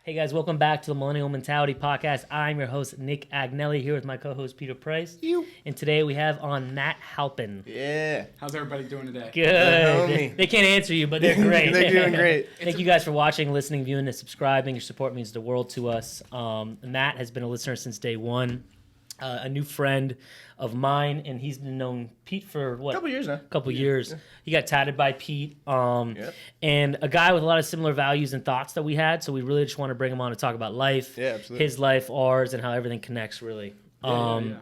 Hey guys, welcome back to the Millennial Mentality Podcast. I'm your host, Nick Agnelli, here with my co-host, Peter Price. You. And today we have on Matt Halpen. Yeah. How's everybody doing today? Good. They can't answer you, but they're great. They're doing great. Thank you guys for watching, listening, viewing, and subscribing. Your support means the world to us. Matt has been a listener since day one. A new friend of mine, and he's been known Pete for what? Couple years now. Couple years. Yeah. He got tatted by Pete, Yep. and a guy with a lot of similar values and thoughts that we had. So we really just want to bring him on to talk about life, absolutely. his life, ours, and how everything connects. Really. Yeah.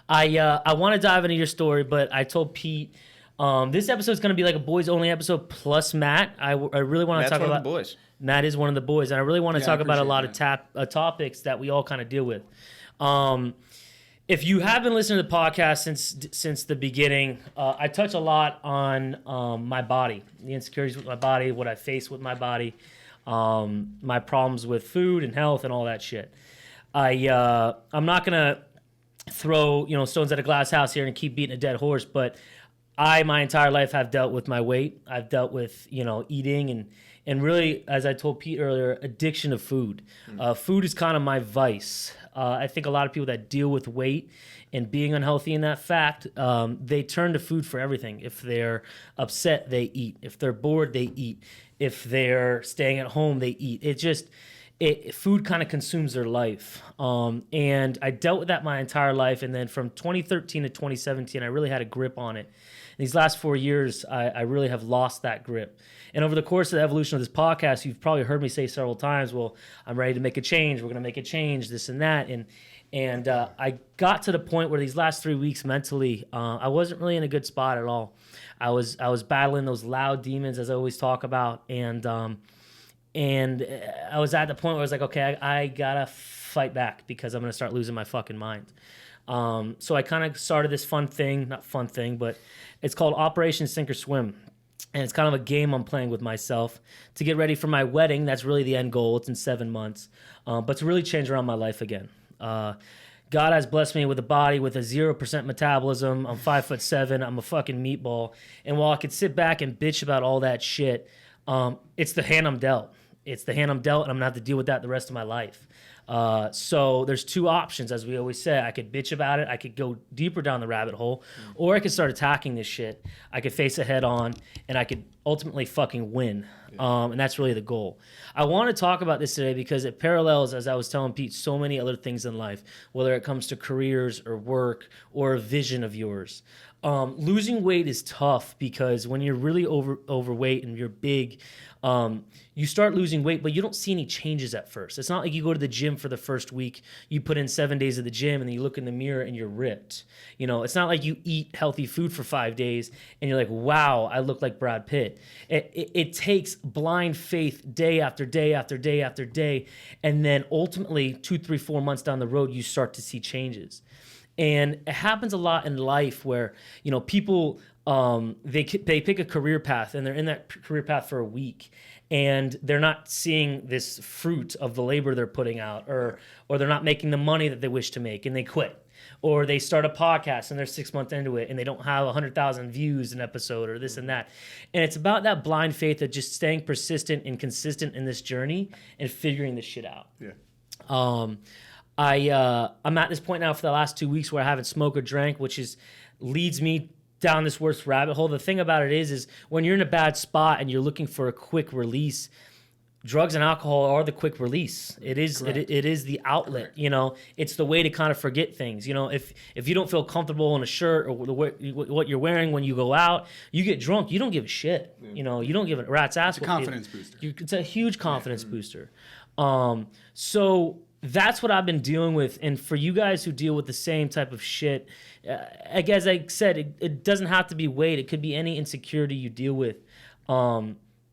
I want to dive into your story, but I told Pete this episode is going to be like a boys only episode plus Matt. I really want to talk about one of the boys. Matt is one of the boys, and I really want to talk about a lot that. of topics that we all kind of deal with. If you have been listening to the podcast since the beginning, I touch a lot on my body, the insecurities with my body, what I face with my body, my problems with food and health and all that shit. I'm not gonna throw stones at a glass house here and keep beating a dead horse, but my entire life have dealt with my weight. I've dealt with eating and really, as I told Pete earlier, addiction of food. Food is kind of my vice. I think a lot of people that deal with weight and being unhealthy in that fact, they turn to food for everything. If they're upset, they eat. If they're bored, they eat. If they're staying at home, they eat. Food kind of consumes their life. And I dealt with that my entire life. And then from 2013 to 2017, I really had a grip on it. These last 4 years, I really have lost that grip. And over the course of the evolution of this podcast, you've probably heard me say several times, well, I'm ready to make a change. We're going to make a change, this and that. And I got to the point where these last 3 weeks mentally, I wasn't really in a good spot at all. I was battling those loud demons, as I always talk about. And I was at the point where I was like, okay, I got to fight back because I'm going to start losing my fucking mind. So I kind of started this but it's called Operation Sink or Swim. And it's kind of a game I'm playing with myself to get ready for my wedding. That's really the end goal. It's in 7 months. But to really change around my life again. God has blessed me with a body with a 0% metabolism. I'm 5'7". I'm a fucking meatball. And while I could sit back and bitch about all that shit, it's the hand I'm dealt. And I'm going to have to deal with that the rest of my life. So there's two options, as we always say. I could bitch about it. I could go deeper down the rabbit hole, or I could start attacking this shit. I could face it head on, and I could ultimately fucking win. And that's really the goal. I want to talk about this today because it parallels, as I was telling Pete, so many other things in life, whether it comes to careers or work or a vision of yours. Losing weight is tough because when you're really overweight and you're big, you start losing weight, but you don't see any changes at first. It's not like you go to the gym for the first week, you put in 7 days of the gym, and then you look in the mirror and you're ripped. It's not like you eat healthy food for 5 days and you're like, wow, I look like Brad Pitt. It takes blind faith day after day after day after day, and then ultimately 2, 3, 4 months down the road, you start to see changes. And it happens a lot in life where, people, they pick a career path and they're in that career path for a week and they're not seeing this fruit of the labor they're putting out, or they're not making the money that they wish to make and they quit. Or they start a podcast and they're 6 months into it and they don't have 100,000 views an episode or this and that. And it's about that blind faith of just staying persistent and consistent in this journey and figuring this shit out. Yeah. I'm at this point now for the last 2 weeks where I haven't smoked or drank, which leads me down this worst rabbit hole. The thing about it is when you're in a bad spot and you're looking for a quick release, drugs and alcohol are the quick release. It is the outlet. It's the way to kind of forget things. If you don't feel comfortable in a shirt or what you're wearing when you go out, you get drunk. You don't give a shit. Yeah. You don't give a rat's ass. It's a confidence booster. It's a huge confidence booster. So that's what I've been dealing with. And for you guys who deal with the same type of shit, as I said, it doesn't have to be weight. It could be any insecurity you deal with.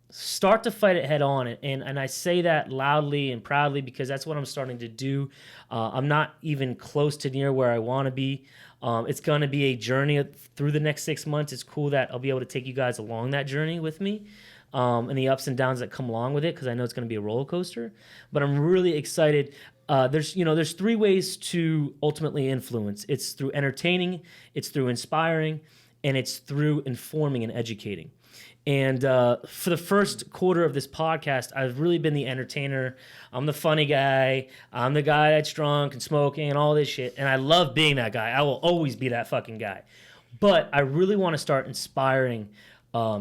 Start to fight it head on. And I say that loudly and proudly because that's what I'm starting to do. I'm not even close to near where I want to be. It's going to be a journey through the next 6 months. It's cool that I'll be able to take you guys along that journey with me. And the ups and downs that come along with it, because I know it's going to be a roller coaster. But I'm really excited. There's 3 ways to ultimately influence. It's through entertaining, it's through inspiring, and it's through informing and educating. And for the first quarter of this podcast, I've really been the entertainer. I'm the funny guy. I'm the guy that's drunk and smoking and all this shit. And I love being that guy. I will always be that fucking guy. But I really want to start inspiring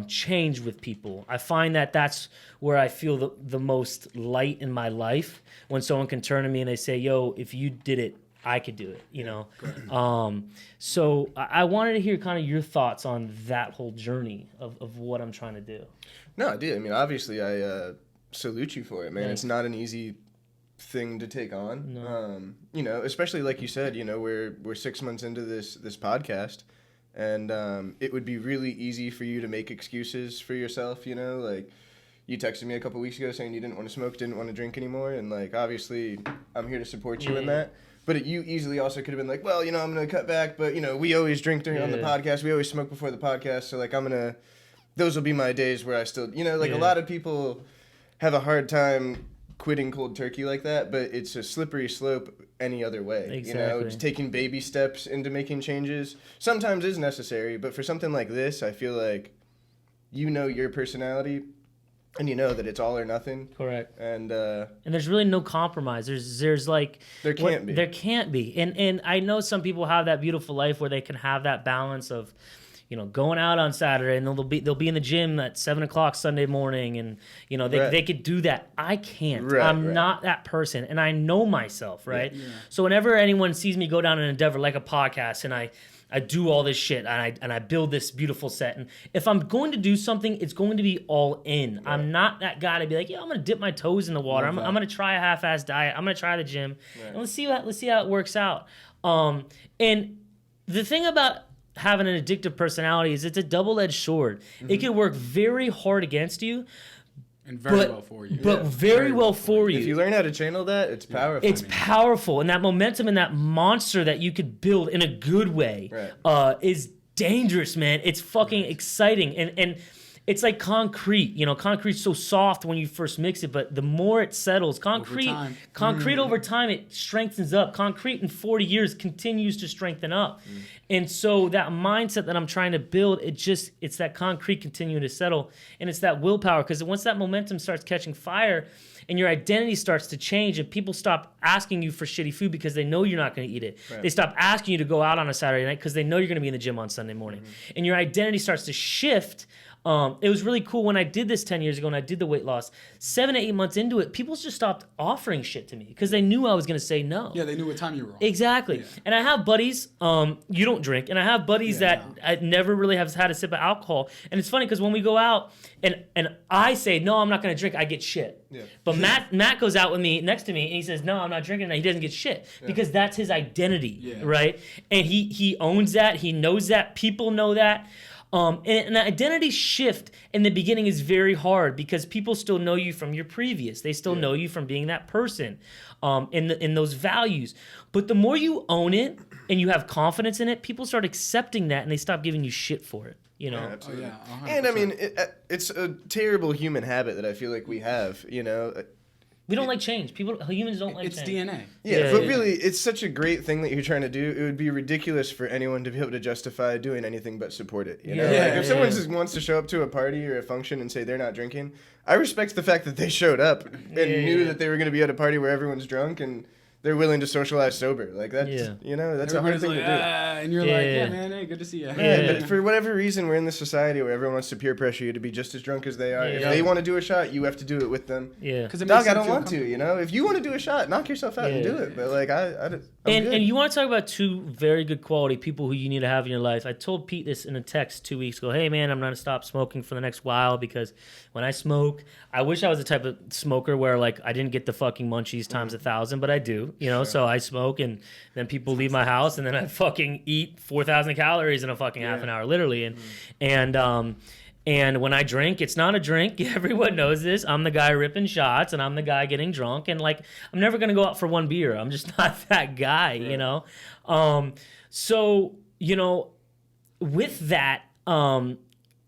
change with people. I find that that's where I feel the most light in my life, when someone can turn to me and they say, yo, if you did it, I could do it, you know? So I wanted to hear kind of your thoughts on that whole journey of what I'm trying to do. No, dude. I mean, obviously, I salute you for it, man. Thanks. It's not an easy thing to take on. No. You know, especially like you said, you know, we're 6 months into this podcast, and it would be really easy for you to make excuses for yourself, you know, like you texted me a couple weeks ago saying you didn't want to smoke, didn't want to drink anymore, and like obviously I'm here to support you in that. But you easily also could have been like, well, you know, I'm going to cut back, but, you know, we always drink on the podcast. We always smoke before the podcast. So, like, those will be my days where I still, you know, like a lot of people have a hard time quitting cold turkey like that, but it's a slippery slope any other way. Exactly. You know, just taking baby steps into making changes sometimes is necessary. But for something like this, I feel like you know your personality. And you know that it's all or nothing. Correct. And there's really no compromise. There's like there can't be. There can't be. And I know some people have that beautiful life where they can have that balance of, you know, going out on Saturday and they'll be in the gym at 7:00 Sunday morning, and you know they could do that. I can't. I'm not that person, and I know myself, right? Yeah. So whenever anyone sees me go down an endeavor like a podcast, and I do all this shit, and I build this beautiful set. And if I'm going to do something, it's going to be all in. Right. I'm not that guy to be like, yeah, I'm going to dip my toes in the water. I'm going to try a half-assed diet. I'm going to try the gym. Right. And let's see how it works out. And the thing about having an addictive personality is it's a double-edged sword. Mm-hmm. It can work very hard against you. And very well for you. But very well for you. If you learn how to channel that, it's powerful. It's powerful. And that momentum and that monster that you could build in a good way is dangerous, man. It's fucking exciting. And it's like concrete. You know, concrete's so soft when you first mix it, but the more it settles, concrete over time, it strengthens up. Concrete in 40 years continues to strengthen up. And so that mindset that I'm trying to build, it's that concrete continuing to settle, and it's that willpower, because once that momentum starts catching fire and your identity starts to change and people stop asking you for shitty food because they know you're not going to eat it. Right. They stop asking you to go out on a Saturday night because they know you're going to be in the gym on Sunday morning. Mm-hmm. And your identity starts to shift. It was really cool when I did this 10 years ago and I did the weight loss. 7 to 8 months into it, people just stopped offering shit to me because they knew I was going to say no. Yeah, they knew what time you were on. Exactly. Yeah. And I have buddies, you don't drink, and I have buddies that I never really have had a sip of alcohol. And it's funny because when we go out and I say, no, I'm not going to drink, I get shit. Yeah. But Matt goes out with me next to me and he says, no, I'm not drinking, and he doesn't get shit because that's his identity, right? And he owns that. He knows that. People know that. And an identity shift in the beginning is very hard because people still know you from your previous. They still know you from being that person, in those values. But the more you own it and you have confidence in it, people start accepting that and they stop giving you shit for it. You know? Yeah, absolutely. And I mean, it's a terrible human habit that I feel like we have. You know. We don't like change. Humans don't like change. It's DNA. Yeah, but really, it's such a great thing that you're trying to do. It would be ridiculous for anyone to be able to justify doing anything but support it. You know, like if someone just wants to show up to a party or a function and say they're not drinking, I respect the fact that they showed up and knew that they were going to be at a party where everyone's drunk and they're willing to socialize sober. Like that's you know, that's a hard thing to do. And you're like, yeah, man, hey, good to see you. Yeah, but for whatever reason, we're in this society where everyone wants to peer pressure you to be just as drunk as they are. If they want to do a shot, you have to do it with them. Yeah. Dog, I don't want to, you know? If you want to do a shot, knock yourself out and do it. But like, And you want to talk about two very good quality people who you need to have in your life. I told Pete this in a text 2 weeks ago. Hey, man, I'm going to stop smoking for the next while because when I smoke, I wish I was the type of smoker where like I didn't get the fucking munchies times 1,000, but I do, you know? So I smoke and then people leave my house and then I fucking eat 4,000 calories in a fucking half an hour, literally. And when I drink, it's not a drink. Everyone knows this. I'm the guy ripping shots and I'm the guy getting drunk. And like, I'm never going to go out for one beer. I'm just not that guy, you know? So, you know, with that,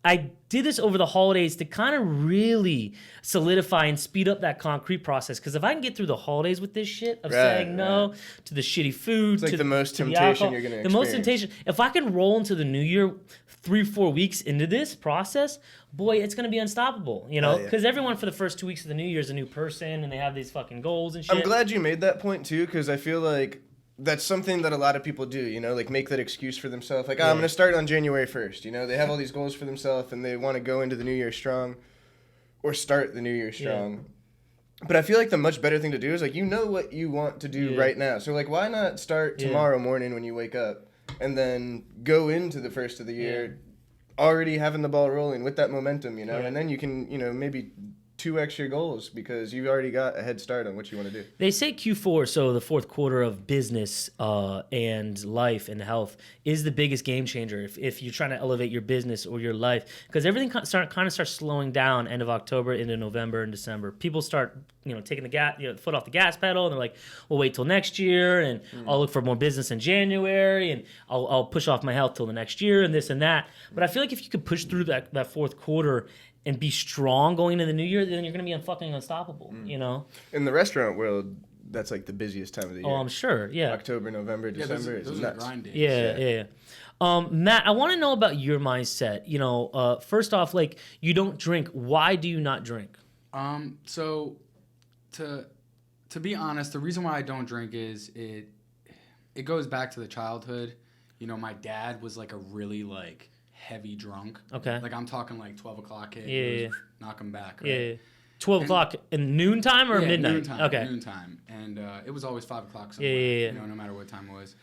I did this over the holidays to kind of really solidify and speed up that concrete process. Because if I can get through the holidays with this shit of saying no to the shitty food, it's like to the most to the temptation alcohol, you're going to the experience. most temptation. If I can roll into the new year 3-4 weeks into this process, boy, it's going to be unstoppable. You know, because everyone for the first 2 weeks of the new year is a new person, and they have these fucking goals and shit. I'm glad you made that point too, because I feel like that's something that a lot of people do, you know, like make that excuse for themselves. Like, I'm going to start on January 1st. You know, they have all these goals for themselves and they want to go into the new year strong or start the new year strong. Yeah. But I feel like the much better thing to do is, like, you know what you want to do right now. So, like, why not start tomorrow morning when you wake up and then go into the first of the year already having the ball rolling with that momentum, you know, and then you can, you know, maybe 2x your goals because you've already got a head start on what you want to do. They say Q4, so the fourth quarter of business and life and health, is the biggest game changer if you're trying to elevate your business or your life, because everything kind of starts slowing down end of October into November and December. People start, you know, taking the foot off the gas pedal, and they're like, we'll wait till next year, and I'll look for more business in January, and I'll push off my health till the next year, and this and that. But I feel like if you could push through that fourth quarter and be strong going into the new year, then you're going to be fucking unstoppable, you know? In the restaurant world, that's like the busiest time of the year. Oh, I'm sure, October, November, December. Those are grind days. Yeah. Matt, I want to know about your mindset. You know, first off, like, you don't drink. Why do you not drink? So to be honest, the reason why I don't drink is it goes back to the childhood. You know, my dad was like a really like heavy drunk. Okay. Like I'm talking like 12 o'clock hit. Knock him back. Right? Yeah. 12 o'clock in noontime or midnight? Noontime. Okay. Noontime. And it was always 5 o'clock somewhere. Yeah. You know, no matter what time it was.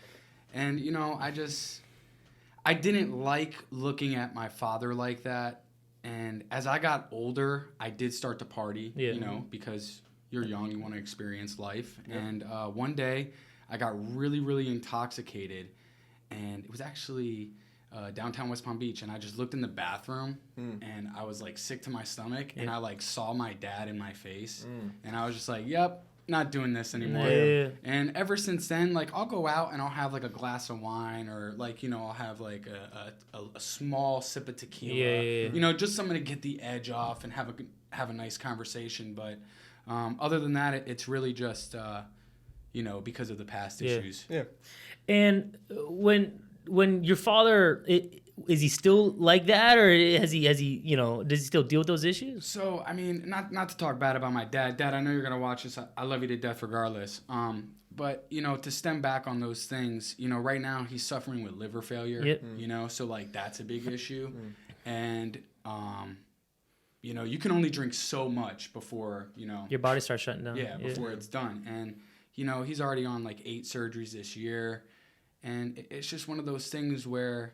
And, you know, I didn't like looking at my father like that. And as I got older, I did start to party, you know, because you're young, you want to experience life. Yeah. And one day I got really, really intoxicated. And it was actually downtown West Palm Beach, and I just looked in the bathroom, and I was like sick to my stomach, and I like saw my dad in my face, and I was just like, "Yep, not doing this anymore." Yeah. And ever since then, like I'll go out and I'll have like a glass of wine, or like, you know, I'll have like a small sip of tequila, you know, just something to get the edge off and have a nice conversation. But other than that, it's really just you know, because of the past issues. Yeah. And when your father, is he still like that, or has he, you know, does he still deal with those issues? So, I mean, not to talk bad about my dad. Dad, I know you're going to watch this. I love you to death regardless. But, you know, to stem back on those things, you know, right now he's suffering with liver failure, you know, so like that's a big issue. And, you know, you can only drink so much before, you know. Your body starts shutting down. Yeah, before it's done. And, you know, he's already on like 8 surgeries this year. And it's just one of those things where,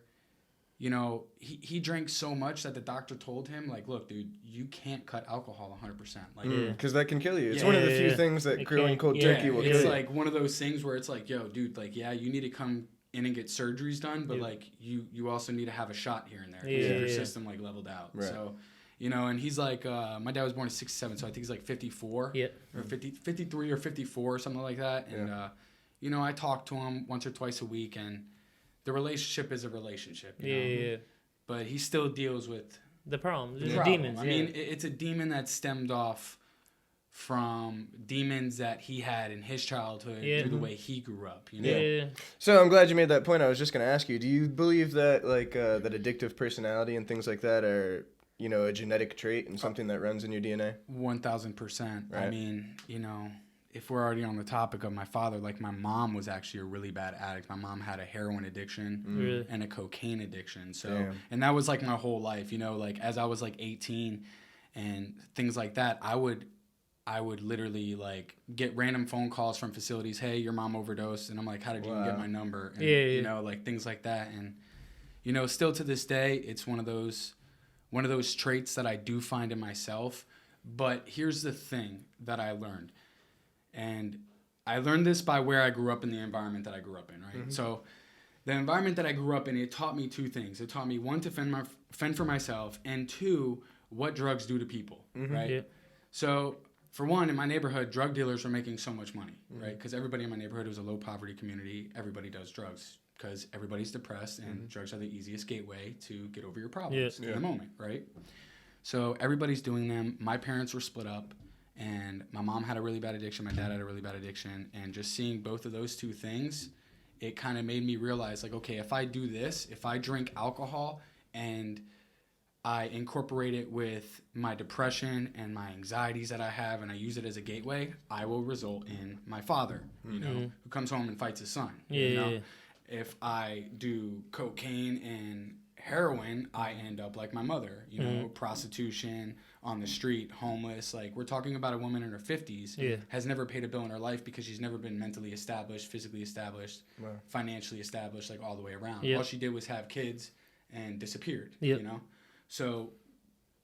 you know, he drank so much that the doctor told him, like, look, dude, you can't cut alcohol 100%. Like, because that can kill you. It's one of the few things that grilling cold turkey will kill you. It's like one of those things where it's like, yo, dude, like, yeah, you need to come in and get surgeries done, but like you also need to have a shot here and there. Your system like leveled out. Right. So, you know, and he's like, my dad was born in 67, so I think he's like 54 or 53 or 54 or something like that. And, you know, I talk to him once or twice a week, and the relationship is a relationship. You know? But he still deals with the problem. The demons. I mean, it's a demon that stemmed off from demons that he had in his childhood through the way he grew up. You know? So I'm glad you made that point. I was just going to ask you, do you believe that like that addictive personality and things like that are, you know, a genetic trait and something that runs in your DNA? 1,000%. Right. I mean, you know, if we're already on the topic of my father, like my mom was actually a really bad addict. My mom had a heroin addiction and a cocaine addiction. So, and that was like my whole life, you know, like as I was like 18 and things like that, I would literally like get random phone calls from facilities. Hey, your mom overdosed. And I'm like, how did you even get my number? And, you know, like things like that. And, you know, still to this day, it's one of those traits that I do find in myself. But here's the thing that I learned. And I learned this by where I grew up in the environment that I grew up in, right? So the environment that I grew up in, it taught me 2 things. It taught me, 1, to fend for myself, and 2, what drugs do to people, right? Yeah. So for 1, in my neighborhood, drug dealers were making so much money, right? Because everybody in my neighborhood was a low poverty community. Everybody does drugs. because everybody's depressed and drugs are the easiest gateway to get over your problems in the moment, right? So everybody's doing them. My parents were split up, and my mom had a really bad addiction. My dad had a really bad addiction. And just seeing both of those two things, it kind of made me realize, like, okay, if I do this, if I drink alcohol and I incorporate it with my depression and my anxieties that I have, and I use it as a gateway, I will result in my father, you know, who comes home and fights his son. You know? If I do cocaine and heroin, I end up like my mother, you know, prostitution, on the street, homeless. Like, we're talking about a woman in her 50s, has never paid a bill in her life because she's never been mentally established, physically established, financially established, like all the way around. All she did was have kids and disappeared, you know? So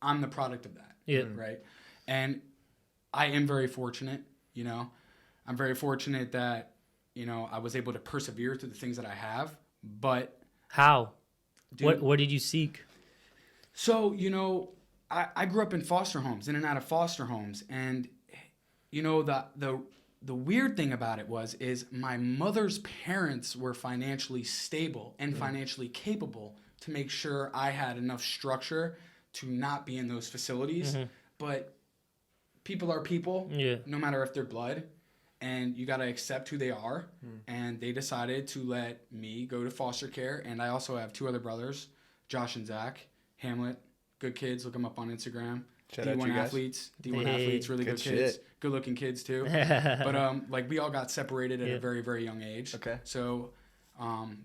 I'm the product of that, right? And I am very fortunate, you know. I'm very fortunate that, you know, I was able to persevere through the things that I have, but... How? What did you seek? So, you know, I grew up in foster homes, in and out of foster homes, and, you know, the weird thing about it is my mother's parents were financially stable and financially capable to make sure I had enough structure to not be in those facilities. But people are people, no matter if they're blood, and you got to accept who they are. And they decided to let me go to foster care. And I also have two other brothers, Josh and Zach, Hamlet, good kids. Look them up on Instagram. Shout out D1 you athletes, really good kids, good looking kids too. But like, we all got separated at a very, very young age. Okay. So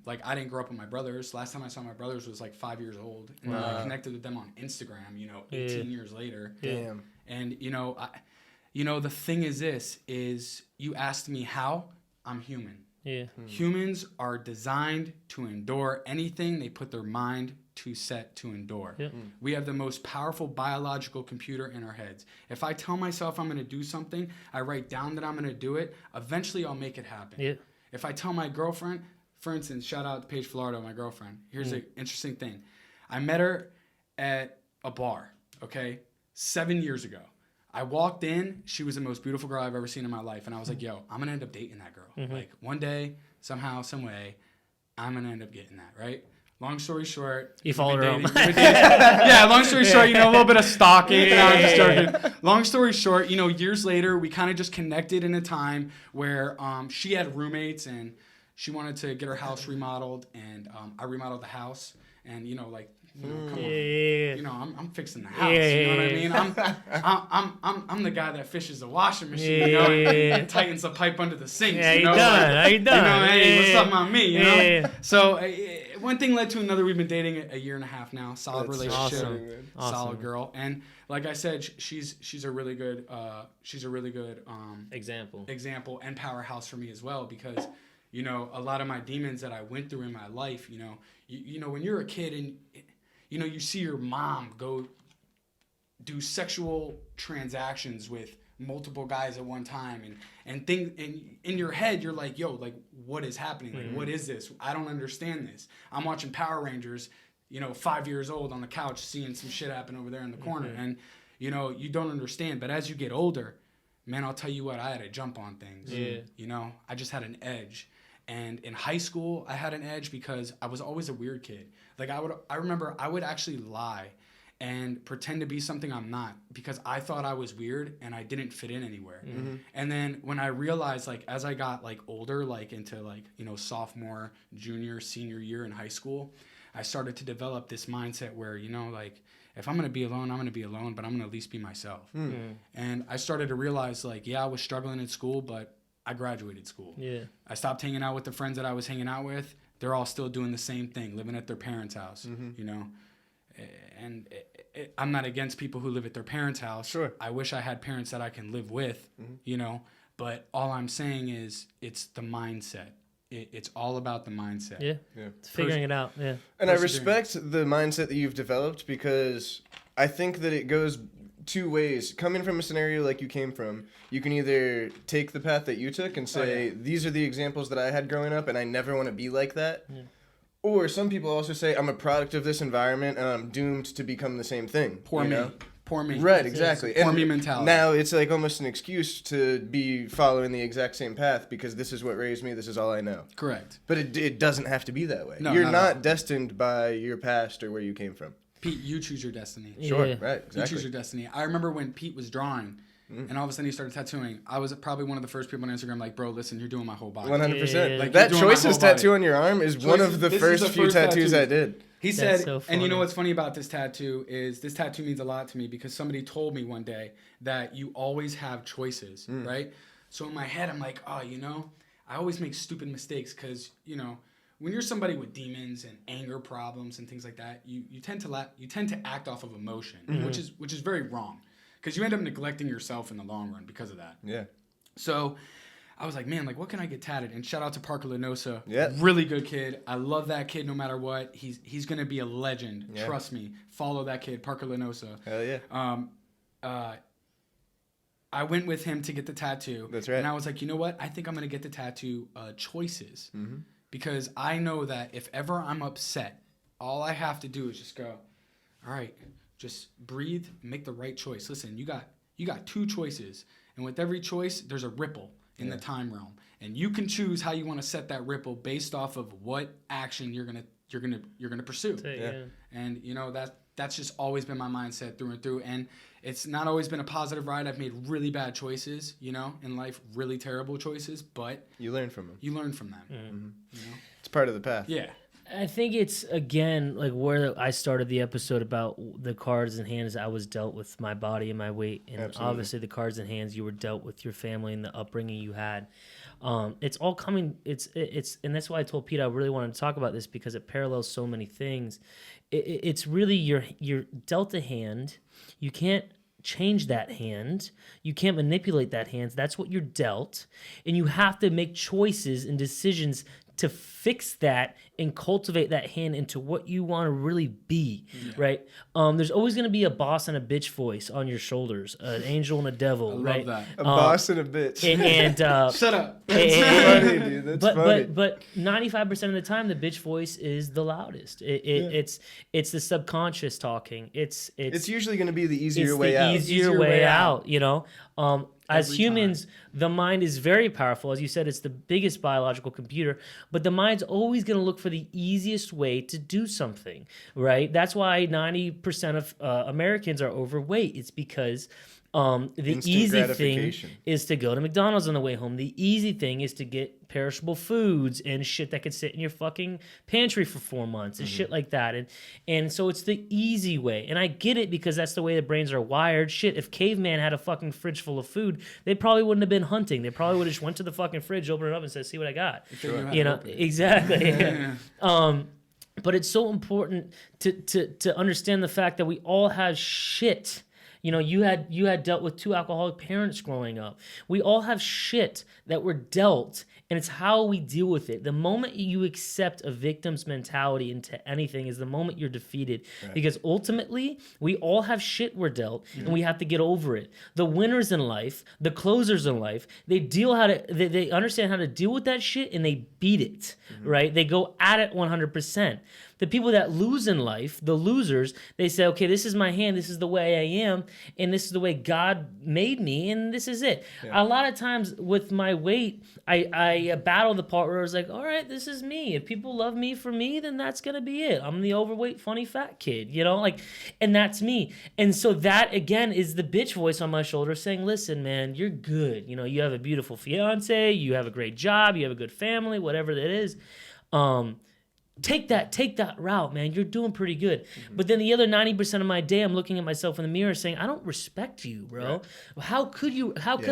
like, I didn't grow up with my brothers. Last time I saw my brothers was like 5 years old, and I connected with them on Instagram, you know, 18 years later. Damn. And you know, the thing is this, is you asked me how, I'm human. Humans are designed to endure anything they put their mind to set to endure. We have the most powerful biological computer in our heads. If I tell myself I'm going to do something, I write down that I'm going to do it, eventually I'll make it happen. If I tell my girlfriend, for instance, shout out to Paige Florida, my girlfriend. Here's an interesting thing. I met her at a bar, okay, 7 years ago. I walked in, she was the most beautiful girl I've ever seen in my life, and I was like, yo, I'm going to end up dating that girl. Like, one day, somehow, some way, I'm going to end up getting that, right? Long story short. You followed her home. Yeah, long story short, you know, a little bit of stalking. No, I'm just joking. Long story short, you know, years later, we kind of just connected in a time where she had roommates, and she wanted to get her house remodeled, and I remodeled the house, and, you know, like, you know, come on. You know, I'm fixing the house. You know what I mean? I'm the guy that fishes the washing machine, you know, and tightens the pipe under the sinks. You know, how you done? You know, hey, what's up, on me? You know. So one thing led to another. We've been dating a year and a half now. Solid relationship, solid girl, and like I said, she's a really good example and powerhouse for me as well, because, you know, a lot of my demons that I went through in my life, you know, you know, when you're a kid and, you know, you see your mom go do sexual transactions with multiple guys at one time, and in your head you're like, yo, like, what is happening? Like, what is this? I don't understand this. I'm watching Power Rangers, you know, 5 years old on the couch, seeing some shit happen over there in the corner, and, you know, you don't understand. But as you get older, man, I'll tell you what, I had to jump on things. You know, I just had an edge. And in high school, I had an edge because I was always a weird kid. Like, I remember I would actually lie and pretend to be something I'm not, because I thought I was weird and I didn't fit in anywhere. And then when I realized, like, as I got, like, older, like, into, like, you know, sophomore, junior, senior year in high school, I started to develop this mindset where, you know, like, if I'm going to be alone, I'm going to be alone, but I'm going to at least be myself. And I started to realize, like, yeah, I was struggling in school, but I graduated school. I stopped hanging out with the friends that I was hanging out with. They're all still doing the same thing, living at their parents' house, you know. And I'm not against people who live at their parents' house. Sure. I wish I had parents that I can live with, you know. But all I'm saying is it's the mindset. It's all about the mindset. It's figuring it out. And I respect the mindset that you've developed, because I think that it goes two ways. Coming from a scenario like you came from, you can either take the path that you took and say, these are the examples that I had growing up and I never want to be like that. Or some people also say, I'm a product of this environment and I'm doomed to become the same thing. Poor me. Poor me. Right, exactly. Poor me mentality. Now it's like almost an excuse to be following the exact same path because this is what raised me, this is all I know. Correct. But it doesn't have to be that way. No, You're not destined by your past or where you came from. Pete, you choose your destiny. Sure, Yeah. right, exactly. You choose your destiny. I remember when Pete was drawing, and all of a sudden he started tattooing. I was probably one of the first people on Instagram like, bro, listen, you're doing my whole body. 100%. Yeah. Like You're that doing my Choices whole body. tattoo on your arm is one of the This is first the few first tattoos tattoo. I did. He That's said, so and you know funny. what's funny about this tattoo is this tattoo means a lot to me because somebody told me one day that you always have choices, right? So in my head, I'm like, oh, you know, I always make stupid mistakes because, you know, when you're somebody with demons and anger problems and things like that, you tend to act off of emotion, which is very wrong because you end up neglecting yourself in the long run because of that. Yeah. So I was like, man, like, what can I get tatted? And shout out to Parker Lenosa. Yeah. Really good kid. I love that kid no matter what. He's going to be a legend. Yeah. Trust me. Follow that kid, Parker Lenosa. Hell yeah. I went with him to get the tattoo. That's right. And I was like, you know what? I think I'm going to get the tattoo Choices. Mm-hmm. Because I know that if ever I'm upset, all I have to do is just go, all right, just breathe, make the right choice. Listen, you got two choices. And with every choice, there's a ripple in the time realm, and you can choose how you want to set that ripple based off of what action you're gonna pursue. Yeah. And you know that's just always been my mindset through and through. And it's not always been a positive ride. I've made really bad choices, you know, in life, really terrible choices, but You learn from them. you learn from them. Mm-hmm. You know? It's part of the path. Yeah. I think it's, again, like where I started the episode about the cards and hands I was dealt with my body and my weight. And Absolutely. obviously the cards and hands you were dealt with your family and the upbringing you had. It's all coming, it's, and that's why I told Pete I really wanted to talk about this because it parallels so many things. It's really you're dealt a hand. You can't change that hand. You can't manipulate that hand. That's what you're dealt. And you have to make choices and decisions to fix that and cultivate that hand into what you want to really be, right? There's always going to be a boss and a bitch voice on your shoulders, an angel and a devil, I right? love that. A boss and a bitch. And Shut up. Funny, dude. That's funny. but 95% of the time, the bitch voice is the loudest. It's the subconscious talking. It's usually going to be the easier it's way the out. easier way out, you know? As Every humans, the mind is very powerful. As you said, it's the biggest biological computer, but the mind's always going to look for the easiest way to do something, right? That's why 90% of Americans are overweight. It's because the Instant easy thing gratification. is to go to McDonald's on the way home. The easy thing is to get perishable foods and shit that could sit in your fucking pantry for 4 months and shit like that. And so it's the easy way. And I get it because that's the way the brains are wired. Shit, if caveman had a fucking fridge full of food, they probably wouldn't have been hunting. They probably would have just went to the fucking fridge, opened it up and said, see what I got. Sure. You know, exactly. But it's so important to understand the fact that we all have shit. You know, you had dealt with 2 alcoholic parents growing up. We all have shit that we're dealt, and it's how we deal with it. The moment you accept a victim's mentality into anything is the moment you're defeated. Right. Because ultimately, we all have shit we're dealt, and we have to get over it. The winners in life, the closers in life, they understand how to deal with that shit, and they beat it, right? They go at it 100%. The people that lose in life, the losers, they say, okay, this is my hand, this is the way I am, and this is the way God made me, and this is it. Yeah. A lot of times with my weight, I battle the part where I was like, all right, this is me. If people love me for me, then that's going to be it. I'm the overweight, funny, fat kid, you know? And that's me. And so that, again, is the bitch voice on my shoulder saying, listen, man, you're good. You know, you have a beautiful fiance, you have a great job, you have a good family, whatever that is. Take that route, man. You're doing pretty good. Mm-hmm. But then the other 90% of my day, I'm looking at myself in the mirror saying, I don't respect you, bro. Right. How could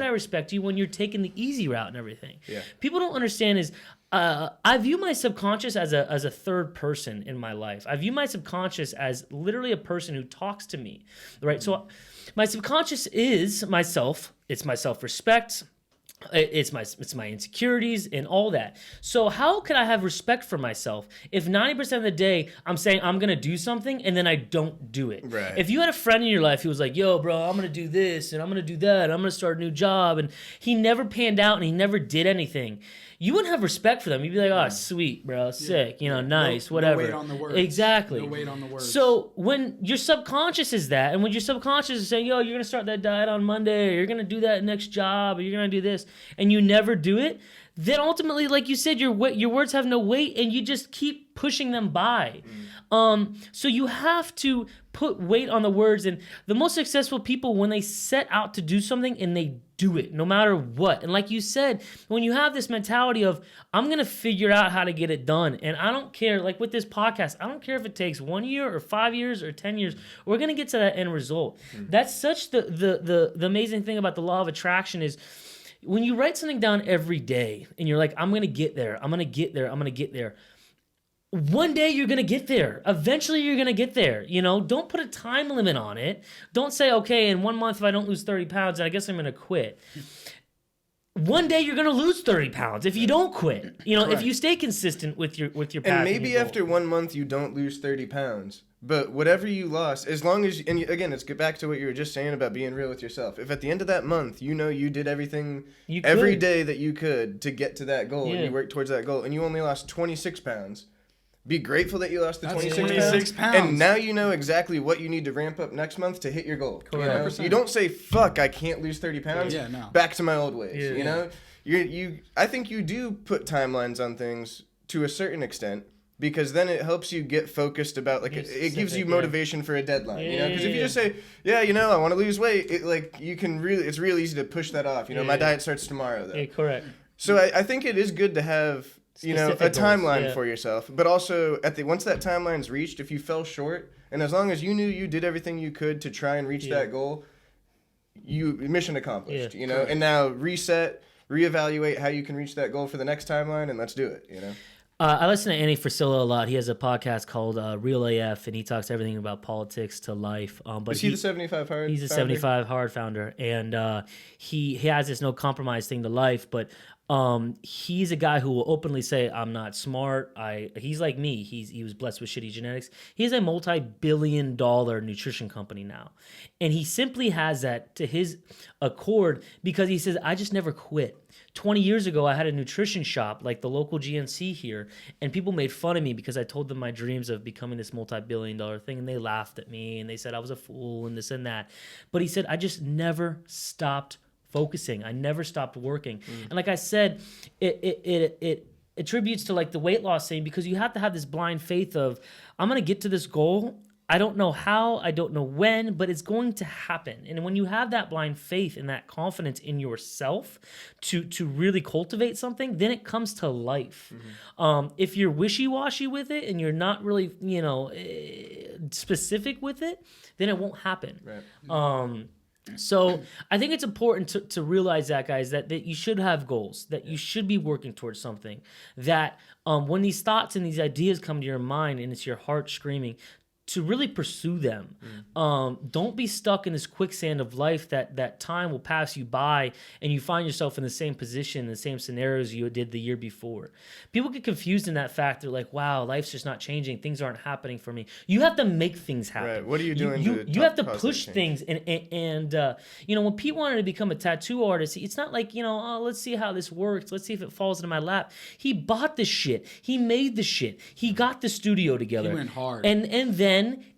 I respect you when you're taking the easy route and everything? Yeah. People don't understand is I view my subconscious as a third person in my life. I view my subconscious as literally a person who talks to me, right? Mm-hmm. So my subconscious is myself. It's my self-respect. It's my insecurities and all that. So how could I have respect for myself if 90% of the day I'm saying I'm going to do something and then I don't do it? Right. If you had a friend in your life who was like, yo, bro, I'm going to do this and I'm going to do that. I'm going to start a new job. And he never panned out and he never did anything. you wouldn't have respect for them. You'd be like, oh, sweet, bro, sick, nice, whatever. No weight on the words. Exactly. No weight on the words. So when your subconscious is that, and when your subconscious is saying, yo, you're going to start that diet on Monday, or you're going to do that next job, or you're going to do this, and you never do it, then ultimately, like you said, your words have no weight, and you just keep pushing them by. So you have to put weight on the words, and the most successful people, when they set out to do something and they do it, no matter what. And like you said, when you have this mentality of, I'm going to figure out how to get it done, and I don't care, like with this podcast, I don't care if it takes 1 year or 5 years or 10 years, we're going to get to that end result. That's such the amazing thing about the law of attraction is, when you write something down every day and you're like, I'm going to get there, I'm going to get there, I'm going to get there. One day you're going to get there. Eventually you're going to get there. Don't put a time limit on it. Don't say, okay, in 1 month, if I don't lose 30 pounds, I guess I'm going to quit. One day you're going to lose 30 pounds if you don't quit. If you stay consistent with your path. And maybe after 1 month you don't lose 30 pounds. But whatever you lost, as long as, and again, let's get back to what you were just saying about being real with yourself. If at the end of that month, you did everything every day that you could to get to that goal, and you worked towards that goal, and you only lost 26 pounds, be grateful that you lost the 26 pounds. And now you know exactly what you need to ramp up next month to hit your goal. Correct. You don't say, fuck, I can't lose 30 pounds. Yeah, no. Back to my old ways, I think you do put timelines on things to a certain extent, because then it helps you get focused about, like, it gives you motivation for a deadline, because if you just say, I want to lose weight, it's real easy to push that off. My diet starts tomorrow, though. Correct. So I think it is good to have, a timeline for yourself, but also once that timeline's reached, if you fell short, and as long as you knew you did everything you could to try and reach that goal, mission accomplished, and now reevaluate how you can reach that goal for the next timeline, and let's do it, I listen to Andy Frisella a lot. He has a podcast called Real AF, and he talks everything about politics to life. But is he the 75 Hard? He's a 75 Hard founder, and he has this no compromise thing to life. But he's a guy who will openly say, "I'm not smart." He's like me. He was blessed with shitty genetics. He has a multi-billion-dollar nutrition company now, and he simply has that to his accord because he says, "I just never quit." 20 years ago, I had a nutrition shop like the local GNC here, and people made fun of me because I told them my dreams of becoming this multi-billion-dollar thing, and they laughed at me, and they said I was a fool and this and that. But he said, I just never stopped focusing. I never stopped working. And like I said, it attributes to like the weight loss thing, because you have to have this blind faith of, I'm going to get to this goal. I don't know how, I don't know when, but it's going to happen. And when you have that blind faith and that confidence in yourself to really cultivate something, then it comes to life. If you're wishy-washy with it and you're not really, specific with it, then it won't happen. Right. So I think it's important to realize that, guys, that you should have goals, that you should be working towards something, that when these thoughts and these ideas come to your mind and it's your heart screaming, to really pursue them. Don't be stuck in this quicksand of life that time will pass you by and you find yourself in the same position, the same scenarios you did the year before. People get confused in that fact. They're like, wow, life's just not changing. Things aren't happening for me. You have to make things happen. Right. What are you doing? You have to push things. And when Pete wanted to become a tattoo artist, it's not like, let's see how this works. Let's see if it falls into my lap. He bought the shit. He made the shit. He got the studio together. He went hard. And then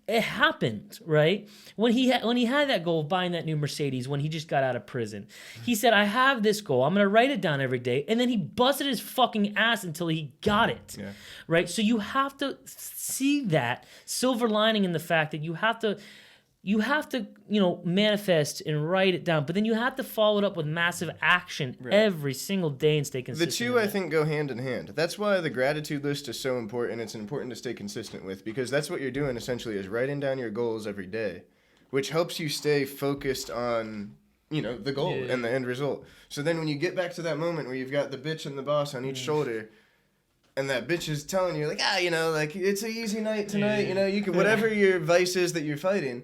it happened, right? When he had that goal of buying that new Mercedes when he just got out of prison, he said, I have this goal. I'm going to write it down every day. And then he busted his fucking ass until he got it, right? So you have to see that silver lining in the fact that you have to manifest and write it down, but then you have to follow it up with massive action every single day and stay consistent. The two, I think, go hand in hand. That's why the gratitude list is so important. It's important to stay consistent with, because that's what you're doing essentially, is writing down your goals every day, which helps you stay focused on, the goal and the end result. So then when you get back to that moment where you've got the bitch and the boss on each shoulder, and that bitch is telling you like, it's an easy night tonight, you can, whatever your vice is that you're fighting,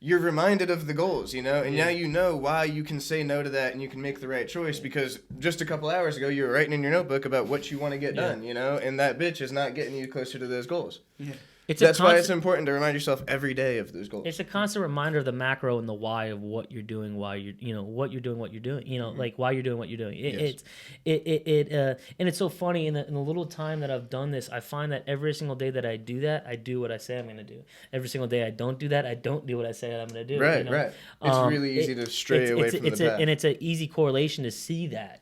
you're reminded of the goals, and now you know why you can say no to that and you can make the right choice, because just a couple hours ago you were writing in your notebook about what you want to get done, and that bitch is not getting you closer to those goals. Yeah. That's why it's important to remind yourself every day of those goals. It's a constant reminder of the macro and the why of what you're doing, why you're, what you're doing, what you're doing, like why you're doing what you're doing. And it's so funny in the little time that I've done this, I find that every single day that I do that, I do what I say I'm going to do. Every single day I don't do that, I don't do what I say I'm going to do. Right. It's really easy to stray away from the path. And it's an easy correlation to see that,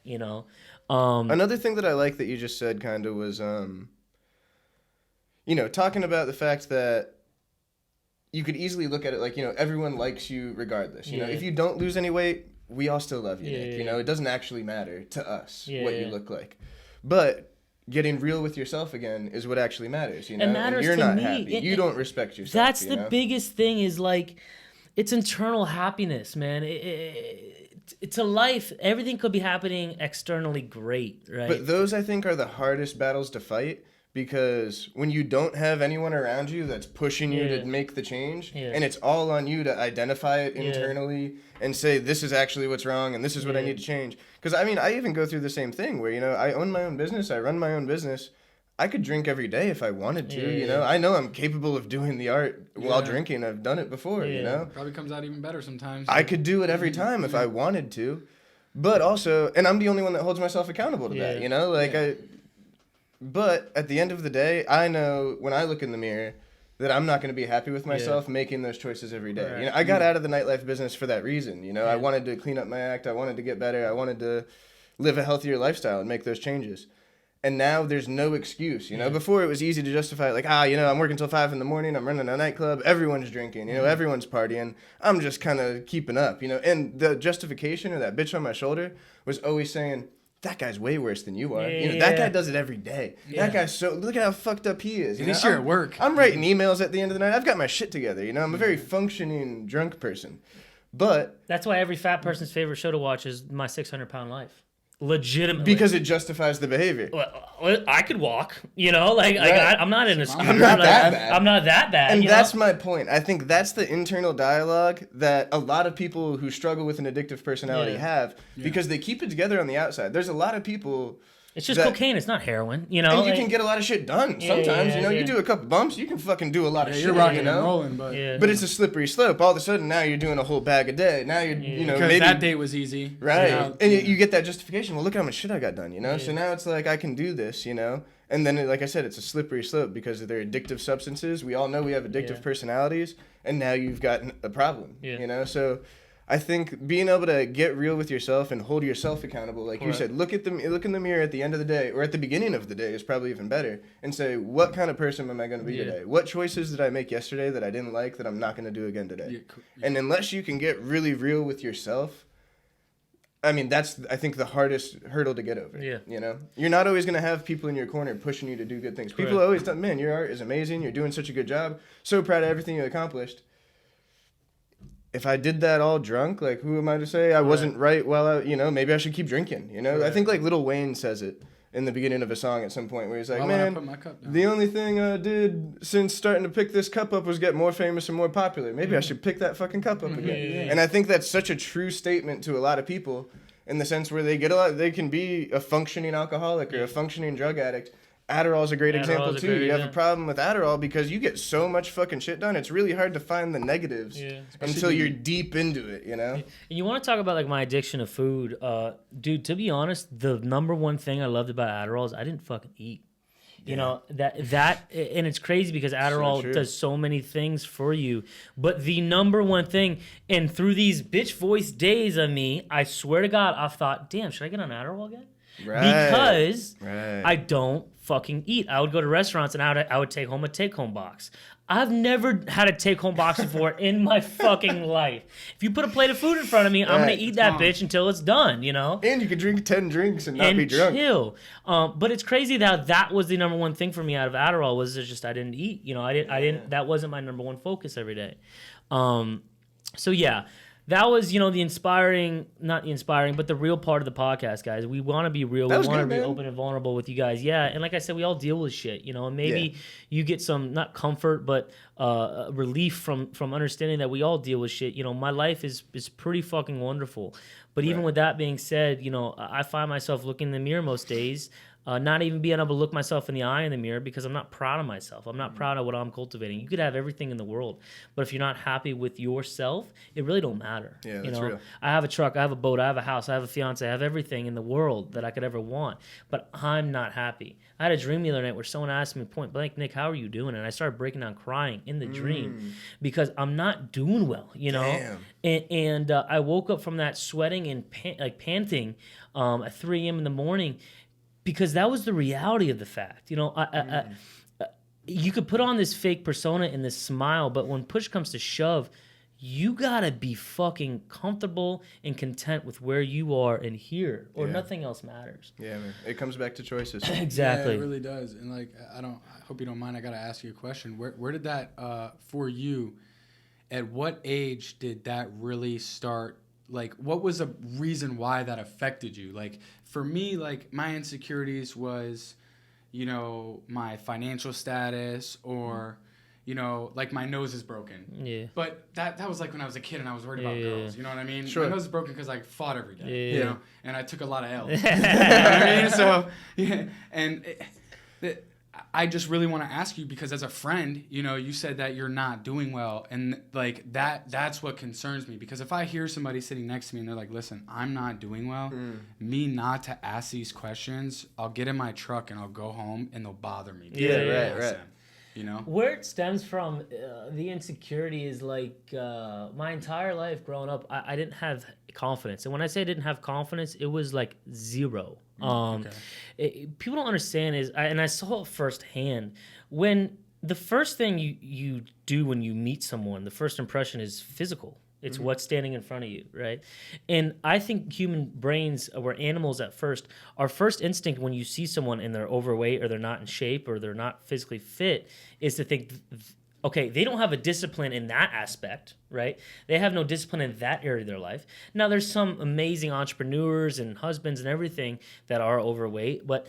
Another thing that I like that you just said kind of was, talking about the fact that you could easily look at it like, everyone likes you regardless. If you don't lose any weight, we all still love you, Nick. It doesn't actually matter to us what you look like. But getting real with yourself again is what actually matters, It matters and you're to not me. happy. You don't respect yourself. That's the biggest thing is like, it's internal happiness, man. It's a life. Everything could be happening externally great, right? But those, I think, are the hardest battles to fight. Because when you don't have anyone around you that's pushing you to make the change, and it's all on you to identify it internally and say, this is actually what's wrong and this is what I need to change. Because, I even go through the same thing where, I own my own business, I run my own business. I could drink every day if I wanted to, I know I'm capable of doing the art while drinking. I've done it before, Probably comes out even better sometimes. I could do it every time if I wanted to. But also, and I'm the only one that holds myself accountable to that, But at the end of the day, I know when I look in the mirror that I'm not going to be happy with myself making those choices every day. Right. I got out of the nightlife business for that reason. I wanted to clean up my act. I wanted to get better. I wanted to live a healthier lifestyle and make those changes. And now there's no excuse. Before it was easy to justify it, like, I'm working till 5 a.m, I'm running a nightclub, everyone's drinking, everyone's partying. I'm just kind of keeping up, And the justification or that bitch on my shoulder was always saying, that guy's way worse than you are. That guy does it every day. That guy's look at how fucked up he is. At least you're at work. I'm writing emails at the end of the night. I've got my shit together. I'm a very functioning drunk person. But that's why every fat person's favorite show to watch is My 600-Pound Life. Legitimately. Because it justifies the behavior. Well, I could walk, I'm not in a scooter. I'm not that bad. I'm not that bad. And that's my point. I think that's the internal dialogue that a lot of people who struggle with an addictive personality have because they keep it together on the outside. There's a lot of people... It's just cocaine. It's not heroin, And you can get a lot of shit done. Sometimes, you do a couple bumps, you can fucking do a lot of shit. You're rocking and rolling, but but it's a slippery slope. All of a sudden, now you're doing a whole bag a day. Now you're, because maybe that date was easy, right? And you get that justification. Well, look how much shit I got done, So now it's like I can do this, And then, like I said, it's a slippery slope because they're addictive substances. We all know we have addictive personalities, and now you've got a problem, So I think being able to get real with yourself and hold yourself accountable, like you said, look in the mirror at the end of the day or at the beginning of the day is probably even better, and say, what kind of person am I going to be today? What choices did I make yesterday that I didn't like that I'm not going to do again today? And unless you can get really real with yourself, that's, I think, the hardest hurdle to get over. You're not always going to have people in your corner pushing you to do good things. Correct. People always tell, man, your art is amazing. You're doing such a good job. So proud of everything you accomplished. If I did that all drunk, like, who am I to say I wasn't right? Well, maybe I should keep drinking. I think like Lil Wayne says it in the beginning of a song at some point where he's like, the only thing I did since starting to pick this cup up was get more famous and more popular. Maybe I should pick that fucking cup up again. And I think that's such a true statement to a lot of people in the sense where they can be a functioning alcoholic or a functioning drug addict. Adderall is a great example too. You have a problem with Adderall because you get so much fucking shit done. It's really hard to find the negatives until you're deep into it, And you want to talk about like my addiction to food, dude? To be honest, the number one thing I loved about Adderall is I didn't fucking eat. That and it's crazy because Adderall does so many things for you. But the number one thing, and through these bitch voice days of me, I swear to God, I thought, damn, should I get on Adderall again? Because I don't fucking eat. I would go to restaurants and I would take home a take-home box. I've never had a take-home box before in my fucking life. If you put a plate of food in front of me, I'm going to eat that bitch until it's done, And you could drink 10 drinks and not be drunk. Chill. But it's crazy that was the number one thing for me out of Adderall was just I didn't eat. I didn't. That wasn't my number one focus every day. So yeah. That was, not the inspiring, but the real part of the podcast, guys. We want to be real. We want to be open and vulnerable with you guys. Yeah, and like I said, we all deal with shit, and maybe you get some, not comfort, but relief from understanding that we all deal with shit. My life is pretty fucking wonderful. But even with that being said, I find myself looking in the mirror most days not even being able to look myself in the eye in the mirror because I'm not proud of myself. I'm not proud of what I'm cultivating. You could have everything in the world, but if you're not happy with yourself, it really don't matter. Yeah, that's real. I have a truck, I have a boat, I have a house, I have a fiance, I have everything in the world that I could ever want, but I'm not happy. I had a dream the other night where someone asked me point blank, Nick, how are you doing? And I started breaking down crying in the dream because I'm not doing well, Damn. And I woke up from that sweating and panting at 3 a.m. in the morning because that was the reality of the fact. You could put on this fake persona and this smile, but when push comes to shove, you gotta be fucking comfortable and content with where you are and here, or nothing else matters. Yeah, man. It comes back to choices. Exactly. Yeah, it really does. And like, I hope you don't mind. I gotta ask you a question. Where did that for you? At what age did that really start? Like, what was the reason why that affected you? Like, for me, like, my insecurities was, my financial status or, like my nose is broken. Yeah. But that was like when I was a kid and I was worried about girls. You know what I mean? Sure. My nose is broken because I fought every day. Yeah. And I took a lot of L's. You know what I mean? So, yeah. And I just really want to ask you because as a friend, you said that you're not doing well. And like that's what concerns me. Because if I hear somebody sitting next to me and they're like, listen, I'm not doing well, me not to ask these questions, I'll get in my truck and I'll go home and they'll bother me. Right. Where it stems from, the insecurity is like my entire life growing up, I didn't have confidence. And when I say I didn't have confidence, it was like zero. People don't understand is, and I saw it firsthand, when the first thing you do when you meet someone, the first impression is physical. It's what's standing in front of you, right? And I think human brains, we're animals at first. Our first instinct when you see someone and they're overweight or they're not in shape or they're not physically fit is to think, okay, they don't have a discipline in that aspect, right? They have no discipline in that area of their life. Now, there's some amazing entrepreneurs and husbands and everything that are overweight, but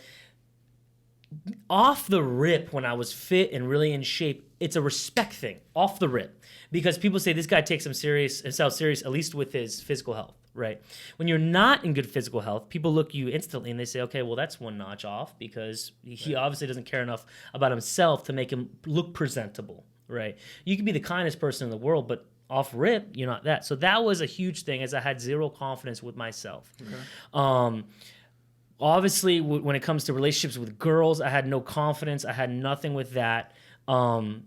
off the rip, when I was fit and really in shape, it's a respect thing, off the rip. Because people say this guy takes himself serious, at least with his physical health, right? When you're not in good physical health, people look at you instantly and they say, okay, well, that's one notch off because he obviously doesn't care enough about himself to make him look presentable, right? You can be the kindest person in the world, but off rip, you're not that. So that was a huge thing as I had zero confidence with myself. Okay. Obviously, when it comes to relationships with girls, I had no confidence. I had nothing with that. And,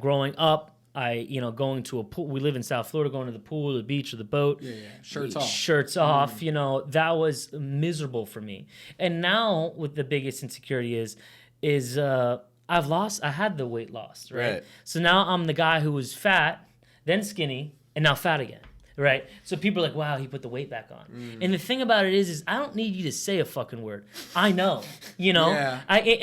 growing up, going to a pool. We live in South Florida, going to the pool, the beach, or the boat. Yeah. Shirts off. That was miserable for me. And now, with the biggest insecurity is I had the weight loss, right? So now I'm the guy who was fat, then skinny, and now fat again. Right? So people are like, wow, he put the weight back on. And the thing about it is I don't need you to say a fucking word. I know. Yeah.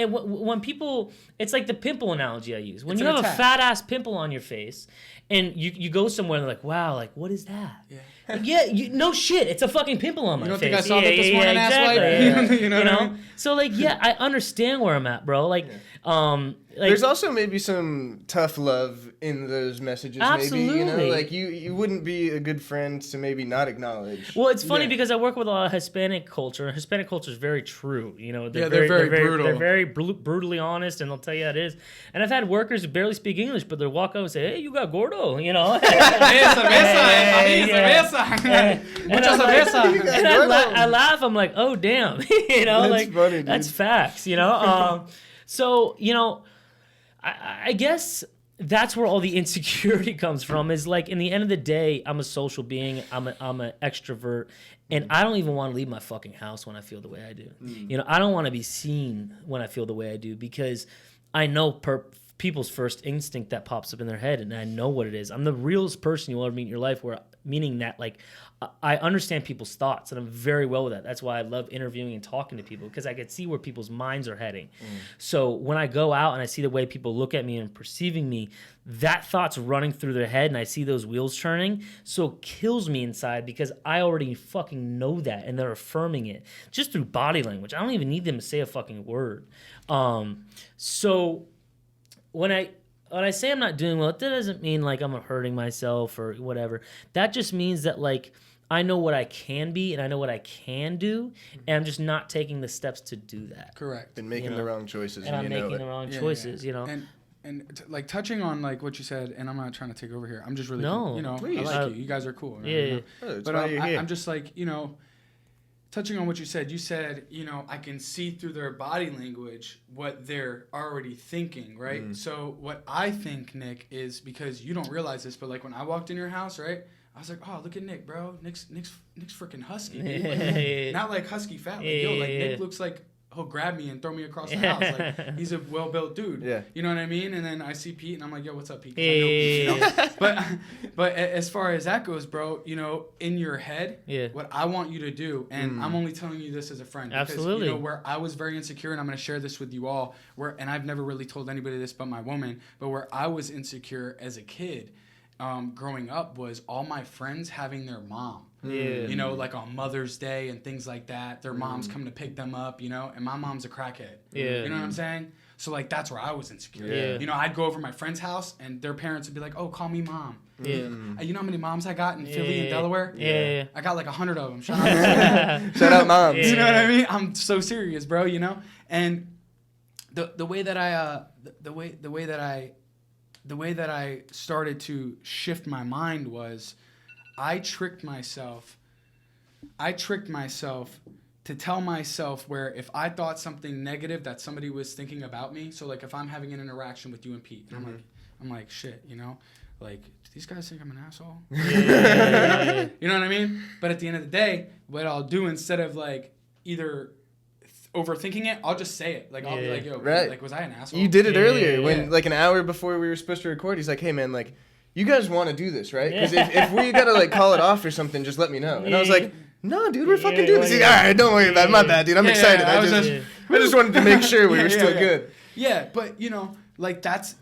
When people, it's like the pimple analogy I use. When you have a fat ass pimple on your face and you go somewhere and they're like, wow, like, what is that? Yeah. No shit. It's a fucking pimple on my face. You don't think I saw that this morning, asswipe? You know? So, like, I understand where I'm at, bro. Like, there's also maybe some tough love in those messages. Absolutely. Maybe, like you wouldn't be a good friend to maybe not acknowledge. Well, it's funny because I work with a lot of Hispanic culture. Hispanic culture is very true. They're very brutal. They're very brutally honest, and they'll tell you how it is. And I've had workers who barely speak English, but they'll walk up and say, "Hey, you got gordo," And I laugh. I'm like, "Oh, damn," That's funny, dude. That's facts, So, I guess that's where all the insecurity comes from is like, in the end of the day, I'm a social being. I'm an extrovert. And I don't even want to leave my fucking house when I feel the way I do. I don't want to be seen when I feel the way I do because I know people's first instinct that pops up in their head, and I know what it is. I'm the realest person you'll ever meet in your life, meaning that, like, I understand people's thoughts, and I'm very well with that. That's why I love interviewing and talking to people, because I can see where people's minds are heading. So when I go out and I see the way people look at me and perceiving me, that thought's running through their head, and I see those wheels turning, so it kills me inside because I already fucking know that, and they're affirming it just through body language. I don't even need them to say a fucking word. So when I say I'm not doing well, that doesn't mean like I'm hurting myself or whatever. That just means that, like, I know what I can be and I know what I can do, and I'm just not taking the steps to do that. Correct. Been making the wrong choices, and I'm making the wrong choices. You know. And like touching on like what you said, and I'm not trying to take over here. I'm just really, please. I like you. You guys are cool. Right? Yeah. But I'm just like, touching on what you said, I can see through their body language what they're already thinking, right? Mm. So what I think, Nick, is because you don't realize this, but like when I walked in your house, right? I was like, oh, look at Nick, bro. Nick's freaking husky, dude. Like, not like husky fat. Like, Nick looks like he'll grab me and throw me across the house. Like, he's a well-built dude. Yeah. You know what I mean? And then I see Pete, and I'm like, yo, what's up, Pete? But as far as that goes, bro, in your head, what I want you to do, and I'm only telling you this as a friend. Absolutely. Because, where I was very insecure, and I'm going to share this with you all, and I've never really told anybody this but my woman, but where I was insecure as a kid, growing up, was all my friends having their mom. Yeah. Like on Mother's Day and things like that. Their moms come to pick them up, and my mom's a crackhead. Yeah. You know what I'm saying? So, like, that's where I was insecure. Yeah. I'd go over to my friend's house, and their parents would be like, oh, call me mom. Yeah. You know how many moms I got in Philly and Delaware? Yeah. I got like 100 of them. Shout out, Shout out moms. You know what I mean? I'm so serious, bro, And the way that I started to shift my mind was I tricked myself to tell myself where if I thought something negative that somebody was thinking about me, so like if I'm having an interaction with you and Pete, and I'm like shit, like, do these guys think I'm an asshole? Yeah. You know what I mean? But at the end of the day, what I'll do instead of like either overthinking it, I'll just say it. Like, I'll be like, yo, like, was I an asshole? You did it earlier when like an hour before we were supposed to record. He's like, hey man, like, you guys want to do this, right? Because if we gotta like call it off or something, just let me know. And I was like, no, dude, we're fucking doing this. He's like, all right, don't worry about it. My bad, dude. I'm excited. I just wanted to make sure we were still good. Yeah, but like that's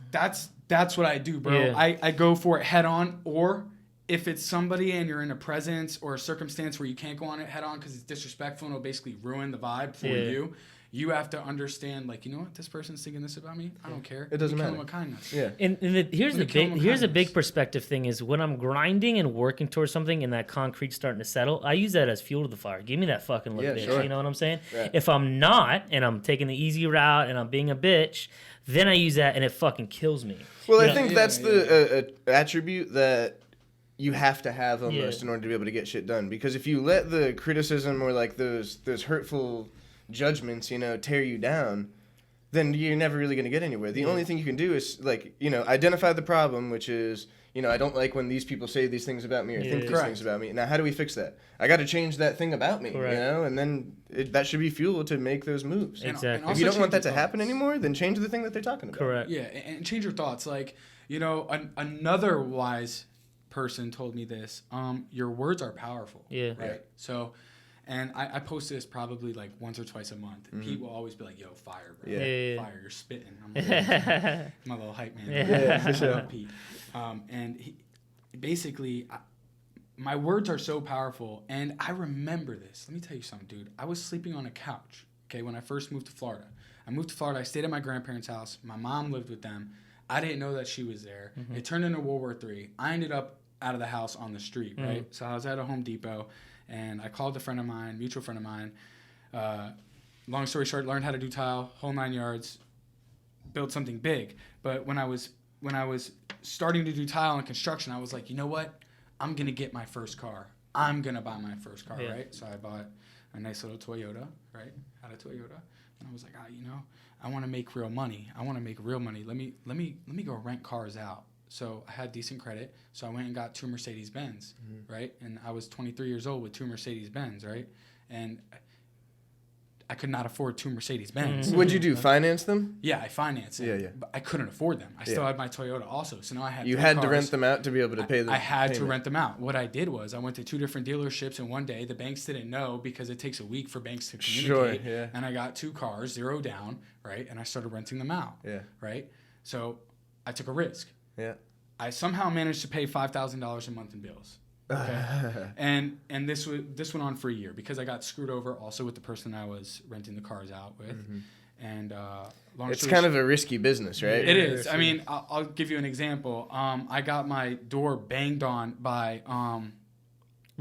what I do, bro. Yeah. I go for it head on, or if it's somebody and you're in a presence or a circumstance where you can't go on it head on because it's disrespectful and it'll basically ruin the vibe for you. You have to understand, like, you know what, this person's thinking this about me. I don't care. It doesn't matter. Kill them with kindness. Yeah. And here's a big perspective thing is when I'm grinding and working towards something and that concrete's starting to settle, I use that as fuel to the fire. Give me that fucking look, bitch. Sure. You know what I'm saying? Right. If I'm not and I'm taking the easy route and I'm being a bitch, then I use that and it fucking kills me. Well, I think that's the attribute that you have to have almost in order to be able to get shit done. Because if you let the criticism or like those hurtful judgments, tear you down, then you're never really going to get anywhere. The only thing you can do is like, identify the problem, which is, I don't like when these people say these things about me or think these things about me. Now, how do we fix that? I got to change that thing about me, and then that should be fuel to make those moves. Exactly. If you don't want that to happen anymore, then change the thing that they're talking about. Correct. Yeah, and change your thoughts. Like, another wise person told me this. Your words are powerful. Yeah. Right. Yeah. So. And I post this probably like once or twice a month. And Pete will always be like, yo, fire, bro. Yeah. Fire, you're spitting. I'm my little hype man. Yeah, for sure. Pete. And he, basically, my words are so powerful. And I remember this. Let me tell you something, dude. I was sleeping on a couch, when I first moved to Florida. I stayed at my grandparents' house. My mom lived with them. I didn't know that she was there. Mm-hmm. It turned into World War III. I ended up out of the house on the street, right? So I was at a Home Depot. And I called a mutual friend of mine. Long story short, learned how to do tile, whole 9 yards, build something big. But when I was starting to do tile and construction, I was like, you know what? I'm gonna get my first car. I'm gonna buy my first car, right? So I bought a nice little Toyota, right? Had a Toyota, and I was like, I want to make real money. Let me go rent cars out. So I had decent credit, so I went and got 2 Mercedes-Benz, right? And I was 23 years old with 2 Mercedes-Benz, right? And I could not afford 2 Mercedes-Benz. What'd you do, finance them? Yeah, I financed them. Yeah. But I couldn't afford them. I still had my Toyota also, so now I had You had cars. To rent them out to be able to pay them? I had to rent them out. What I did was I went to 2 different dealerships, and one day the banks didn't know because it takes a week for banks to communicate. Sure, yeah. And I got 2 cars, 0 down, right? And I started renting them out, right? So I took a risk. Yeah. I somehow managed to pay $5,000 a month in bills. Okay. and this went on for a year because I got screwed over also with the person I was renting the cars out with. And it's kind of a risky business, right? It is. I mean, I'll give you an example. I got my door banged on by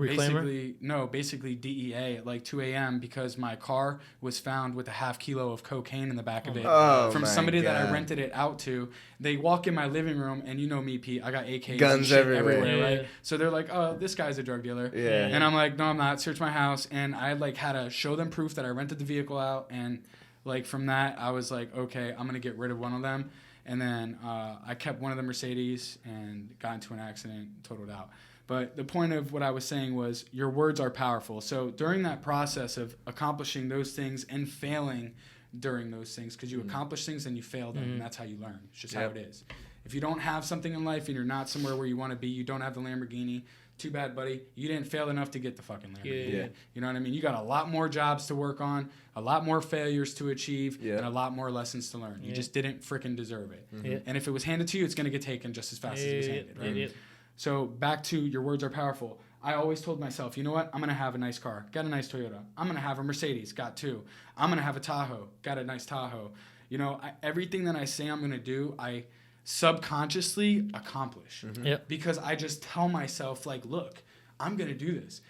Reclaimer? Basically DEA at like 2 a.m. because my car was found with a half kilo of cocaine in the back of it from somebody that I rented it out to. They walk in my living room, and you know me, Pete, I got AKs guns and shit everywhere, right? Yeah. So they're like, oh, this guy's a drug dealer. Yeah. And I'm like, no, I'm not. Search my house. And I like had to show them proof that I rented the vehicle out. And like from that, I was like, okay, I'm going to get rid of one of them. And then I kept one of the Mercedes and got into an accident, totaled out. But the point of what I was saying was your words are powerful. So during that process of accomplishing those things and failing during those things, because you accomplish things and you fail them, and that's how you learn. It's just how it is. If you don't have something in life and you're not somewhere where you want to be, you don't have the Lamborghini, too bad, buddy. You didn't fail enough to get the fucking Lamborghini. Yeah. You know what I mean? You got a lot more jobs to work on, a lot more failures to achieve, and a lot more lessons to learn. You just didn't freaking deserve it. And if it was handed to you, it's going to get taken just as fast as it was handed, right? So back to your words are powerful. I always told myself, you know what? I'm going to have a nice car. Got a nice Toyota. I'm going to have a Mercedes. Got two. I'm going to have a Tahoe. Got a nice Tahoe. You know, everything that I say I'm going to do, I subconsciously accomplish. Because I just tell myself, like, look, I'm going to do this.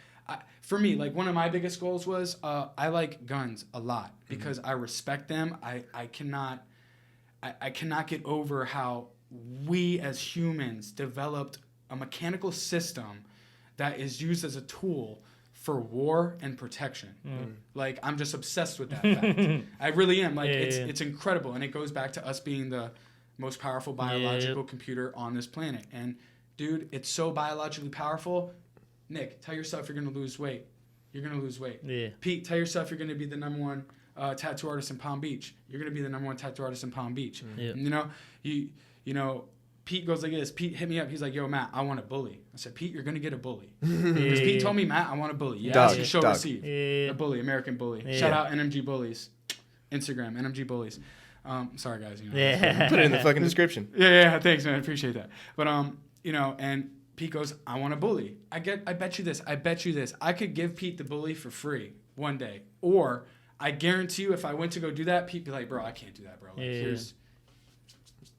For me, like, one of my biggest goals was I like guns a lot because I respect them. I cannot get over how we as humans developed a mechanical system that is used as a tool for war and protection. Like, I'm just obsessed with that fact. I really am. Like, it's incredible. And it goes back to us being the most powerful biological computer on this planet. And, dude, it's so biologically powerful. Nick, tell yourself you're going to lose weight. You're going to lose weight. Pete, tell yourself you're going to be the number one tattoo artist in Palm Beach. You're going to be the number one tattoo artist in Palm Beach. And, you know, Pete goes like this. Pete hit me up. He's like, yo, Matt, I want a bully. I said, Pete, you're going to get a bully. Because Pete told me, Matt, I want a bully. You ask, you show, receive. A bully, American bully. Shout out NMG Bullies. Instagram, NMG Bullies. Sorry, guys. You know, put it in the fucking description. Yeah, thanks, man. I appreciate that. But, you know, and Pete goes, I want a bully. I bet you this. I could give Pete the bully for free one day. Or I guarantee you if I went to go do that, Pete would be like, bro, I can't do that, bro. Like, here's...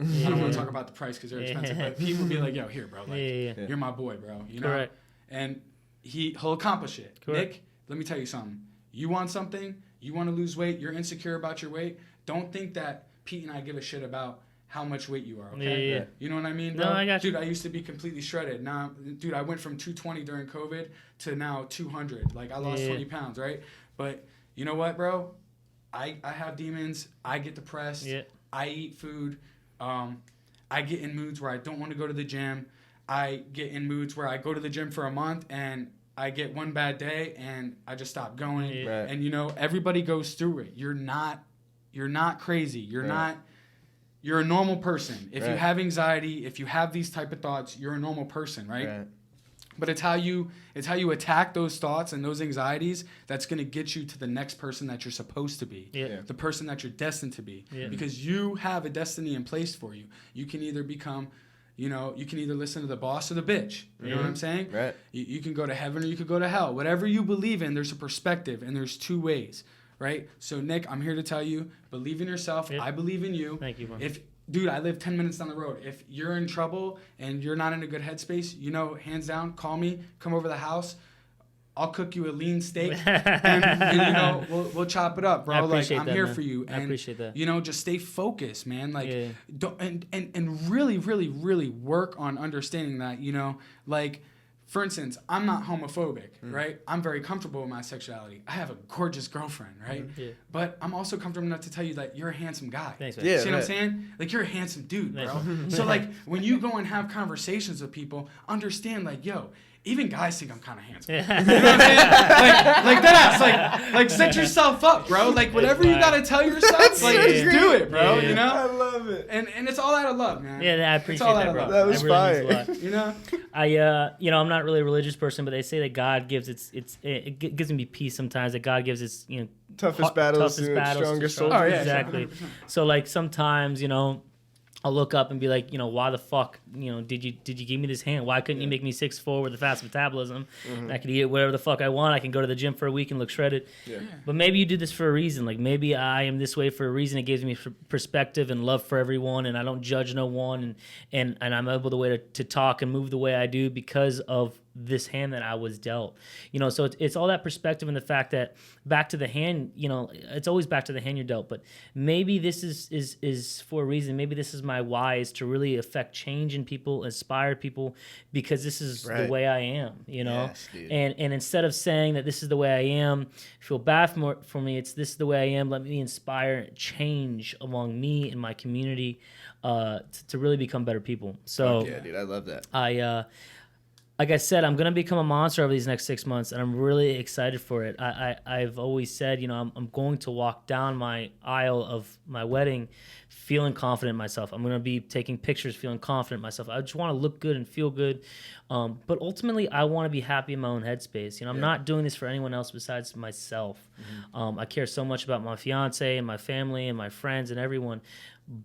I don't want to talk about the price because they're expensive, but Pete would be like, yo, here, bro. Like, you're my boy, bro. You know? Correct. And he'll accomplish it. Correct. Nick, let me tell you something. You want something, you want to lose weight, you're insecure about your weight, don't think that Pete and I give a shit about how much weight you are, okay? You know what I mean, bro? No, I got you. Dude, I used to be completely shredded. Now, dude, I went from 220 during COVID to now 200. Like, I lost 20 pounds, right? But you know what, bro? I have demons. I get depressed. I eat food. I get in moods where I don't want to go to the gym. I get in moods where I go to the gym for a month and I get one bad day and I just stop going. And you know, everybody goes through it. You're not crazy. You're a normal person. If you have anxiety, if you have these type of thoughts, you're a normal person, right? But it's how you attack those thoughts and those anxieties that's going to get you to the next person that you're supposed to be, the person that you're destined to be, because you have a destiny in place for you. You can either become, you can either listen to the boss or the bitch. You know what I'm saying? Right. You can go to heaven or you could go to hell. Whatever you believe in, there's a perspective and there's two ways, right? So Nick, I'm here to tell you, believe in yourself. I believe in you. Thank you, man. Dude, I live 10 minutes down the road. If you're in trouble and you're not in a good headspace, hands down, call me, come over to the house. I'll cook you a lean steak, and we'll chop it up, bro. I'm here for you. And, I appreciate that. Just stay focused, man. Like, don't and really, really, really work on understanding that. Like, for instance, I'm not homophobic, right? I'm very comfortable with my sexuality. I have a gorgeous girlfriend, right? But I'm also comfortable enough to tell you that you're a handsome guy. Thanks, man. See what I'm saying? Like, you're a handsome dude, bro. So, like, when you go and have conversations with people, understand, like, yo, even guys think I'm kind of handsome. You know what I'm saying? like that ass. Like set yourself up, bro. Like, whatever you gotta tell yourself, like, just do it, bro. You know? I love it. And it's all out of love, man. Yeah, I appreciate that, bro. That was fire. I'm not really a religious person, but they say that God gives it gives me peace sometimes. That God gives its toughest battles to strongest soldiers. Oh, yeah, exactly. 100%. So like sometimes I'll look up and be like, why the fuck, did you give me this hand? Why couldn't you make me 6'4" with a fast metabolism? I could eat whatever the fuck I want. I can go to the gym for a week and look shredded. But maybe you did this for a reason. Like, maybe I am this way for a reason. It gives me perspective and love for everyone, and I don't judge no one, and I'm able to talk and move the way I do because of this hand that I was dealt. So it's all that perspective and the fact that back to the hand, it's always back to the hand you're dealt. But maybe this is for a reason. Maybe this is my why, is to really affect change in people, inspire people, because this is the way I am, Yes, dude. And instead of saying that this is the way I am, feel bad for me, it's this is the way I am. Let me inspire change among me and my community to really become better people. So yeah, dude, I love that. Like I said, I'm going to become a monster over these next 6 months, and I'm really excited for it. I've always said, I'm going to walk down my aisle of my wedding feeling confident in myself. I'm going to be taking pictures feeling confident in myself. I just want to look good and feel good. But ultimately, I want to be happy in my own headspace. I'm not doing this for anyone else besides myself. I care so much about my fiance and my family and my friends and everyone.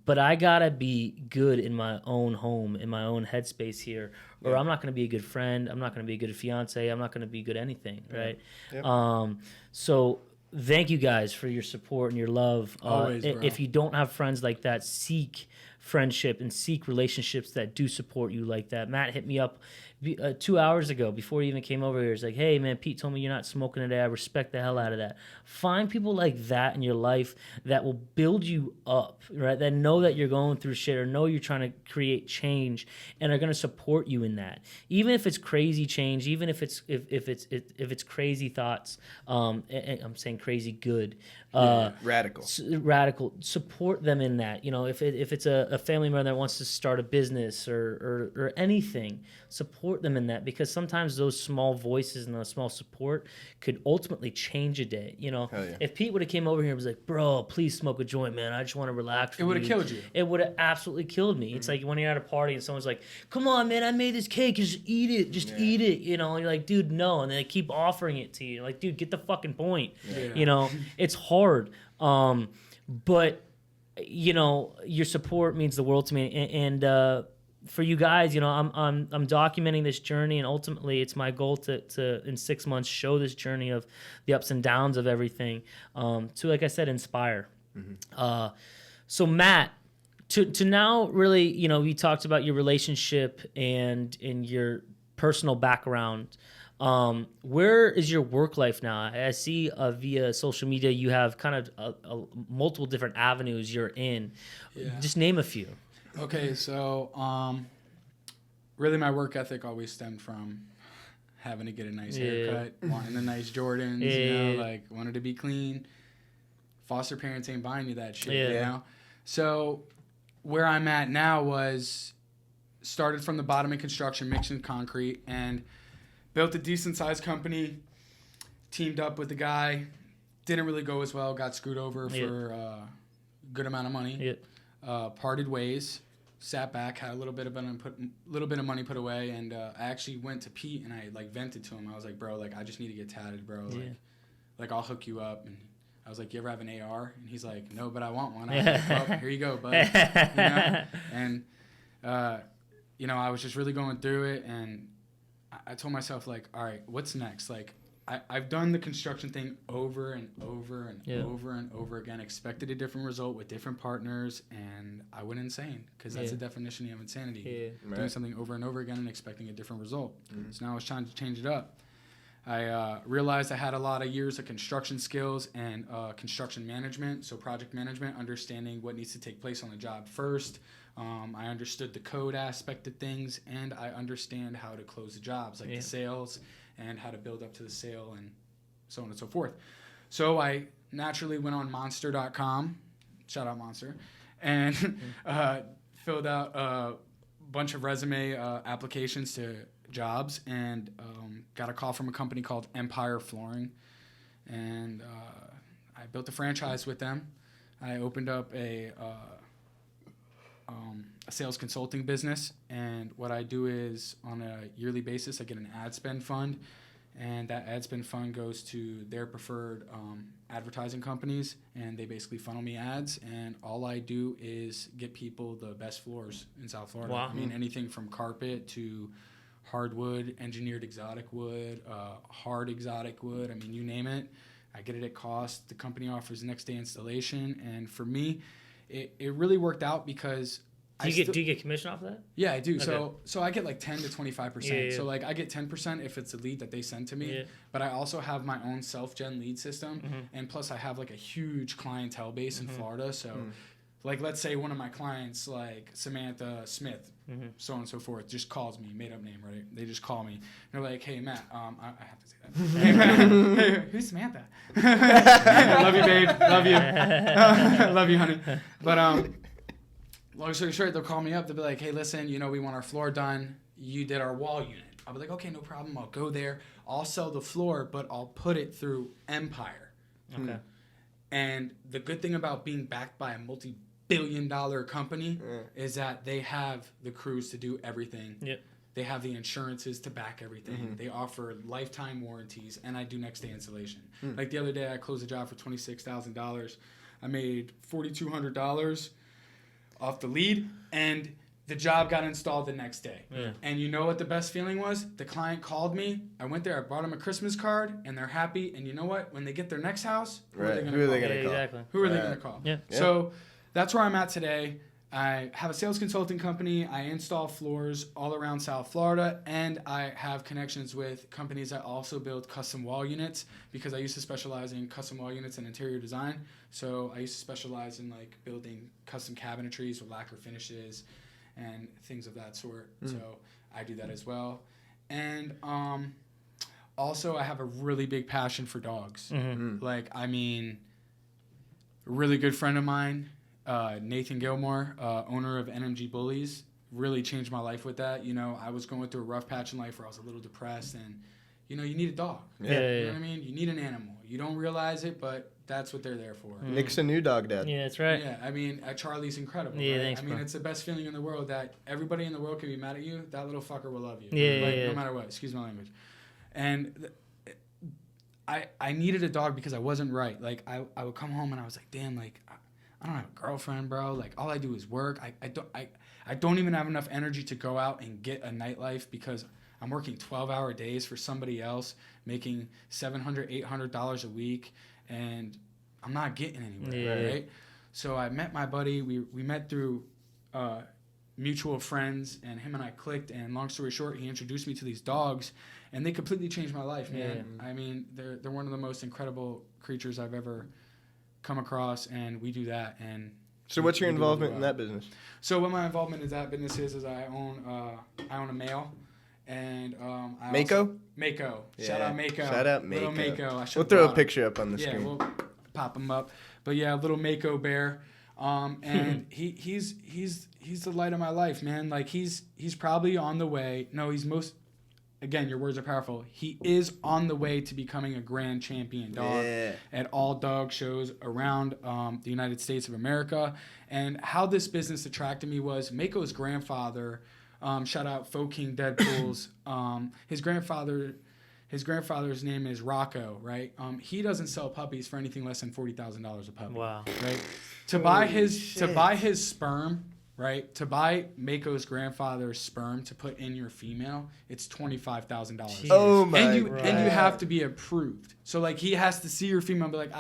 But I gotta be good in my own home, in my own headspace here, or I'm not gonna be a good friend. I'm not gonna be a good fiance. I'm not gonna be good anything, right? So thank you guys for your support and your love. Always, bro. If you don't have friends like that, seek friendship and seek relationships that do support you like that. Matt hit me up 2 hours ago before he even came over here. He's like, hey, man, Pete told me you're not smoking today. I respect the hell out of that. Find people like that in your life that will build you up, right? That know that you're going through shit or know you're trying to create change and are going to support you in that. Even if it's crazy change, even if it's crazy thoughts, I'm saying crazy good. Radical. Support them in that. If it's a family member that wants to start a business or anything, support them in that, because sometimes those small voices and those small support could ultimately change a day. If Pete would have came over here and was like, bro, please smoke a joint, man, I just want to relax. It would have killed you. It would have absolutely killed me. It's like when you're at a party and someone's like, come on, man, I made this cake, just eat it, eat it, and you're like, dude, no, and they keep offering it to you. You're like, dude, get the fucking point. It's hard, but your support means the world to me, and for you guys, I'm documenting this journey, and ultimately it's my goal to in 6 months show this journey of the ups and downs of everything, to, like I said, inspire. So Matt, to now really, you talked about your relationship and in your personal background. Where is your work life now? I see via social media you have kind of multiple different avenues you're in. Just name a few. Okay, so really my work ethic always stemmed from having to get a nice haircut, wanting the nice Jordans, wanted to be clean. Foster parents ain't buying you that shit, So where I'm at now was started from the bottom in construction, mixing concrete, and built a decent-sized company, teamed up with a guy, didn't really go as well, got screwed over for a good amount of money, parted ways, sat back, had a little bit of money put away, and I actually went to Pete and I vented to him. I was like, bro, I just need to get tatted, bro. Like I'll hook you up. And I was like, you ever have an AR? And he's like, no, but I want one. I was like, well, here you go, buddy. And I was just really going through it, and I told myself, all right, what's next? I've done the construction thing over and over and over and over again, expected a different result with different partners, and I went insane, because that's the definition of insanity. Doing something over and over again and expecting a different result. So now I was trying to change it up. I realized I had a lot of years of construction skills and construction management, so project management, understanding what needs to take place on the job first. I understood the code aspect of things, and I understand how to close the jobs, the sales, and how to build up to the sale, and so on and so forth. So I naturally went on Monster.com, shout out Monster, and filled out a bunch of resume applications to jobs, and got a call from a company called Empire Flooring, and I built a franchise with them. I opened up a sales consulting business, and what I do is on a yearly basis I get an ad spend fund, and that ad spend fund goes to their preferred advertising companies, and they basically funnel me ads, and all I do is get people the best floors in South Florida. Wow. I mean, anything from carpet to hardwood, engineered exotic wood, hard exotic wood, I mean, you name it. I get it at cost. The company offers next day installation, and for me, it really worked out because Do you get commission off of that? Yeah, I do. Okay. So I get like 10 to 25%. Yeah. So like I get 10% if it's a lead that they send to me, but I also have my own self-gen lead system, and plus I have like a huge clientele base in Florida. So like let's say one of my clients like Samantha Smith, so on and so forth, just calls me, made up name, right? They just call me. They're like, hey Matt, I have to say that. Hey Matt, hey, who's Samantha? Love you, babe. Love you. Love you, honey. But long story short, they'll call me up. They'll be like, hey, listen, we want our floor done. You did our wall unit. I'll be like, okay, no problem. I'll go there. I'll sell the floor, but I'll put it through Empire. Okay. And the good thing about being backed by a multi-billion-dollar company is that they have the crews to do everything. Yep. They have the insurances to back everything. They offer lifetime warranties, and I do next day installation. Like the other day, I closed a job for $26,000. I made $4,200 off the lead, and the job got installed the next day. Yeah. And you know what the best feeling was? The client called me. I went there. I brought them a Christmas card, and they're happy. And you know what? When they get their next house, who are they going to call? Exactly. Who are they going to call? Yeah. So that's where I'm at today. I have a sales consulting company. I install floors all around South Florida, and I have connections with companies that also build custom wall units because I used to specialize in custom wall units and interior design. So I used to specialize in like building custom cabinetries with lacquer finishes and things of that sort. So I do that as well. And also I have a really big passion for dogs. Like, I mean, a really good friend of mine, Nathan Gilmore, owner of NMG Bullies, really changed my life with that. I was going through a rough patch in life where I was a little depressed, and you need a dog. You know what I mean? You need an animal. You don't realize it, but that's what they're there for. Nick's a new dog dad. Yeah, that's right. Yeah, I mean, Charlie's incredible. Yeah, right? thanks, I mean, bro. it's the best feeling in the world that everybody in the world can be mad at you. That little fucker will love you. Yeah, no matter what. Excuse my language. And I needed a dog because I wasn't right. Like, I would come home and I was like, damn, like, I don't have a girlfriend, bro. Like, all I do is work. I don't even have enough energy to go out and get a nightlife because I'm working 12-hour days for somebody else, making $700, $800 a week, and I'm not getting anywhere, right? So I met my buddy. We met through mutual friends, and him and I clicked, and long story short, he introduced me to these dogs, and they completely changed my life, man. I mean, they're one of the most incredible creatures I've ever come across, and we do that. And so what's your involvement in that business? So what my involvement in that business is I own a male, and Mako? Mako. Yeah. Shout out Mako. Shout out Mako. Little Mako. We'll throw a picture up on the screen. Yeah, we'll pop him up. But yeah, little Mako bear. And he's the light of my life, man. Like he's probably on the way. No, again, your words are powerful. He is on the way to becoming a grand champion dog at all dog shows around the United States of America. And how this business attracted me was Mako's grandfather, shout out Folk King Deadpool's, his grandfather's name is Rocco, right? He doesn't sell puppies for anything less than $40,000 a puppy. Wow. Right? To buy his sperm, right? To buy Mako's grandfather's sperm to put in your female, it's $25,000. Oh my God. God. And you have to be approved. So like he has to see your female and be like,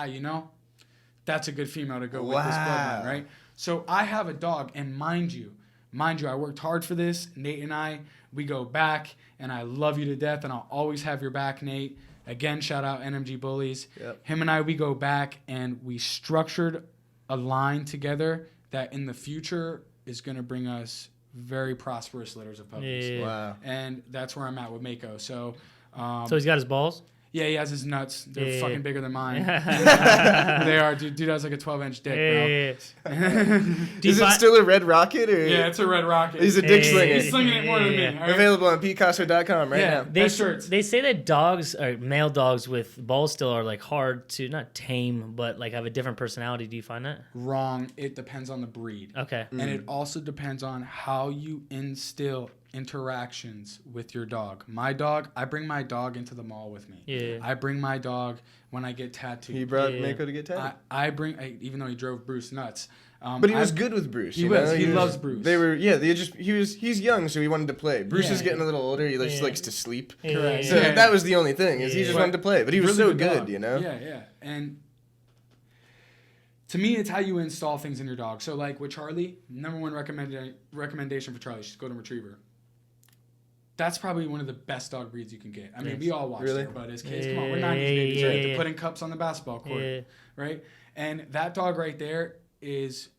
that's a good female to go with this bloodline, right? So I have a dog, and mind you, I worked hard for this. Nate and I, we go back, and I love you to death, and I'll always have your back, Nate. Again, shout out NMG Bullies. Yep. Him and I, we go back, and we structured a line together that in the future is going to bring us very prosperous litters of puppies. Yeah. Wow. And that's where I'm at with Mako. So he's got his balls? Yeah, he has his nuts. They're fucking bigger than mine. They are. Dude has like a 12-inch dick, bro. Is it still a red rocket? Or? Yeah, it's a red rocket. He's a dick slinger. He's slinging it more than me. Right? Available on Picasso.com right now. They say that dogs, or male dogs with balls still, are like hard to, not tame, but like have a different personality. Do you find that? Wrong. It depends on the breed. Okay. And it also depends on how you instill interactions with your dog. My dog, I bring my dog into the mall with me. Yeah. I bring my dog when I get tattooed. He brought Mako to get tattooed? I bring, even though he drove Bruce nuts. But he was good with Bruce. He loves Bruce. He's young, so he wanted to play. Bruce is getting a little older. He just likes to sleep. Correct. So that was the only thing, is he just wanted to play. But he was really so good, Yeah, yeah. And to me, it's how you install things in your dog. So like with Charlie, number one recommendation for Charlie, she's a golden retriever. That's probably one of the best dog breeds you can get. I mean, we all watched her, but as kids, come on, we're 90s babies, right? They're putting cups on the basketball court, right? And that dog right there is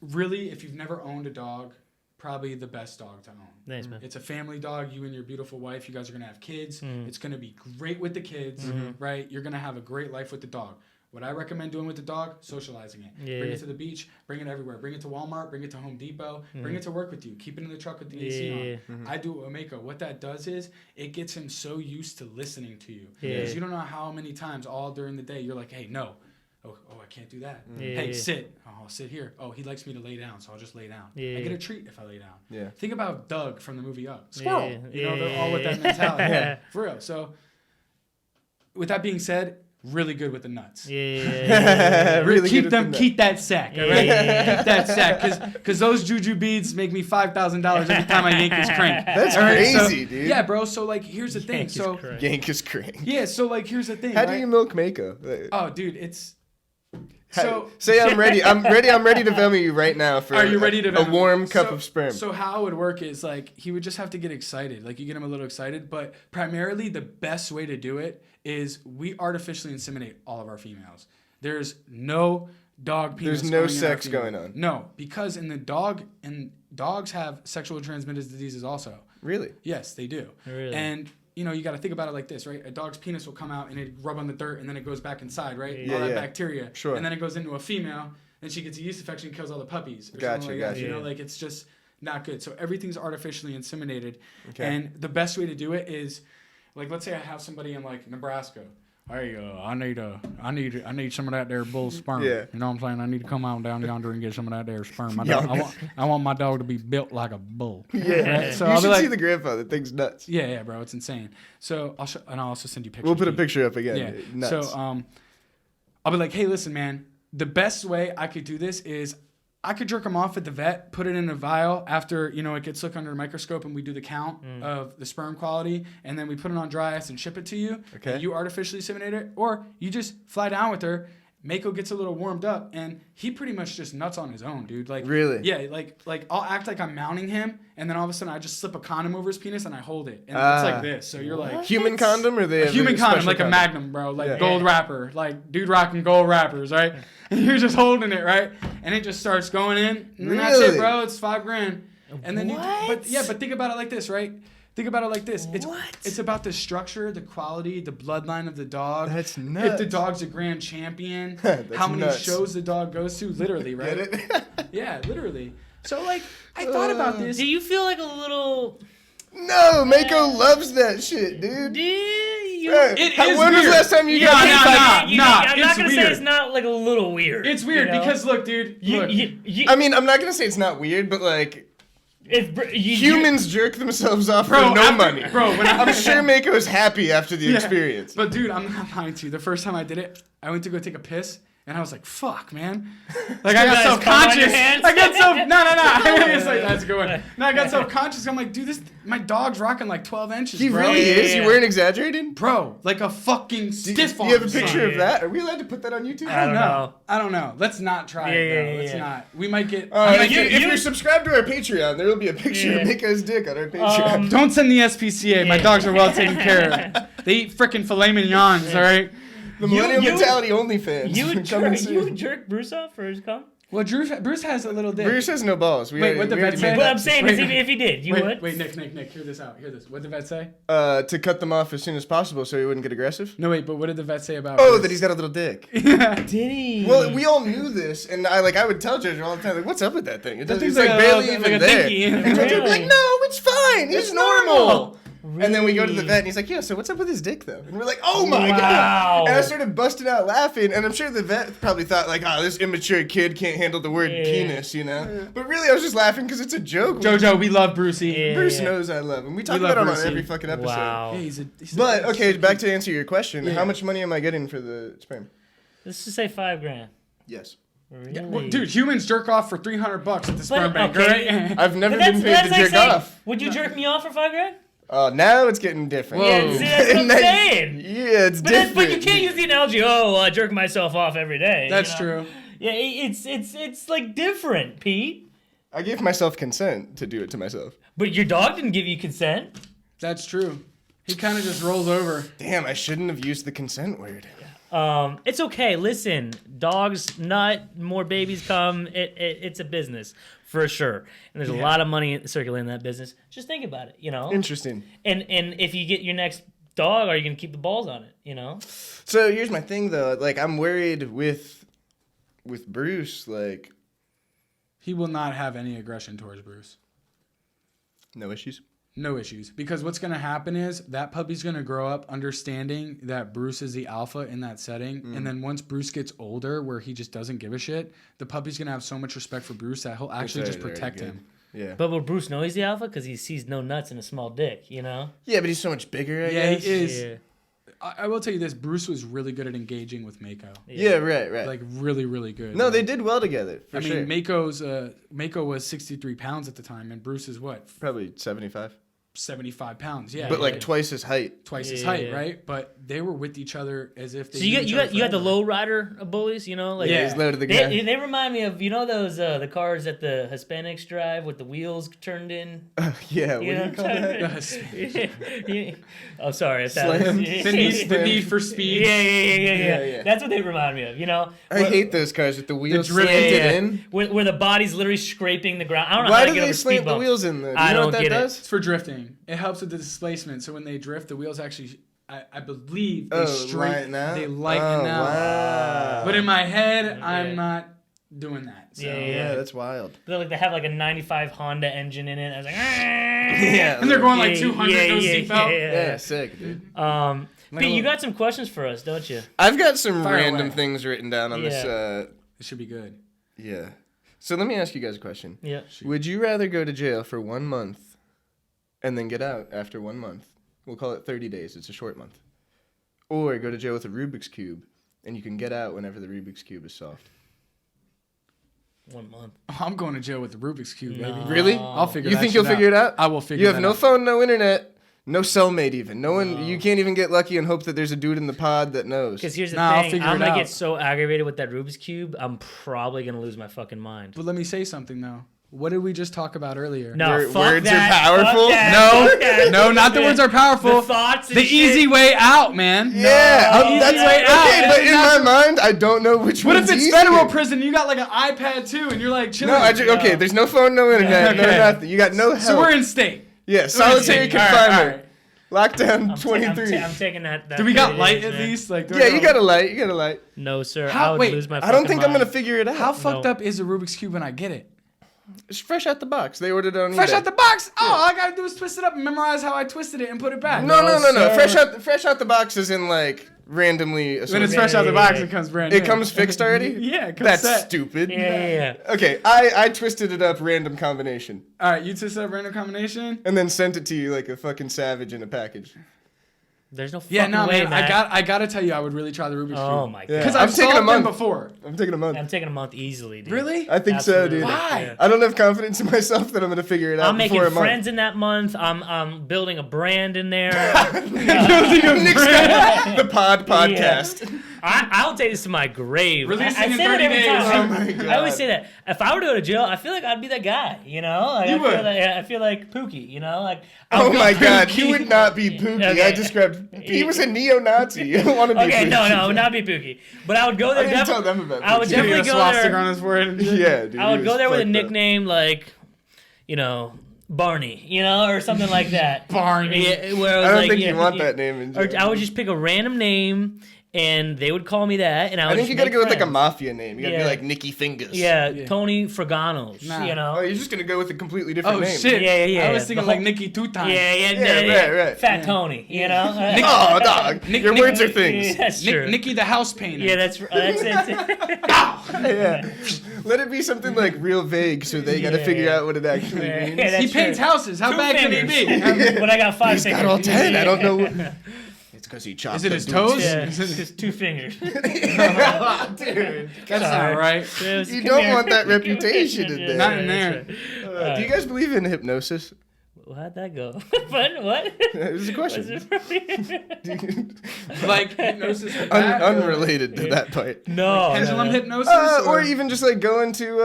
really, if you've never owned a dog, probably the best dog to own. Nice, man. It's a family dog. You and your beautiful wife, you guys are going to have kids. It's going to be great with the kids, right? You're going to have a great life with the dog. What I recommend doing with the dog, socializing it. Bring it to the beach, bring it everywhere. Bring it to Walmart, bring it to Home Depot, bring it to work with you. Keep it in the truck with the AC on. I do it with Mako. What that does is it gets him so used to listening to you. Because you don't know how many times all during the day you're like, hey, no. Oh, I can't do that. Hey, sit. Oh, I'll sit here. Oh, he likes me to lay down, so I'll just lay down. I get a treat if I lay down. Think about Doug from the movie Up. Squirrel. You know, they're all with that mentality. For real. So with that being said, really good with the nuts. Really keep that sack. All right? Keep that sack, because those juju beads make me $5,000 every time I yank his crank. That's crazy, dude. Yeah, bro. So like, here's the thing. Yank his crank. Yeah. So like, here's the thing. How do you milk Mako? Oh, dude, it's. Say I'm ready. I'm ready to film you right now for a warm cup of sperm. So how it would work is like he would just have to get excited. Like you get him a little excited, but primarily the best way to do it is we artificially inseminate all of our females. There's no dog penis. There's no sex going on. No, because dogs have sexually transmitted diseases also. Really? Yes, they do. Really? And you know, you got to think about it like this, right? A dog's penis will come out and it rub on the dirt and then it goes back inside, right? All that bacteria. Sure. And then it goes into a female and she gets a yeast infection and kills all the puppies. Gotcha. You know, like it's just not good. So everything's artificially inseminated. Okay. And the best way to do it is, like, let's say I have somebody in like Nebraska. Hey, I need some of that there bull sperm. Yeah. You know what I'm saying? I need to come on down yonder and get some of that there sperm. I want my dog to be built like a bull. Yeah. Right? So you I'll should be like, see the grandpa. That thing's nuts. Yeah, bro, it's insane. So I'll also send you pictures. We'll put a picture up again. Yeah. Nuts. So I'll be like, hey, listen, man. The best way I could do this is I could jerk them off at the vet, put it in a vial after, you know, it gets looked under a microscope and we do the count of the sperm quality, and then we put it on dry ice and ship it to you. Okay. And you artificially inseminate it, or you just fly down with her. Mako gets a little warmed up, and he pretty much just nuts on his own, dude. Like really? Yeah, like I'll act like I'm mounting him, and then all of a sudden I just slip a condom over his penis and I hold it, and it's like this. So you're like human condom, or they a human condom, like condom? A Magnum, bro, like gold wrapper, like dude rocking gold wrappers, right? And you're just holding it, right? And it just starts going in, and then that's it, bro. It's $5,000, and then but think about it like this, right? Think about it like this. It's about the structure, the quality, the bloodline of the dog. That's nuts. If the dog's a grand champion, how many shows the dog goes to, literally, right? Get it? Yeah, literally. So, like, I thought about this. Do you feel like a little... No, Mako loves that shit, dude. When was the last time you got I'm not going to say it's not like a little weird. It's weird because, look, dude. I mean, I'm not going to say it's not weird, but, like... humans jerk themselves off for no money. Bro, I'm sure Mako is happy after the experience. But dude, I'm not lying to you. The first time I did it, I went to go take a piss, and I was like, "Fuck, man!" Like I got self-conscious. I got no. It's like that's a good one. No, I got self-conscious. I'm like, dude, my dog's rocking like 12 inches. He really is. You weren't exaggerating, bro. Like a fucking stiff arm. Do you have a picture of that? Are we allowed to put that on YouTube? I don't know. Let's not try it. Let's not. We might get. If you're subscribed to our Patreon, there will be a picture of Mako's dick on our Patreon. Don't send the SPCA. My dogs are well taken care of. They eat frickin' filet mignons. All right. The Millennial Mentality OnlyFans. You would jerk Bruce off for his cum? Well, Bruce has a little dick. Bruce has no balls. Wait, what the vet say? What I'm saying is if he did, you would? Wait, Nick, hear this out. Hear this. What did the vet say? To cut them off as soon as possible so he wouldn't get aggressive. No, wait, but what did the vet say about Bruce? That he's got a little dick. Did he? Well, we all knew this, and I would tell Jojo all the time, like, what's up with that thing? It's like barely even there. And Jojo would be like, no, it's fine. He's normal. Really? And then we go to the vet, and he's like, yeah, so what's up with his dick, though? And we're like, oh, my God. And I started busting out laughing, and I'm sure the vet probably thought, like, oh, this immature kid can't handle the word penis, you know? Yeah. But really, I was just laughing because it's a joke. Jojo, we love Brucey. Yeah. Bruce knows I love him. We talk about him on every fucking episode. Wow. Yeah, he's okay, back to answer your question. Yeah. How much money am I getting for the sperm? Let's just say $5,000. Yes. Really? Yeah, well, dude, humans jerk off for $300 at the sperm bank, right? I've never been paid to jerk off. Would you jerk me off for $5,000? Now it's getting different. Yeah, see, that's what I'm saying. Yeah, it's different. But you can't use the analogy, I jerk myself off every day. That's true. Yeah, it's like different, Pete. I gave myself consent to do it to myself. But your dog didn't give you consent. That's true. He kind of just rolls over. Damn, I shouldn't have used the consent word. It's okay. Listen, dogs nut, more babies come. It's a business for sure, and there's a lot of money circulating in that business. Just think about it, Interesting. And if you get your next dog, are you gonna keep the balls on it? So here's my thing though. Like I'm worried with Bruce. Like He will not have any aggression towards Bruce. no issues. No issues. Because what's going to happen is that puppy's going to grow up understanding that Bruce is the alpha in that setting. And then once Bruce gets older where he just doesn't give a shit, the puppy's going to have so much respect for Bruce that he'll actually just protect him. Yeah. But will Bruce know he's the alpha? Because he sees no nuts in a small dick, Yeah, but he's so much bigger, I guess. He is. Yeah. I will tell you this. Bruce was really good at engaging with Mako. Yeah, right. Like, really, really good. No, they did well together, for sure. I mean, Mako was 63 pounds at the time, and Bruce is what? Probably 75. 75 pounds, yeah. But like twice his height. Twice his height, right? But they were with each other as if they. So you got the low rider bullies, Like He's low to the ground. They remind me of those the cars that the Hispanics drive with the wheels turned in. Yeah, what do you call that? I'm sorry. If Slam. The need for speed. Yeah. That's what they remind me of. I hate those cars with the wheels drift in. Where the body's literally scraping the ground. I don't know Why how do to get they over speed slant the bumps. wheels in there? Do I you know don't what that get it. does? It's for drifting. It helps with the displacement. So when they drift, the wheels actually, I believe, they lighten out? They lighten out. Wow. But in my head, I'm not doing that. So. Yeah, that's wild. They have like a 95 Honda engine in it. I was like, Yeah, And they're going like 200, no seatbelt. yeah, sick, dude. Pete, you got some questions for us, don't you? I've got some Fire random away. things written down on this. It should be good. Yeah. So let me ask you guys a question. Yeah. Would you rather go to jail for 1 month and then get out after 1 month? We'll call it 30 days. It's a short month. Or go to jail with a Rubik's Cube and you can get out whenever the Rubik's Cube is solved. 1 month. I'm going to jail with the Rubik's Cube, baby. Really? I'll figure You that think shit you'll figure it out? I will figure You that have no out. phone, no internet, no cellmate even. No one. You can't even get lucky and hope that there's a dude in the pod that knows. Because here's the I'll thing, figure I'm it gonna out. get so aggravated with that Rubik's Cube, I'm probably gonna lose my fucking mind. But let me say something, though. What did we just talk about earlier? No, Wor- fuck words are that, powerful? fuck that, fuck that. No, not the words are powerful. The thoughts and The shit. easy way out, man. Yeah, No, that's easy way out. okay. But in It's my not- mind, I don't know which What one's if it's easier. federal prison? You got like an iPad too, and you're like chilling. No, okay. There's no phone, no internet, no Okay. nothing. You got no help. So we're in state. Yeah, solitary All right, confinement. all right. Lockdown 23. I'm taking that. Do we got 30 light days, at man. least? Like, do Yeah, I you go- got a light. You got a light. No, sir. How- I would wait, lose my I don't fucking think I'm mind. gonna figure it out. How fucked No. up is a Rubik's Cube when I get it? It's fresh out the box. They ordered it on Fresh eBay. out the box. Oh, all I gotta do is twist it up and memorize how I twisted it and put it back. No. sir. Fresh out the box is in like randomly. When it's assorted. fresh out the Yeah, box, yeah. it comes brand new. It comes fixed already. Yeah, it comes That's set. stupid. Yeah. Okay, I twisted it up random combination All right, you twisted up random combination. and then sent it to you like a fucking savage in a package. There's no fucking Yeah, no, way, man. Matt. I gotta tell you, I would really try the Rubik's Cube. Oh my Yeah. god. Because I'm I've taking a solved them month. before. I'm taking a month. I'm taking a month easily, dude. Really? I think so, Absolutely. dude. Why? Yeah. I don't have confidence in myself that I'm gonna figure it out I'm before making a month. friends in that month. I'm building a brand in there. Nick's got the pod podcast. I'll take this to my grave. Releasing I in say that 30 every days. time. Oh my God. I always say that. If I were to go to jail, I feel like I'd be that guy. Like, You would. I feel like Pookie. Like. Oh I'll be my God, Pookie. you would not be Pookie. Okay. I described. He was a neo-Nazi. You don't want to be. Okay, Pookie. no, I would not be Pookie. But I would go there. I didn't tell them about I would Pookie. definitely a go swastika there. on his forehead. And shit. Yeah, dude. I would he go was there with a fucked up. nickname like, Barney, or something like that. Barney. Yeah, where I was I don't like, think yeah, you want yeah. that name in Or jail. I would just pick a random name, and they would call me that, and I would I think just you gotta make go with like a friends. mafia name. You gotta Yeah. be like Nicky Fingers. Yeah, Tony Fraganos, Nah. Oh, you're just gonna go with a completely different Oh name. shit. Yeah. I was The thinking whole- like Nicky Two Times. Yeah, right. Fat Tony, Oh, dog. Your words are things. Yeah, that's true. Nicky the house painter. Yeah, that's it. Yeah. Let it be something like real vague so they gotta Yeah. figure out what it actually Yeah, means. that's He paints true. houses. How 2 bad fingers. can he be? But I got 5 He's fingers. got all 10. I don't know. It's because he chopped Is it the his dude's toes? Yeah, head. it's just 2 fingers. Dude. That's not right. You don't want that reputation in there. Not in there. Do you guys believe in hypnosis? how'd that go? What? It was a question. Like hypnosis for that, Unrelated to that part. No. like pendulum hypnosis, Or even just like going to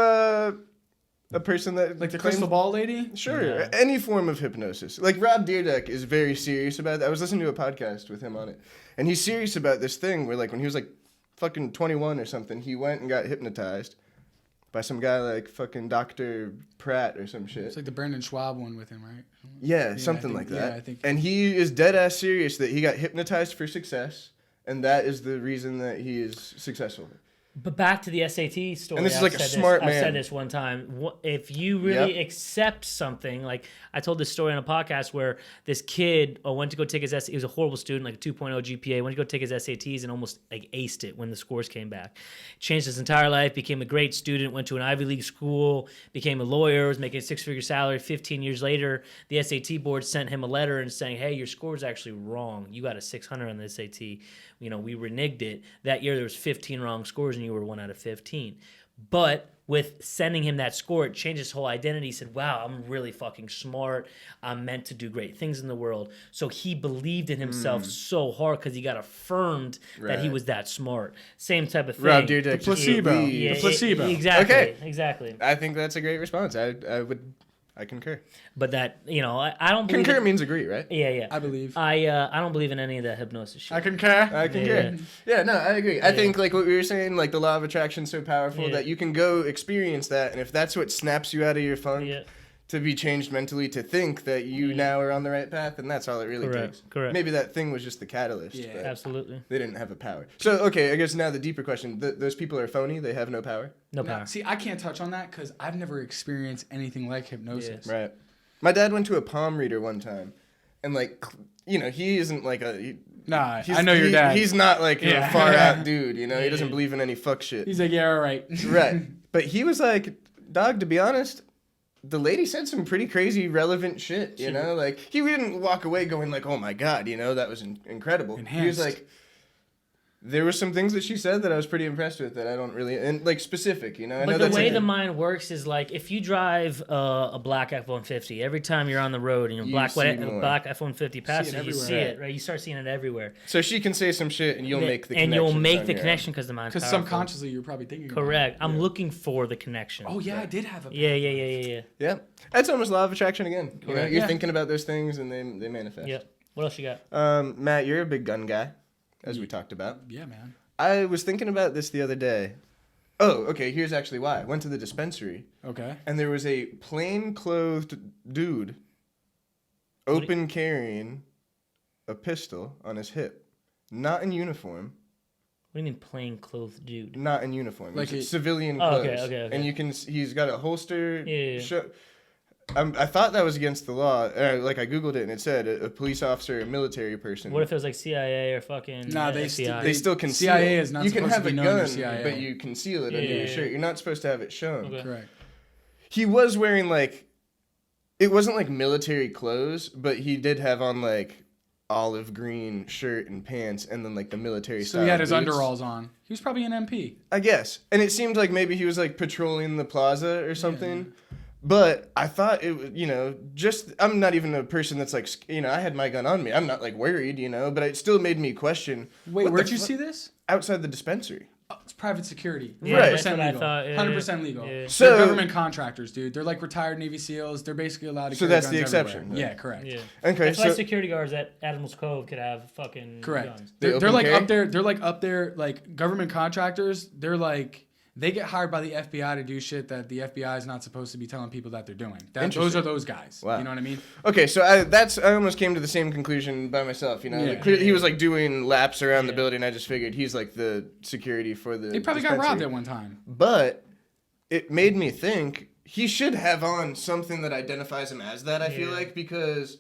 a person that like the crystal ball lady. Sure, Yeah. any form of hypnosis. Like Rob Dyrdek is very serious about that. I was listening to a podcast with him on it, and he's serious about this thing where like when he was like fucking 21 or something, he went and got hypnotized by some guy like fucking Dr. Pratt or some shit. It's like the Brandon Schwab one with him, right? Yeah, something like that. Yeah, I think. And he is dead ass serious that he got hypnotized for success, and that is the reason that he is successful. But back to the SAT story. And this is I've like a said smart I've man. said this one time. If you really accept something, like I told this story on a podcast where this kid went to go take his SAT. He was a horrible student, like a 2.0 GPA. Went to go take his SATs and almost like aced it when the scores came back. Changed his entire life. Became a great student. Went to an Ivy League school. Became a lawyer. Was making a 6-figure salary. 15 years later, the SAT board sent him a letter and saying, "Hey, your score is actually wrong. You got a 600 on the SAT. You know, we reneged it. That year there was 15 wrong scores and you were 1 out of 15. But with sending him that score, it changed his whole identity. He said, wow, I'm really fucking smart. I'm meant to do great things in the world. So he believed in himself so hard because he got affirmed that he was that smart. Same type of thing. Rob Dyrdek, The placebo. Yeah, The placebo. Exactly. Okay. Exactly. I think that's a great response. I concur. But that, you know, I don't believe Concur means agree, right? Yeah, yeah. I believe. I don't believe in any of that hypnosis shit. I concur. I concur. Yeah, no, I agree. I think like what we were saying, like the law of attraction is so powerful that you can go experience that, and if that's what snaps you out of your funk, to be changed mentally, to think that you now are on the right path, and that's all it really takes. Correct. Maybe that thing was just the catalyst. Yeah. but Absolutely. They didn't have a power. So, okay, I guess now the deeper question. Those people are phony? They have no power? No power. See, I can't touch on that because I've never experienced anything like hypnosis. Right. My dad went to a palm reader one time, and like, you know, he isn't like a... Nah, I know your dad. He's not like a far out dude, you know? He doesn't believe in any fuck shit. He's like, yeah, all right. Right. But he was like, dog, to be honest, the lady said some pretty crazy relevant shit, you know? Like, he didn't walk away going like, oh my God, you know, that was incredible. Enhanced. He was like, there were some things that she said that I was pretty impressed with that I don't really, and like specific, you know? I But know the that's way like the mind works is like if you drive a black F-150, every time you're on the road and your black F-150 passes, you see everywhere. it, right? You start seeing it everywhere. So she can say some shit and you'll make the connection. And you'll make the on your connection because the mind's Because powerful. subconsciously you're probably thinking Correct. about it. I'm looking for the connection. Oh, yeah, I did have a... Yeah. Yeah. That's almost law of attraction again. You know, Correct. you're Yeah. thinking about those things and they manifest. Yep. What else you got? Matt, you're a big gun guy, as we talked about. Yeah, man. I was thinking about this the other day. Oh, okay, here's actually why. I went to the dispensary, Okay. and there was a plain-clothed dude open carrying a pistol on his hip. Not in uniform. What do you mean plain clothes dude? Not in uniform. Like Like a- civilian Oh, clothes. okay. And you can, he's got a holster. Yeah. I thought that was against the law. Like I googled it and it said a police officer, a military person. What if it was like CIA or fucking Nah, they FBI? They still conceal. CIA is not You can supposed have to a be known gun, as CIA. but you conceal it under Yeah. your shirt. You're not supposed to have it shown. Okay. Correct. He was wearing like, it wasn't like military clothes, but he did have on like olive green shirt and pants, and then like the military So style he had his boots. underalls on. He was probably an MP. I guess, and it seemed like maybe he was like patrolling the plaza or something. But I thought it was, you know, just, I'm not even a person that's like, you know, I had my gun on me. I'm not like worried, you know, but it still made me question. Wait, what where'd the you fu- see this? Outside the dispensary. Oh, it's private security. Yeah, 100% that's what I legal. thought, yeah, 100% legal. yeah. So- They're government contractors, dude. They're like retired Navy SEAls. They're basically allowed to So carry that's guns the exception, everywhere. then? Yeah, correct. Yeah. Okay, That's why so security guards at Admiral's Cove could have fucking Correct. guns. They They're open like carry? up there. They're like up there. Like government contractors. They're like they get hired by the FBI to do shit that the FBI is not supposed to be telling people that they're doing. Those Interesting. are those guys. Wow. You know what I mean? okay, so I almost came to the same conclusion by myself, you know. Yeah. Like, he was like doing laps around the building. I just figured he's like the security for the He probably got dispensary. robbed at one time. But it made me think he should have on something that identifies him as that, I feel like, because,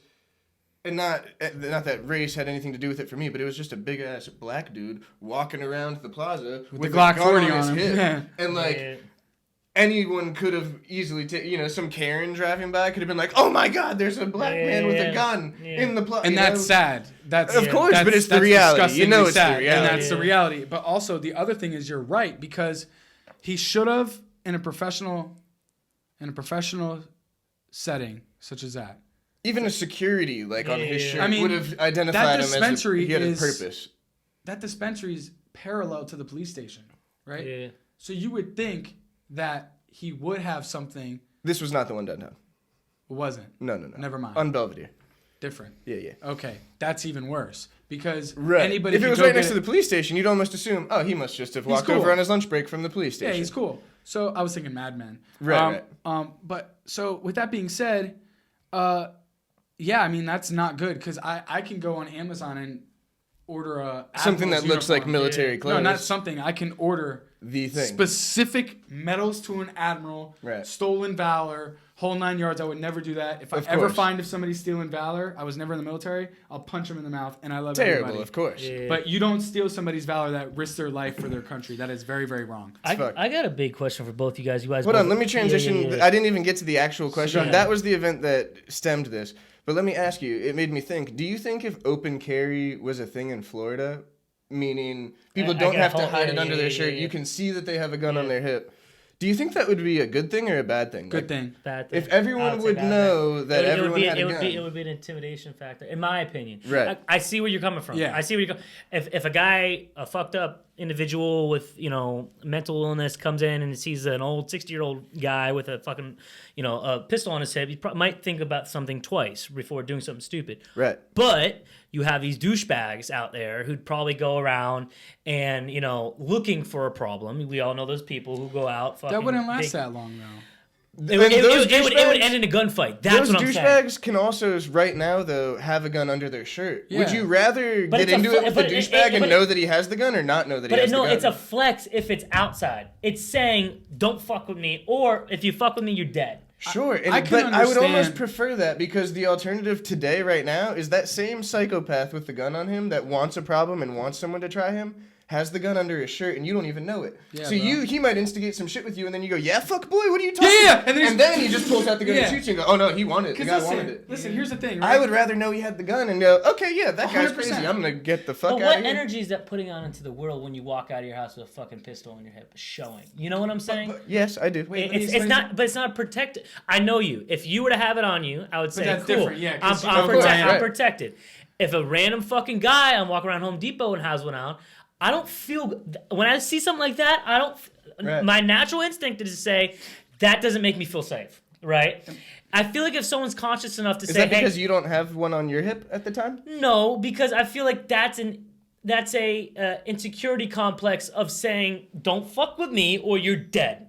and not that race had anything to do with it for me, but it was just a big ass black dude walking around the plaza with the a Glock gun 40 on his on him. hip. Yeah. And like, Yeah. anyone could have easily taken, you know, some Karen driving by could have been like, oh my God, there's a black man with a gun in the plaza. And that's sad. That's Of course, that's, but it's the that's reality. You know disgustingly it's the sad, reality. and that's the reality. But also the other thing is you're right because he should have in a professional setting such as that. Even a security, like, on his shirt I would have identified him as he had a purpose. That dispensary is parallel to the police station, right? Yeah. So you would think that he would have something. This was not the one downtown. It wasn't. No. Never mind. On Belvedere. Different. Yeah. Okay, that's even worse because Right. anybody. If it was right next to the police station, you'd almost assume, oh, he must just have walked over on his lunch break from the police station. Yeah, he's cool. So I was thinking Mad Men. Right. But so with that being said, yeah, I mean that's not good because I can go on Amazon and order something that looks like military clothes. No, not something. I can order the thing. Specific medals to an admiral, stolen valor, whole 9 yards. I would never do that. If I ever find if somebody's stealing valor, I was never in the military, I'll punch them in the mouth, and I love everybody. Of course. Yeah. But you don't steal somebody's valor that risks their life for their country. That is very, very wrong. I got a big question for both you guys. Hold on, let me transition. Yeah. I didn't even get to the actual question. That was the event that stemmed this. But let me ask you, it made me think, do you think if open carry was a thing in Florida, meaning people don't have to hide it under their shirt, you can see that they have a gun on their hip, do you think that would be a good thing or a bad thing? Good thing. Bad thing. If everyone would know that everyone had a gun. It would be an intimidation factor, in my opinion. Right. I see where you're coming from. Yeah. I see where you're coming. If a guy, a fucked up individual with, mental illness comes in and sees an old 60-year-old guy with a fucking, a pistol on his hip, he might think about something twice before doing something stupid. Right. But you have these douchebags out there who'd probably go around and, looking for a problem. We all know those people who go out fucking... That wouldn't last that long, though. It would end in a gunfight. That's what I'm saying. Those douchebags can also, right now, though, have a gun under their shirt. Yeah. Would you rather get into it with the douchebag and know that he has the gun or not know that he has the gun? But no, it's a flex if it's outside. It's saying, don't fuck with me, or if you fuck with me, you're dead. Sure, but I would almost prefer that because the alternative today, right now, is that same psychopath with the gun on him that wants a problem and wants someone to try him, has the gun under his shirt, and you don't even know it. Yeah, so he might instigate some shit with you, and then you go, yeah, fuck boy, what are you talking about? And then he just pulls out the gun and shoots you and go, oh no, he wanted it. The guy wanted it. Listen, here's the thing, right? I would rather know he had the gun and go, okay, yeah, that guy's 100%. crazy. I'm going to get the fuck out of here. But what energy is that putting out into the world when you walk out of your house with a fucking pistol on your hip showing? You know what I'm saying? Yes, I do. It's not protected. I know you. If you were to have it on you, I would say, that's cool. different. Yeah, I'm protected. If a random fucking guy, I'm walking around Home Depot and has one out, I don't feel, when I see something like that, my natural instinct is to say, that doesn't make me feel safe, right? I feel like if someone's conscious enough to say, is that because you don't have one on your hip at the time? No, because I feel like that's a insecurity complex of saying, don't fuck with me or you're dead.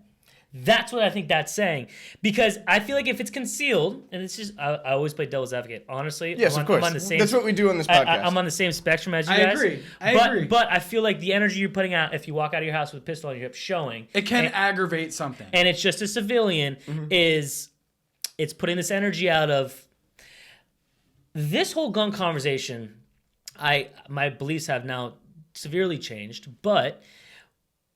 That's what I think that's saying. Because I feel like if it's concealed, and it's just, I always play devil's advocate. Honestly, yes, of course. That's what we do on this podcast. I'm on the same spectrum as you guys. I agree. But I feel like the energy you're putting out, if you walk out of your house with a pistol on your hip showing. It can aggravate something. And it's just a civilian, it's putting this energy out of this whole gun conversation. My beliefs have now severely changed, but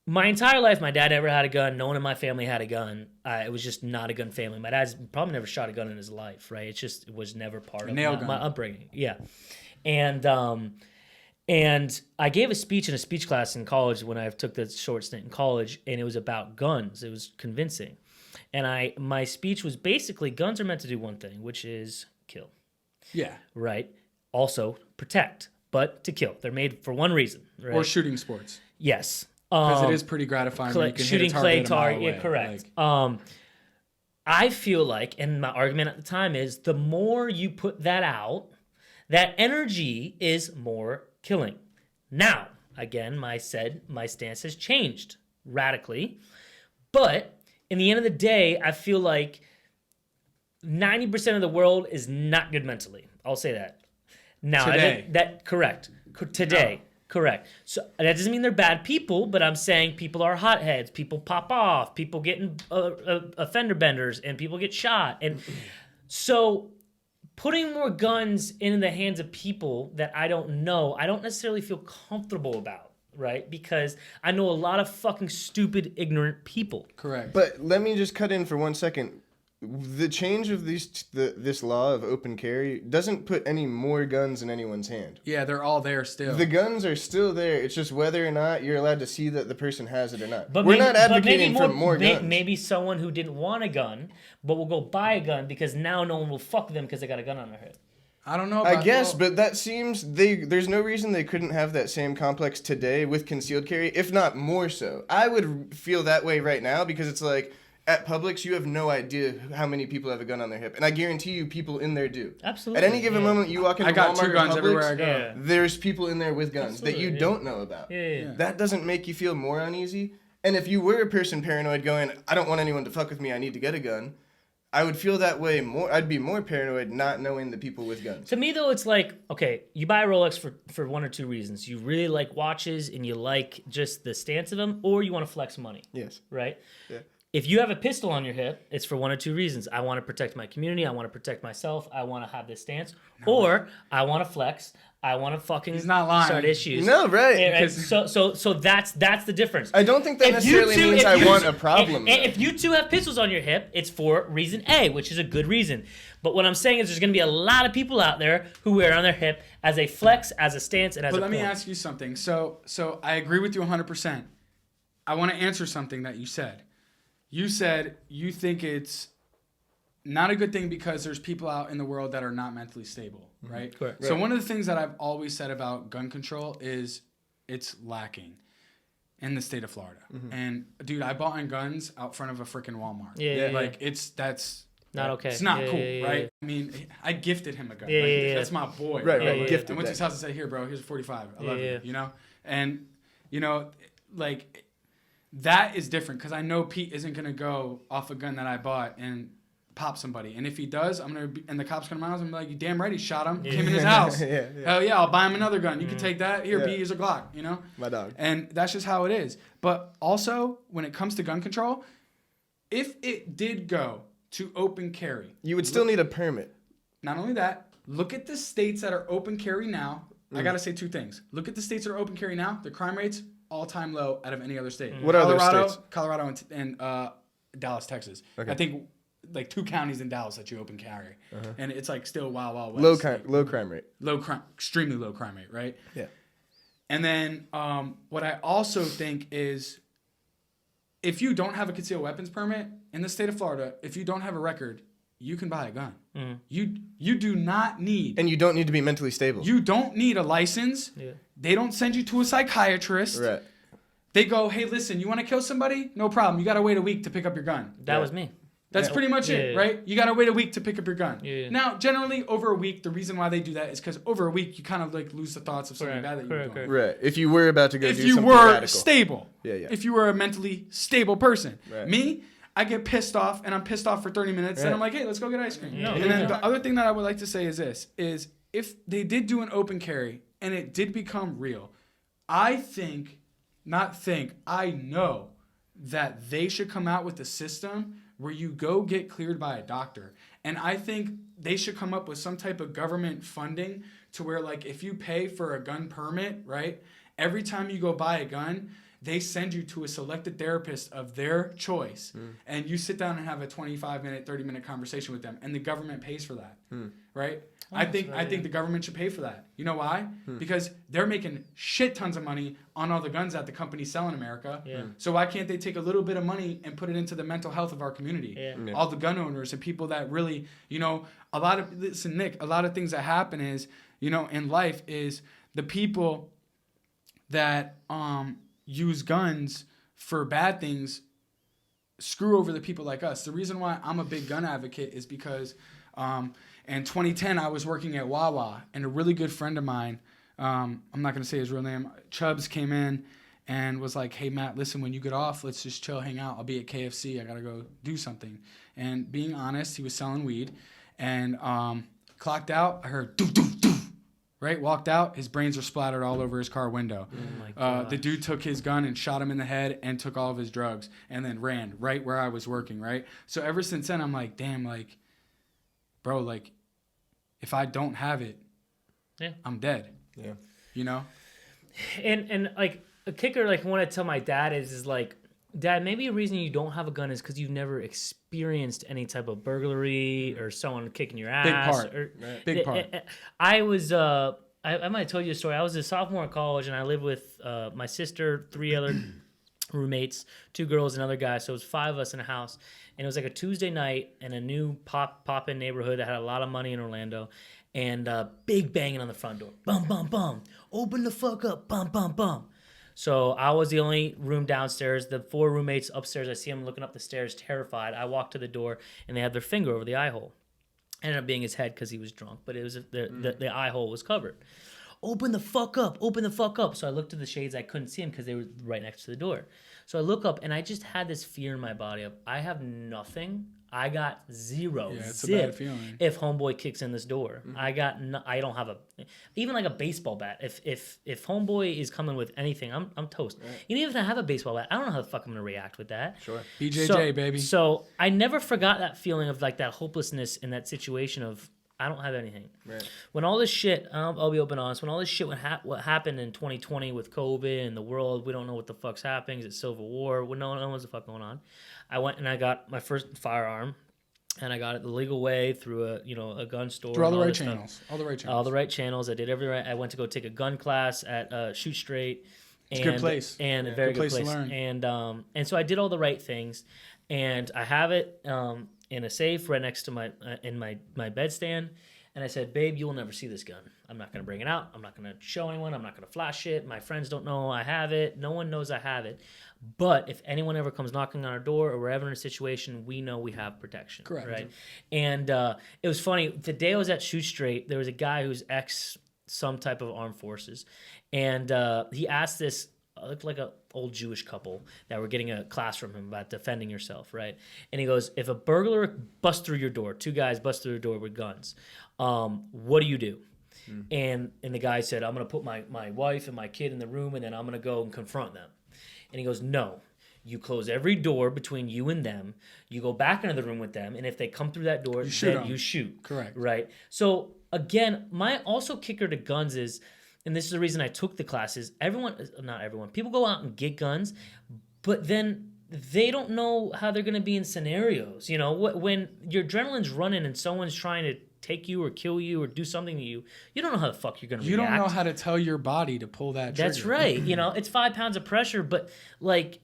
my entire life, my dad never had a gun. No one in my family had a gun. It was just not a gun family. My dad's probably never shot a gun in his life, right? It was never part of my upbringing. Yeah. And I gave a speech in a speech class in college when I took the short stint in college, and it was about guns. It was convincing. And my speech was basically, guns are meant to do one thing, which is kill. Yeah. Right? Also, protect, but to kill. They're made for one reason, right? Or shooting sports. Yes. Because it is pretty gratifying when you can shooting hit a target clay a mile away. Yeah, correct. I feel like, and my argument at the time is, the more you put that out, that energy is more killing. Now, again, my stance has changed radically, but in the end of the day, I feel like 90% of the world is not good mentally. I'll say that. Now, today. Correct. Today. No. Correct. So that doesn't mean they're bad people, but I'm saying people are hotheads. People pop off. People get in fender benders, and people get shot. And so putting more guns in the hands of people that I don't know, I don't necessarily feel comfortable about, right? Because I know a lot of fucking stupid, ignorant people. Correct. But let me just cut in for 1 second. the change of this law of open carry doesn't put any more guns in anyone's hand. Yeah, they're all there still. The guns are still there. It's just whether or not you're allowed to see that the person has it or not. But we're not advocating for more guns. Maybe someone who didn't want a gun, but will go buy a gun because now no one will fuck them because they got a gun on their head. I don't know. I guess, but that seems there's no reason they couldn't have that same complex today with concealed carry, if not more so. I would feel that way right now because it's like, at Publix, you have no idea how many people have a gun on their hip. And I guarantee you people in there do. Absolutely. At any given moment, you walk into Walmart got 2 guns or Publix, everywhere I go. There's people in there with guns that you don't know about. Yeah. That doesn't make you feel more uneasy. And if you were a person paranoid going, I don't want anyone to fuck with me, I need to get a gun, I would feel that way more. I'd be more paranoid not knowing the people with guns. To me, though, it's like, okay, you buy a Rolex for 1 or 2 reasons. You really like watches and you like just the stance of them, or you want to flex money. Yes. Right? Yeah. If you have a pistol on your hip, it's for 1 or 2 reasons. I want to protect my community. I want to protect myself. I want to have this stance. Or I want to flex. I want to fucking start issues. No, right. And so that's the difference. I don't think that necessarily means I want a problem. And if you two have pistols on your hip, it's for reason A, which is a good reason. But what I'm saying is there's going to be a lot of people out there who wear it on their hip as a flex, as a stance, and as a point. But let me ask you something. So I agree with you 100%. I want to answer something that you said. You said you think it's not a good thing because there's people out in the world that are not mentally stable, right? Correct. So one of the things that I've always said about gun control is it's lacking in the state of Florida. And dude, I bought in guns out front of a freaking Walmart. Yeah. Like that's not okay. It's not cool, yeah. right? I mean, I gifted him a gun. Yeah. That's my boy. Right. Gifted. I went to his house and said, "Here, bro, here's a 45. I love Yeah. you." You know, and you know, like. That is different because I know Pete isn't going to go off a gun that I bought and pop somebody. And if he does, and the cops come around, I'm going to be like, you damn right, he shot him. Came in his house. Hell yeah, I'll buy him another gun. You can take that. Here, B, here's a Glock, you know? My dog. And that's just how it is. But also, when it comes to gun control, if it did go to open carry. You would still need a permit. Not only that, look at the states that are open carry now. I got to say 2 things. Look at the states that are open carry now. The crime rates, all-time low out of any other state. What are those states? Colorado and Dallas, Texas. Okay. I think like 2 counties in Dallas that you open carry, and it's like still wild west. Low crime rate. Extremely low crime rate, right? Yeah. And then what I also think is, if you don't have a concealed weapons permit in the state of Florida, if you don't have a record, you can buy a gun. You do not need. And you don't need to be mentally stable. You don't need a license. Yeah. They don't send you to a psychiatrist. Right. They go, hey, listen, you want to kill somebody? No problem. You got to wait a week to pick up your gun. That was me. That's pretty much it, right? You got to wait a week to pick up your gun. Yeah. Now, generally, over a week, the reason why they do that is because over a week, you kind of like lose the thoughts of something bad that you're doing. Right. If you were about to go do something radical. If you were stable. Yeah. If you were a mentally stable person. Right. Me, I get pissed off, and I'm pissed off for 30 minutes, and I'm like, hey, let's go get ice cream. And then the other thing that I would like to say is this, is if they did do an open carry, and it did become real, I know that they should come out with a system where you go get cleared by a doctor. And I think they should come up with some type of government funding to where, like, if you pay for a gun permit, right, every time you go buy a gun, they send you to a selected therapist of their choice, and you sit down and have a 25-minute, 30-minute conversation with them, and the government pays for that, right? I think the government should pay for that. You know why? Because they're making shit tons of money on all the guns that the companies sell in America. Yeah. So why can't they take a little bit of money and put it into the mental health of our community? Yeah. All the gun owners and people that really, you know, Nick, a lot of things that happen is, you know, in life is the people that use guns for bad things screw over the people like us. The reason why I'm a big gun advocate is because in 2010 I was working at Wawa, and a really good friend of mine, I'm not going to say his real name, Chubbs, came in and was like, hey Matt, listen, when you get off, let's just chill, hang out. I'll be at KFC. I got to go do something. And being honest, he was selling weed, and clocked out. I heard doo doo doo. Right, walked out. His brains are splattered all over his car window. Oh my God. The dude took his gun and shot him in the head and took all of his drugs and then ran right where I was working. Right. So ever since then, I'm like, damn, like, bro, like, if I don't have it, I'm dead. Yeah. You know. And like a kicker, like what I tell my dad is like, Dad, maybe a reason you don't have a gun is because you've never experienced any type of burglary or someone kicking your ass. Big part. I was, I might have told you a story. I was a sophomore in college, and I lived with my sister, 3 other roommates, 2 girls, another guy. So it was 5 of us in a house. And it was like a Tuesday night in a new pop-in neighborhood that had a lot of money in Orlando. And big banging on the front door. Bum, bum, bum. Open the fuck up. Bum, bum, bum. So I was the only room downstairs. The 4 roommates upstairs, I see them looking up the stairs, terrified. I walked to the door, and they had their finger over the eye hole. Ended up being his head because he was drunk, but it was the eye hole was covered. Open the fuck up. Open the fuck up. So I looked at the shades. I couldn't see him because they were right next to the door. So I look up, and I just had this fear in my body of, I have nothing. I got zero. Yeah, it's zip a bad feeling. if homeboy kicks in this door. I don't have even like a baseball bat. If homeboy is coming with anything, I'm toast. Right. Even if I have a baseball bat, I don't know how the fuck I'm gonna react with that. Sure. BJJ, baby. So I never forgot that feeling of like that hopelessness in that situation of, I don't have anything. Right. When all this shit, I'll be open and honest, when all this shit what happened in 2020 with COVID and the world, we don't know what the fuck's happening. Is it Civil War? No one knows what the fuck going on. I went and I got my first firearm, and I got it the legal way through a gun store. Through all the right channels. All the right channels. All the right channels. I did everything right. I went to go take a gun class at Shoot Straight. It's a good place. And a very good place to learn. And so I did all the right things, and I have it in a safe right next to my bedstand. And I said, babe, you will never see this gun. I'm not going to bring it out. I'm not going to show anyone. I'm not going to flash it. My friends don't know I have it. No one knows I have it. But if anyone ever comes knocking on our door or we're ever in a situation, we know we have protection. Correct. Right? And it was funny. The day I was at Shoot Straight, there was a guy who's some type of armed forces. And he asked this, looked like an old Jewish couple that were getting a class from him about defending yourself, right? And he goes, if a burglar busts through your door, 2 guys bust through your door with guns, what do you do? And the guy said, I'm going to put my wife and my kid in the room, and then I'm going to go and confront them. And he goes, no. You close every door between you and them. You go back into the room with them, and if they come through that door, you shoot. Correct. Right? So, again, my also kicker to guns is, and this is the reason I took the classes, not everyone, people go out and get guns, but then they don't know how they're going to be in scenarios. You know, when your adrenaline's running and someone's trying to take you or kill you or do something to you, you don't know how the fuck you're going to react. You don't know how to tell your body to pull that trigger. That's right. You know, it's 5 pounds of pressure, but like,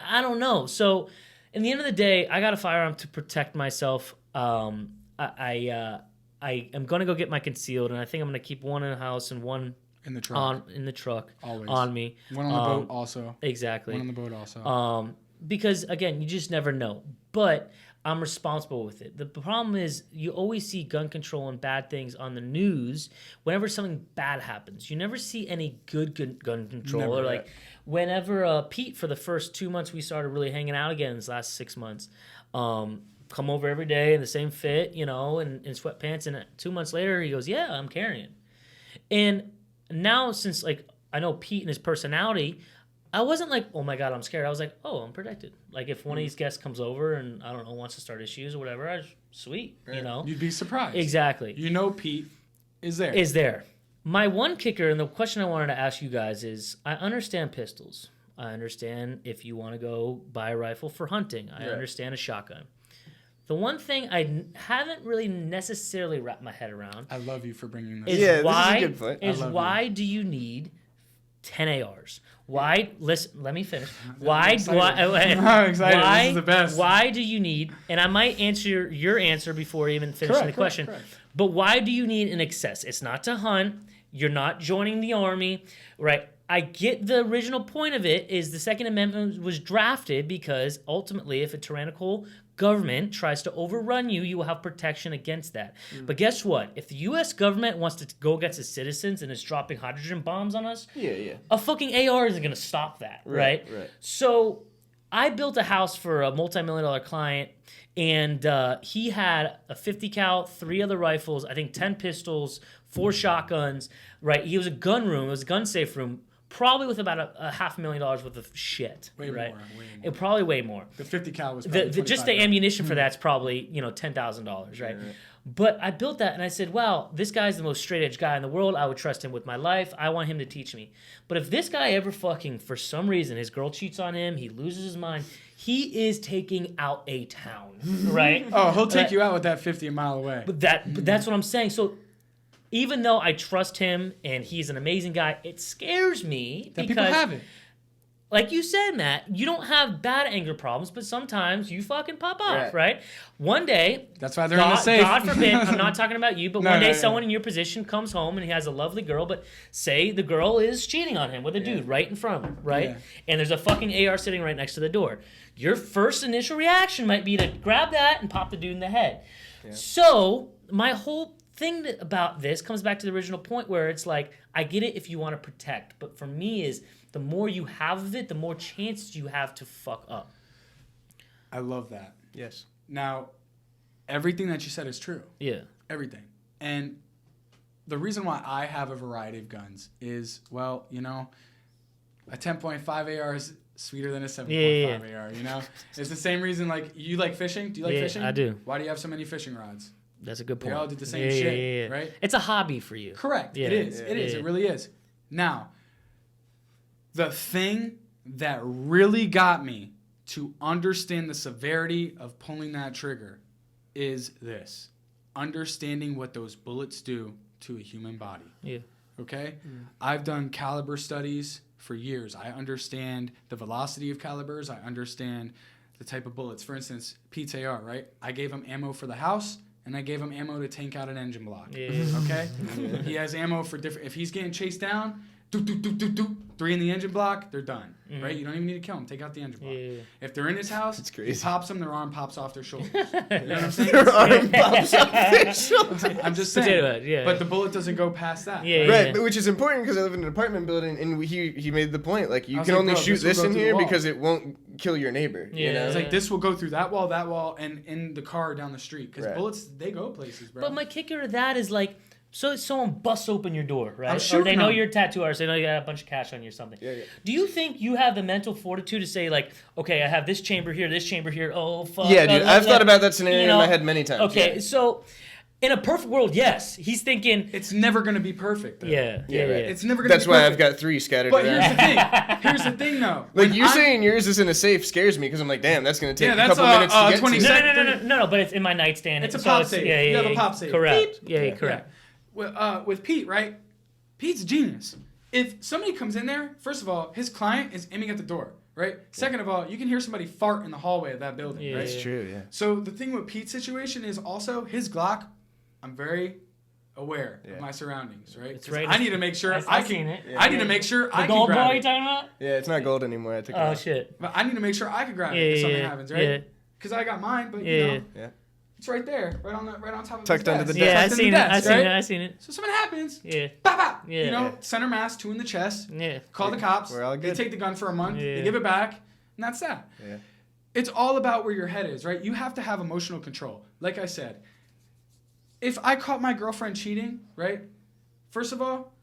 I don't know. So, in the end of the day, I got a firearm to protect myself. I am going to go get my concealed, and I think I'm going to keep one in the house and one in the truck. In the truck. Always. On me. One on the boat also. Exactly. One on the boat also. Because, again, you just never know. But I'm responsible with it. The problem is you always see gun control and bad things on the news whenever something bad happens. You never see any good gun control. Never. Or like whenever Pete, for the first 2 months we started really hanging out again in this last 6 months, come over every day in the same fit, you know, in sweatpants. And 2 months later he goes, yeah, I'm carrying. And now since like I know Pete and his personality, I wasn't like, oh my God, I'm scared. I was like, oh, I'm protected. Like if one of these guests comes over and I don't know, wants to start issues or whatever, sweet, you know? You'd be surprised. Exactly. You know Pete is there. Is there. My one kicker, and the question I wanted to ask you guys is, I understand pistols. I understand if you want to go buy a rifle for hunting. I understand a shotgun. The one thing I haven't really necessarily wrapped my head around. I love you for bringing this. Is this is a good point. Why do you need 10 ARs? Why? Listen, let me finish. Why? I'm excited. This is the best. Why do you need? And I might answer your answer before even finishing the question. Correct. But why do you need an excess? It's not to hunt. You're not joining the army, right? I get the original point of it is the Second Amendment was drafted because ultimately, if a tyrannical government tries to overrun you, you will have protection against that. But guess what? If the U.S. government wants to go against its citizens and is dropping hydrogen bombs on us, a fucking AR isn't going to stop that, right? So I built a house for a multi-million-dollar client, and he had a 50 cal, 3 other rifles, I think 10 pistols, 4 shotguns, right? He was a gun room. It was a gun safe room. probably with about a $500,000 worth of shit. Way right? more. It probably way more. The 50 cal was probably just the ammunition for that's probably $10,000, right? But I built that and I said, wow, this guy's the most straight edge guy in the world. I would trust him with my life. I want him to teach me. But if this guy ever fucking, for some reason, his girl cheats on him, he loses his mind, he is taking out a town, right? Oh, he'll take you out with that 50 a mile away. But that's what I'm saying. So even though I trust him and he's an amazing guy, it scares me that because people have it. like you said, Matt, you don't have bad anger problems, but sometimes you fucking pop off, right? One day, that's why they're in the safe. God forbid, I'm not talking about you, but one day someone in your position comes home and he has a lovely girl, but say the girl is cheating on him with a dude right in front of him, right? Yeah. And there's a fucking AR sitting right next to the door. Your first initial reaction might be to grab that and pop the dude in the head. Yeah. So my whole thing about this comes back to the original point where it's like, I get it if you want to protect, but for me is the more you have of it, the more chances you have to fuck up. I love that. Yes. Now, everything that you said is true. Yeah. Everything. And the reason why I have a variety of guns is, well, a 10.5 AR is sweeter than a 7.5 AR, It's the same reason, like, you like fishing? Do you like fishing? I do. Why do you have so many fishing rods? That's a good point. They all did the same shit, right? It's a hobby for you. Correct. It is. It is. It really is. Now, the thing that really got me to understand the severity of pulling that trigger is this. Understanding what those bullets do to a human body. Yeah. Okay? I've done caliber studies for years. I understand the velocity of calibers. I understand the type of bullets. For instance, Pete's AR, right? I gave him ammo for the house, and I gave him ammo to tank out an engine block. Yeah. Okay? He has ammo for different... If he's getting chased down... 3 in the engine block, they're done, right? You don't even need to kill them. Take out the engine block. Yeah. If they're in his house, he pops them, their arm pops off their shoulder. You know what I'm saying? Their arm pops off their shoulder. I'm just saying. But the bullet doesn't go past that. Right, which is important because I live in an apartment building, and he made the point, like, you can only shoot this in here because it won't kill your neighbor. You know? It's like, this will go through that wall, and in the car down the street. Because bullets, they go places, bro. But my kicker to that is, like, so someone busts open your door, right? Or they know you're a tattoo artist. They know you got a bunch of cash on you or something. Yeah. Do you think you have the mental fortitude to say, like, okay, I have this chamber here, oh, fuck. Yeah, dude, I've thought about that scenario in my head many times. Okay, so in a perfect world, yes. He's thinking... It's never going to be perfect, though. Yeah. It's never going to be perfect. That's why I've got 3 scattered around. But here's the thing, though. Like, you saying yours is in a safe scares me, because I'm like, damn, that's going to take a couple minutes to get to. No, but it's in my nightstand. It's a pop safe. You have a pop safe. Correct. Yeah, correct. With Pete, right? Pete's a genius. If somebody comes in there, first of all, his client is aiming at the door, right? Second of all, you can hear somebody fart in the hallway of that building, right? That's true, yeah. So the thing with Pete's situation is also his Glock, I'm very aware of my surroundings, right? It's right. I need to make sure I can. It. I need to make sure I can gold grab boy it. you talking about? Yeah, it's not gold anymore. I took it off. Shit. But I need to make sure I can grab it if something happens, right? Because I got mine, but you know. It's right there, right on top of tucked the under the desk. desk. Yeah, I seen it. So something happens. Yeah. Bop, bop. Yeah. Center mass, 2 in the chest. Yeah. Call the cops. We're all good. They take the gun for a month. Yeah. They give it back, and that's that. Yeah. It's all about where your head is, right? You have to have emotional control. Like I said, if I caught my girlfriend cheating, right? First of all,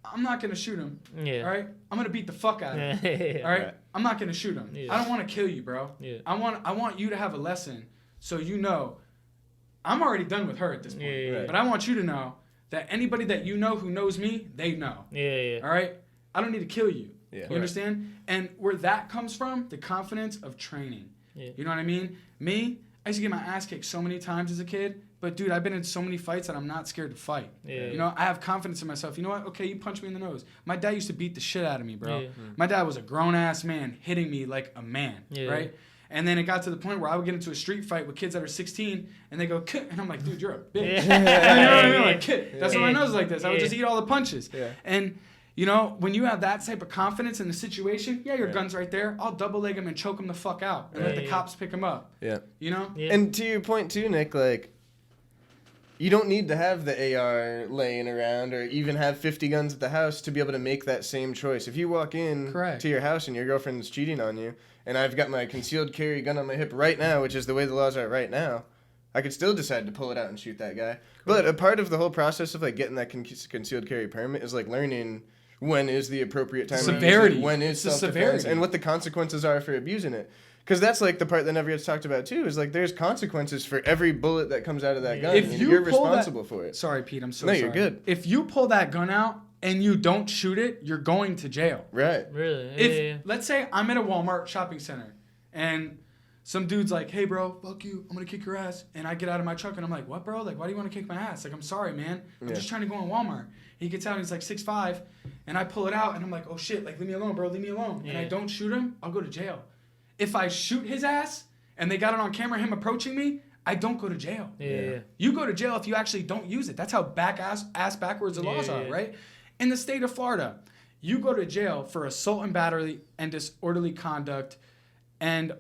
I'm not gonna shoot him. Yeah. All right. I'm gonna beat the fuck out of him. All right. I'm not gonna shoot him. I don't want to kill you, bro. Yeah. I want you to have a lesson, so you know. I'm already done with her at this point. But I want you to know that anybody that you know who knows me, they know. All right? I don't need to kill you. You understand? And where that comes from, the confidence of training. You know what I mean? Me, I used to get my ass kicked so many times as a kid, but dude, I've been in so many fights that I'm not scared to fight. You know, I have confidence in myself. You know what? Okay, you punch me in the nose. My dad used to beat the shit out of me, bro. My dad was a grown-ass man hitting me like a man, right? And then it got to the point where I would get into a street fight with kids that are 16, and they go, "Kid," and I'm like, "Dude, you're a bitch." You know what I mean? Like, kid. That's why my nose is like this. I would just eat all the punches. And you know, when you have that type of confidence in the situation, your gun's right there. I'll double leg him and choke him the fuck out, and let the cops pick him up. You know. And to your point too, Nick, like, you don't need to have the AR laying around or even have 50 guns at the house to be able to make that same choice. If you walk in to your house and your girlfriend's cheating on you, and I've got my concealed carry gun on my hip right now, which is the way the laws are right now, I could still decide to pull it out and shoot that guy. But a part of the whole process of, like, getting that concealed carry permit is, like, learning when is the appropriate time Severity. to use it, when is self-defense, and what the consequences are for abusing it. Because that's like the part that never gets talked about too, is like there's consequences for every bullet that comes out of that gun. If You're responsible for it. Sorry, Pete, I'm so sorry. No, you're good. If you pull that gun out and you don't shoot it, you're going to jail. Right. Really? Let's say I'm at a Walmart shopping center and some dude's like, hey, bro, fuck you. I'm going to kick your ass. And I get out of my truck and I'm like, what, bro? Like, why do you want to kick my ass? Like, I'm sorry, man. I'm just trying to go in Walmart. He gets out and he's like 6'5", and I pull it out and I'm like, oh, shit. Like, leave me alone, bro. Leave me alone. And I don't shoot him, I'll go to jail. If I shoot his ass and they got it on camera, him approaching me, I don't go to jail. Yeah. You go to jail if you actually don't use it. That's how ass backwards the laws are, right? In the state of Florida, you go to jail for assault and battery and disorderly conduct and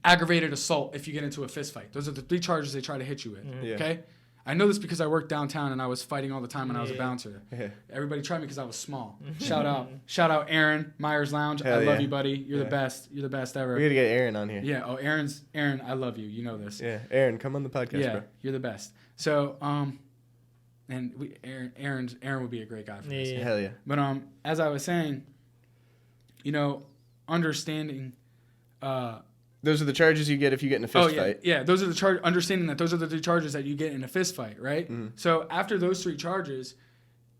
aggravated assault if you get into a fist fight. Those are the 3 charges they try to hit you with, okay? I know this because I worked downtown and I was fighting all the time when I was a bouncer. Yeah. Everybody tried me because I was small. Shout out Aaron, Myers Lounge. I love you, buddy. You're the best. You're the best ever. We got to get Aaron on here. Yeah. Oh, Aaron, I love you. You know this. Yeah. Aaron, come on the podcast, bro. You're the best. So, and Aaron would be a great guy for this. Yeah. Hell yeah. But as I was saying, understanding. Those are the charges you get if you get in a fist fight. Yeah, those are the charges. Understanding that those are the 3 charges that you get in a fist fight, right? Mm-hmm. So after those 3 charges,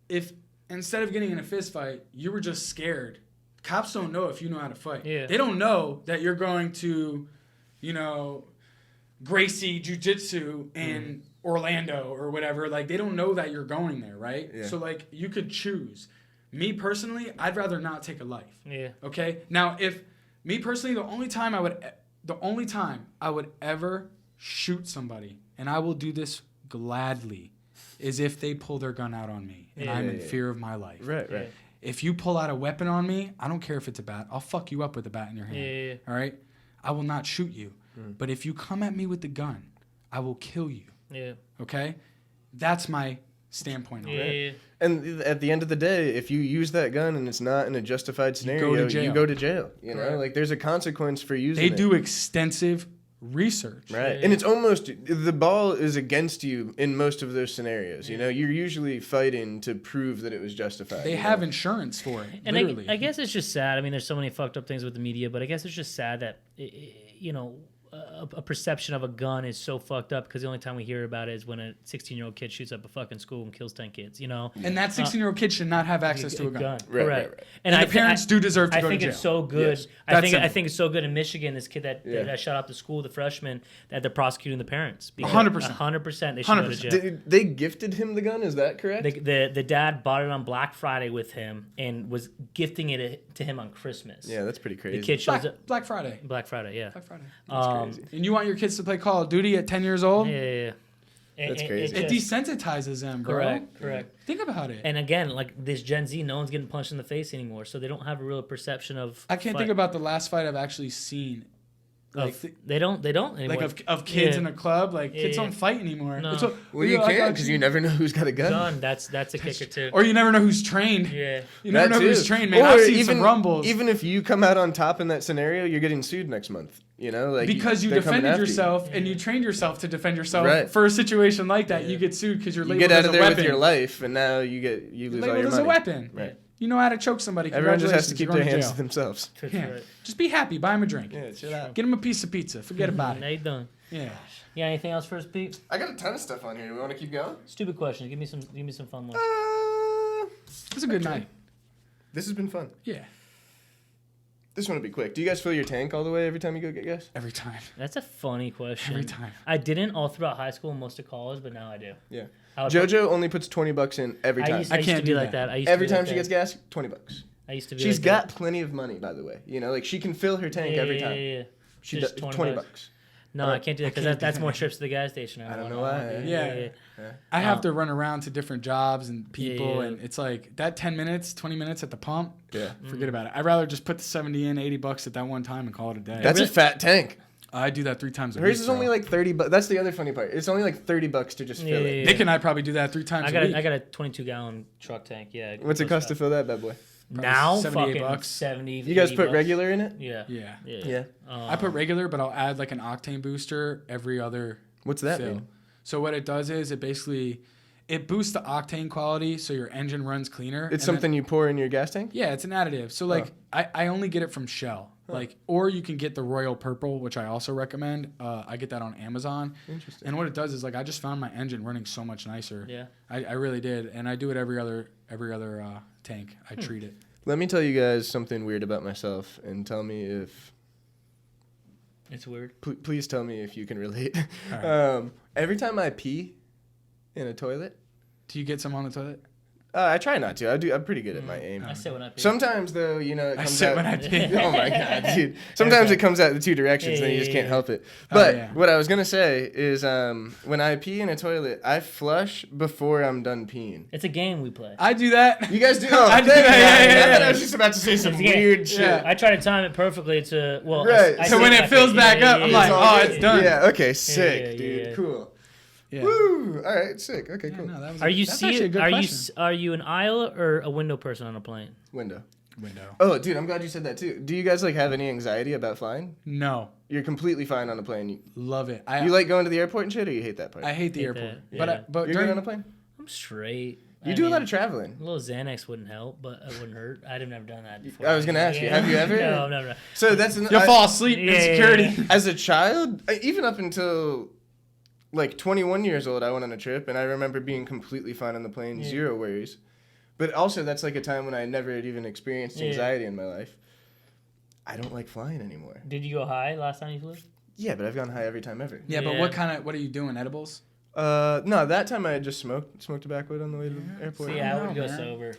if instead of getting in a fist fight, you were just scared, cops don't know if you know how to fight. Yeah. They don't know that you're going to, Gracie Jiu-Jitsu in Orlando or whatever. Like, they don't know that you're going there, right? Yeah. So, like, you could choose. Me personally, I'd rather not take a life. Yeah. Okay? Now, me personally, the only time I would ever shoot somebody, and I will do this gladly, is if they pull their gun out on me and I'm in fear of my life. Right. If you pull out a weapon on me, I don't care if it's a bat. I'll fuck you up with a bat in your hand. All right? I will not shoot you. But if you come at me with the gun, I will kill you. Yeah. Okay? That's my standpoint on it. And at the end of the day, if you use that gun and it's not in a justified scenario, you go to jail. You know, like there's a consequence for using it. They do extensive research. Right. And it's almost, the ball is against you in most of those scenarios. You know, you're usually fighting to prove that it was justified. They have insurance for it. And I guess it's just sad. I mean, there's so many fucked up things with the media, but I guess it's just sad that, a perception of a gun is so fucked up because the only time we hear about it is when a 16-year-old kid shoots up a fucking school and kills 10 kids, And that 16-year-old kid should not have access to a gun. Correct. Right. And the parents do deserve to go to jail. I think it's so good. Yes. I think it's so good in Michigan, this kid that shot up the school, the freshman, that they're prosecuting the parents. 100%. 100% they should go to jail. They gifted him the gun, is that correct? The dad bought it on Black Friday with him and was gifting it to him on Christmas. Yeah, that's pretty crazy. The kid shows up. Black Friday, yeah. Black Friday. That's crazy. And you want your kids to play Call of Duty at 10 years old? Yeah. That's crazy. It desensitizes them, bro. Correct. Think about it. And again, like this Gen Z, no one's getting punched in the face anymore, so they don't have a real perception of. I can't think about the last fight I've actually seen. Like they don't anymore. Like of kids in a club, like kids don't fight anymore. No. Well, you can't because you never know who's got a gun. That's a kicker too. Or you never know who's trained. Yeah, you never know who's trained, man. I've seen some rumbles. Even if you come out on top in that scenario, you're getting sued next month. Like because you defended yourself and you trained yourself to defend yourself for a situation like that. You get sued because you're labeled as a weapon. You get out of there with your life, and now you lose all your money. As a weapon. Right. You know how to choke somebody. Everyone just has to keep their hands to themselves. Yeah. Just be happy. Buy them a drink. Yeah, chill out. Get them a piece of pizza. Forget about it. Now you done. Yeah. You got anything else for us, Pete? I got a ton of stuff on here. Do we want to keep going? Stupid questions. Give me some fun ones. It's a good night. This has been fun. Yeah. This one will be quick. Do you guys fill your tank all the way every time you go get gas? Every time. That's a funny question. Every time. I didn't all throughout high school and most of college, but now I do. Yeah. JoJo only puts $20 in every time. I can't be like that. Every time she gets gas, $20. I used to be. She's got plenty of money, by the way. Like she can fill her tank every time. Yeah. She does $20. No, I can't do that because that's more trips to the gas station. I don't know why. Yeah. I have to run around to different jobs and people, and it's like that 10 minutes, 20 minutes at the pump. Yeah. Forget about it. I'd rather just put the 70 in, $80 at that one time and call it a day. That's a fat tank. I do that 3 times a week. Hers is only like $30. That's the other funny part. It's only like $30 to just fill it. Nick and I probably do that 3 times a week. I got a 22-gallon truck tank. Yeah. What's it cost to fill that bad boy? Now, $78. $70. You guys put regular in it? Yeah. I put regular, but I'll add like an octane booster every other. What's that fill. mean? So what it does is it basically it boosts the octane quality so your engine runs cleaner. It's something you pour in your gas tank? Yeah, it's an additive. So like I only get it from Shell. Like, or you can get the Royal Purple, which I also recommend. I get that on Amazon. Interesting. And what it does is like I just found my engine running so much nicer. Yeah. I really did, and I do it every other tank. I treat it. Let me tell you guys something weird about myself, and tell me if... It's weird. Please tell me if you can relate. All right. Every time I pee in a toilet... Do you get some on the toilet? I try not to. I'm pretty good at my aim. I sit when I pee. Sometimes, though, it comes out... I sit when I pee. Oh, my God, dude. Sometimes it comes out the two directions, and then you just can't help it. But what I was going to say is when I pee in a toilet, I flush before I'm done peeing. It's a game we play. I do that. You guys do? Oh, I do that. I thought I was just about to say some weird shit. Yeah. I try to time it perfectly to... Well, Right. I So when it fills back up, I'm like, oh, it's done. Yeah, okay, sick, yeah, dude. yeah. Cool. Yeah. Woo! All right, sick. Okay, Yeah, cool. no, that was Are you that's actually a good question. Are you an aisle or a window person on a plane? Window. Window? Oh, dude, I'm glad you said that too. Do you guys have any anxiety about flying? No. You're completely fine on a plane. Love it. You like going to the airport and shit, or you hate that part? I hate the Hate airport. that, But You're during good on a plane? I'm straight. You do a lot of traveling. A little Xanax wouldn't help, but it wouldn't hurt. I've never done that before. I was gonna ask you, have you ever? No. So that's you'll fall asleep in security. As a child, even up until like 21 years old, I went on a trip, and I remember being completely fine on the plane, zero worries. But also, that's like a time when I never had even experienced anxiety in my life. I don't like flying anymore. Did you go high last time you flew? Yeah, but I've gone high every time ever. Yeah, but what are you doing? Edibles? No, that time I had just smoked tobacco on the way to the airport. See, I would know, go man. sober.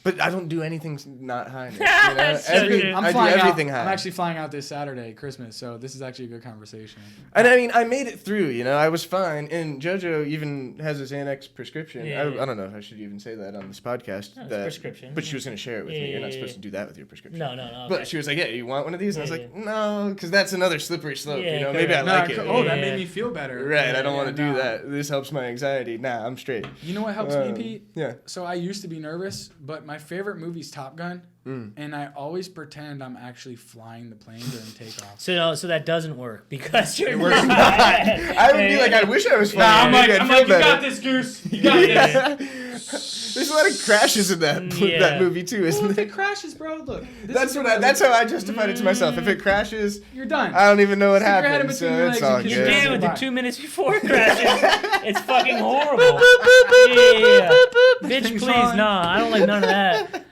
But I don't do anything not high. You know? So good. I'm I do flying everything out. high. I'm actually flying out this Saturday, Christmas. So this is actually a good conversation. And I mean, I made it through. You know, I was fine. And JoJo even has a Xanax prescription. Yeah. I don't know if I should even say that on this podcast. No, it's a prescription. But she was going to share it with me. You're not Yeah. supposed to do that with your prescription. No. Okay. But she was like, "Yeah, you want one of these?" And I was Yeah, like, "No, because that's another slippery slope. Yeah, you know, maybe I correct. like it." Oh, that Yeah. made me feel better. Right, I don't want to do no. that. This helps my anxiety. Nah, I'm straight. You know what helps me, Pete? Yeah. So I used to be nervous, but my favorite movie's Top Gun, and I always pretend I'm actually flying the plane during takeoff. So that doesn't work because you're Works not. I would be like, I wish I was flying. Nah, I'm Maybe like, I'd feel you got better. this, Goose. You got this. There's a lot of crashes in that movie too, Well, isn't if there? it crashes, bro, look. That's how I justified it to myself. If it crashes, You're done. I don't even know what Stick your head in happened, so between your it's legs and all kiss You're your good. damn with the Bye. 2 minutes before it crashes. It's fucking horrible. Yeah. Bitch, Things please, on. nah. I don't like none of that.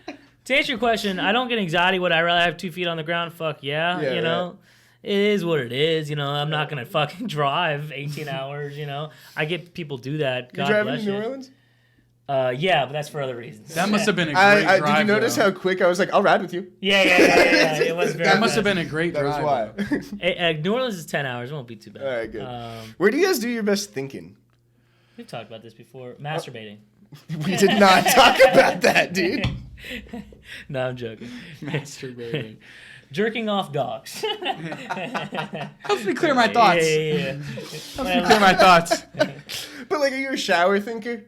To answer your question, I don't get anxiety. Would I rather have 2 feet on the ground? Fuck yeah. Yeah, You know, it is what it is. You know, I'm not gonna fucking drive 18 hours. You know, I get people do that. You God driving bless to New you. Orleans? Yeah, but that's for other reasons. That must have been a great drive. Did you notice though. how quick I was like, I'll ride with you? Yeah. It was very. That must have fast. been a great That was drive. why. Hey, New Orleans is 10 hours. It won't be too bad. All right, good. Where do you guys do your best thinking? We've talked about this before. Masturbating. We did not talk about that, dude. No, I'm joking. Masturbating. Jerking off dogs. Helps me clear my thoughts. Yeah. Helps me clear my thoughts. But like, are you a shower thinker?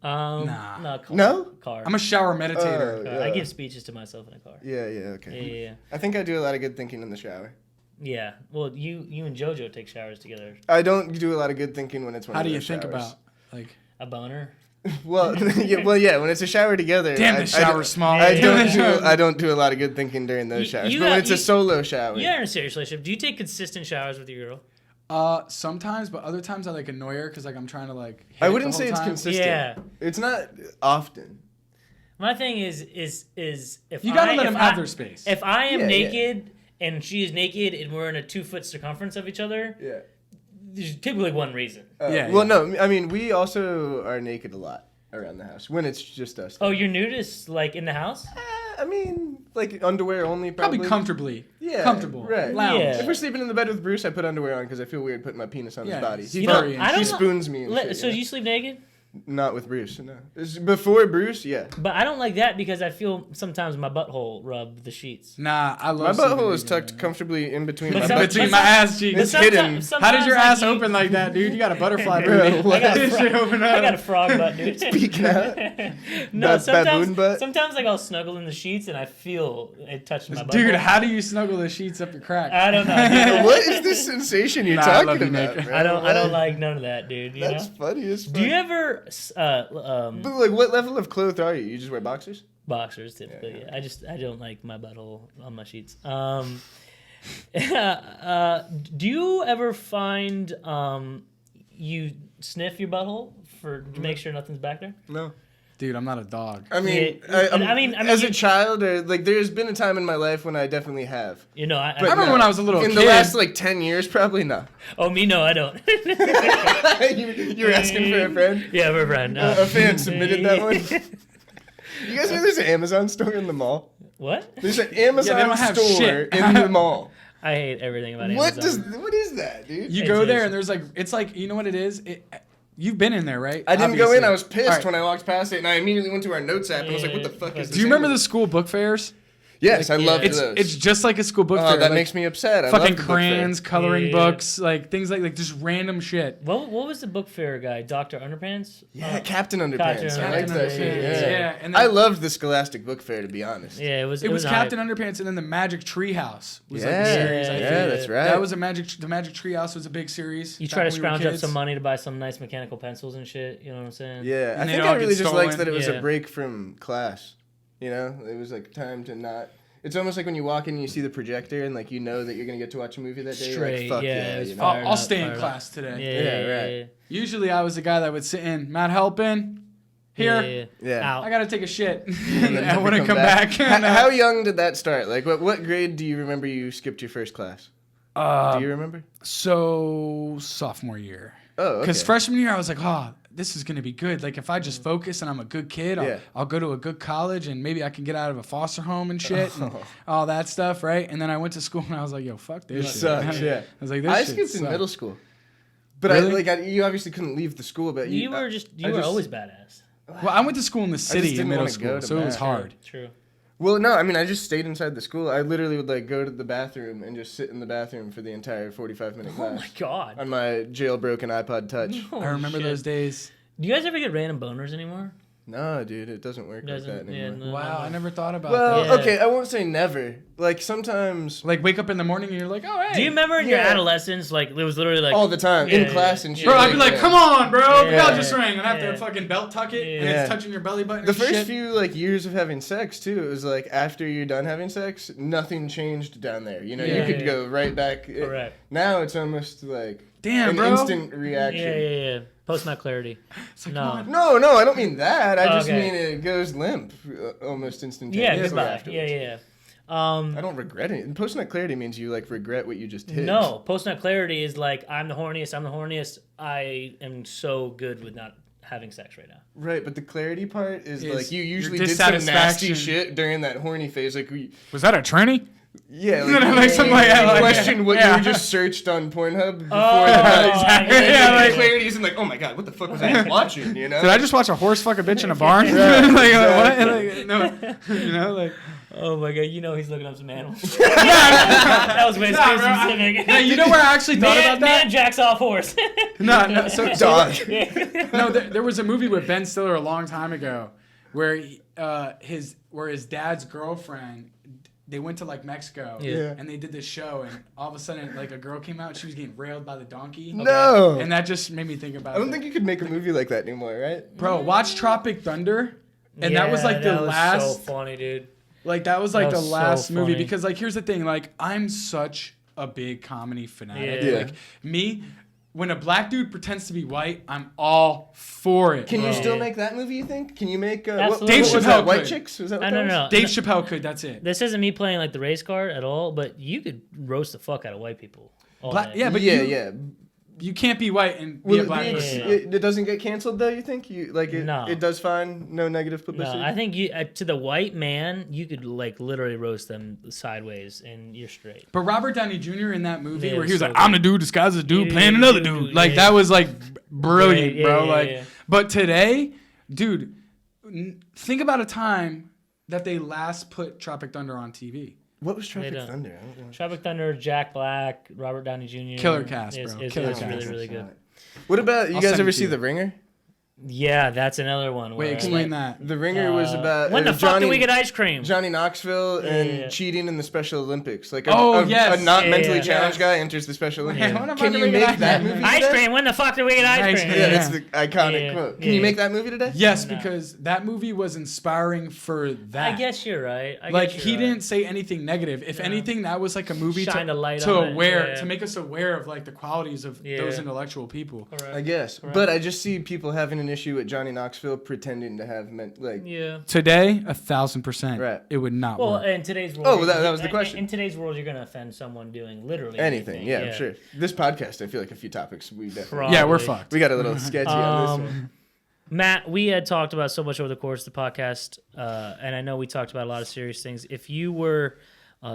Nah. No. Car. No? Car. I'm a shower meditator. Car. I give speeches to myself in a car. Yeah, okay. Yeah. I think I do a lot of good thinking in the shower. Yeah. Well, you and JoJo take showers together. I don't do a lot of good thinking when it's one How of do you those think showers. about like? A boner. Well, yeah, when it's a shower together. Damn, I the shower's don't- small. I don't do a lot of good thinking during those showers. you But when got- it's a solo shower. You are in a serious relationship. Do you take consistent showers with your girl? Sometimes, but other times I like annoy her because like I'm trying to like. hit I it wouldn't the say whole it's time. consistent. Yeah. It's not often. My thing is if You gotta I, let if them I- have their space. If I am Yeah, naked and she is naked and we're in a 2-foot circumference of each other, Yeah. there's typically one reason. Yeah, Well, yeah. no, I mean, we also are naked a lot around the house when it's just us. Oh, you're nudist, like in the house? I mean, like underwear only, probably. Probably comfortably. Yeah, Comfortable. right. Lounge. Yeah. If we're sleeping in the bed with Bruce, I put underwear on because I feel weird putting my penis on Yeah, his body. he's He, furry don't- and I don't he know- spoons me and shit. So yeah. you sleep naked? Not with Bruce, no. Before Bruce, yeah. But I don't like that because I feel sometimes my butthole rub the sheets. Nah, I My love. butthole is sleeping tucked comfortably in between But my some- butt between cheeks. my ass cheeks. It's hidden. How does your ass like open like that, dude? You got a butterfly Bro, booty. what? I got a This shit open I got a up. frog butt, dude. Speaking out. No, Baboon butt? sometimes like I'll snuggle in the sheets and I feel it touching my butt. Dude, how do you snuggle the sheets up your crack? I don't know. Dude. What is this sensation you're Nah, I love talking you, about, Nick. bro? I don't like none of that, dude. You That's know? funny as fuck. Do you ever But like, what level of clothed are you? You just wear boxers? Boxers typically. Yeah. I don't like my butthole on my sheets. Do you ever find you sniff your butthole to make sure nothing's back there? No. Dude, I'm not a dog. I mean, as a child, or like, there's been a time in my life when I definitely have. You know, I remember when I was a little kid. In the last like 10 years, probably not. Oh, me? No, I don't. you were asking for a friend? Yeah, for a friend. A fan submitted that one. You guys know there's an Amazon store in the mall? What? There's an Amazon store in the mall. I hate everything about Amazon. What is that, dude? You go there and there's like, it's like, you know what it is? You've been in there, right? I didn't go in. I was pissed when I walked past it, and I immediately went to our notes app and was like, "What the fuck is this?" Do you remember the school book fairs? Yes, I loved those. It's just like a school book fair. That makes me upset. I fucking love crayons, coloring books, like things like just random shit. What was the book fair guy? Dr. Underpants? Yeah, Captain Underpants. I like that shit. Yeah. And then, I loved the Scholastic Book Fair, to be honest. Yeah, it was Captain Underpants, and then the Magic Treehouse was like a series. series. I think. That's right. That was the Magic Treehouse was a big series. You try to scrounge up some money to buy some nice mechanical pencils and shit. You know what I'm saying? Yeah, I think I really just liked that it was a break from class. You know, it was like time to not. It's almost like when you walk in and you see the projector and like you know that you're gonna get to watch a movie that day. Straight, like, fuck yeah. you know? I'll stay in class today. Yeah, right. Usually I was the guy that would sit in. Matt Halpen. Here. Yeah. Out. I gotta take a shit. And I want to come back. How young did that start? Like, what grade do you remember you skipped your first class? Do you remember? So sophomore year. Oh, okay. Because freshman year I was like, this is gonna be good. Like if I just focus and I'm a good kid, I'll go to a good college and maybe I can get out of a foster home and shit and all that stuff, right? And then I went to school and I was like, yo, fuck this shit. Sucks, yeah. I was like, this I shit skipped sucks. in middle school, but Really? you obviously couldn't leave the school, but You were always badass. Well, I went to school in the city in middle school, so it was hard. True. Well, no, I mean, I just stayed inside the school. I literally would like go to the bathroom and just sit in the bathroom for the entire 45-minute class. Oh my god. On my jailbroken iPod Touch. I remember those days. Do you guys ever get random boners anymore? No, dude, it doesn't work like that anymore. Wow, I never thought about Well, that. okay, I won't say never. Like sometimes, Like wake up in the morning and you're like, oh hey. Do you remember in your adolescence, like it was literally like all the time in class and shit. Bro, I'd be like, come on, bro, the bell Yeah. just rang, and I have Yeah. to fucking belt tuck it, and Yeah. it's touching your belly button. The and first shit. few like years of having sex too, it was like after you're done having sex, nothing changed down there. You know, you could go right back. Correct. Now it's almost like Damn, an bro. instant reaction. Yeah. Post-nut clarity. It's like, No. come on. No, I don't mean that. I just Okay. mean it goes limp almost Yeah, instantaneously goodbye. afterwards. Yeah. I don't regret it. And post-nut clarity means you like regret what you just did. No, post-nut clarity is like I'm the horniest. I am so good with not having sex right now. Right, but the clarity part is like you your usually did some nasty dissatisfaction. shit during that horny phase. Like Was that a tranny? yeah, Like something like that, like- question what Yeah. you just searched on Pornhub before exactly. Yeah, like- clarity isn't like, oh my god, what the fuck was I watching? You know? Did I just watch a horse fuck a bitch in a barn? Right, like, exactly. what? Like, no, you know, like. Oh my god, you know he's looking up some animals. That was way too specific. No, you know where I actually thought about that? Man jacks off horse. No, so Dog. no, there was a movie with Ben Stiller a long time ago where his dad's girlfriend, they went to like Mexico and they did this show, and all of a sudden like a girl came out and she was getting railed by the donkey. No. And that just made me think about it. I don't think you could make a movie like that anymore, right? Bro, watch Tropic Thunder. And that was like the that was last so funny, dude. like that was like That the was so last movie funny. because like here's the thing, like I'm such a big comedy fanatic. Yeah. Like me, when a black dude pretends to be white, I'm all for it. Can you Yeah. still make that movie, you think? Can you make Absolutely. Dave what was Chappelle that? White could. Chicks? Was that what No, that no, was? no. Dave Chappelle could, that's it. This isn't me playing like the race card at all, but you could roast the fuck out of white people. All day. Yeah, but yeah. you can't be white and be Will a it, black be person. it doesn't get canceled though, you think? No. It does fine, no negative publicity? No, I think you to the white man, you could like literally roast them sideways, and you're straight. But Robert Downey Jr. in that movie Yeah, where he was so like, I'm the dude disguised as a dude Yeah, playing yeah, another yeah, dude. yeah, Like yeah. that was like brilliant, Yeah, bro. yeah, Like yeah. but today, dude, think about a time that they last put Tropic Thunder on TV. What was Tropic don't. Thunder? I don't know. Tropic Thunder, Jack Black, Robert Downey Jr. Killer cast, bro. Is Killer really, cast. really good. What about, you I'll guys send ever it to see you. The Ringer? Yeah, that's another one. Wait, explain that. The Ringer was about when the fuck do we get ice cream? Johnny Knoxville and cheating in the Special Olympics. Like a not mentally challenged guy enters the Special Olympics. Can you make that movie today? Ice cream. When the fuck do we get ice cream? Yeah, that's the iconic quote. Can you make that movie today? Yes, because that movie was inspiring for that. I guess you're right. He didn't say anything negative. If anything, that was like a movie to make us aware of like the qualities of those intellectual people. Correct. I guess, but I just see people having an issue with Johnny Knoxville pretending to have Today 1,000%. Right. It would not Well, work. in today's world. Oh, that was the question. In today's world, you're gonna offend someone doing literally anything. Yeah, I'm sure. This podcast, I feel like a few topics we definitely. Yeah, we're fucked. We got a little sketchy on this one. Matt, we had talked about so much over the course of the podcast, and I know we talked about a lot of serious things. If you were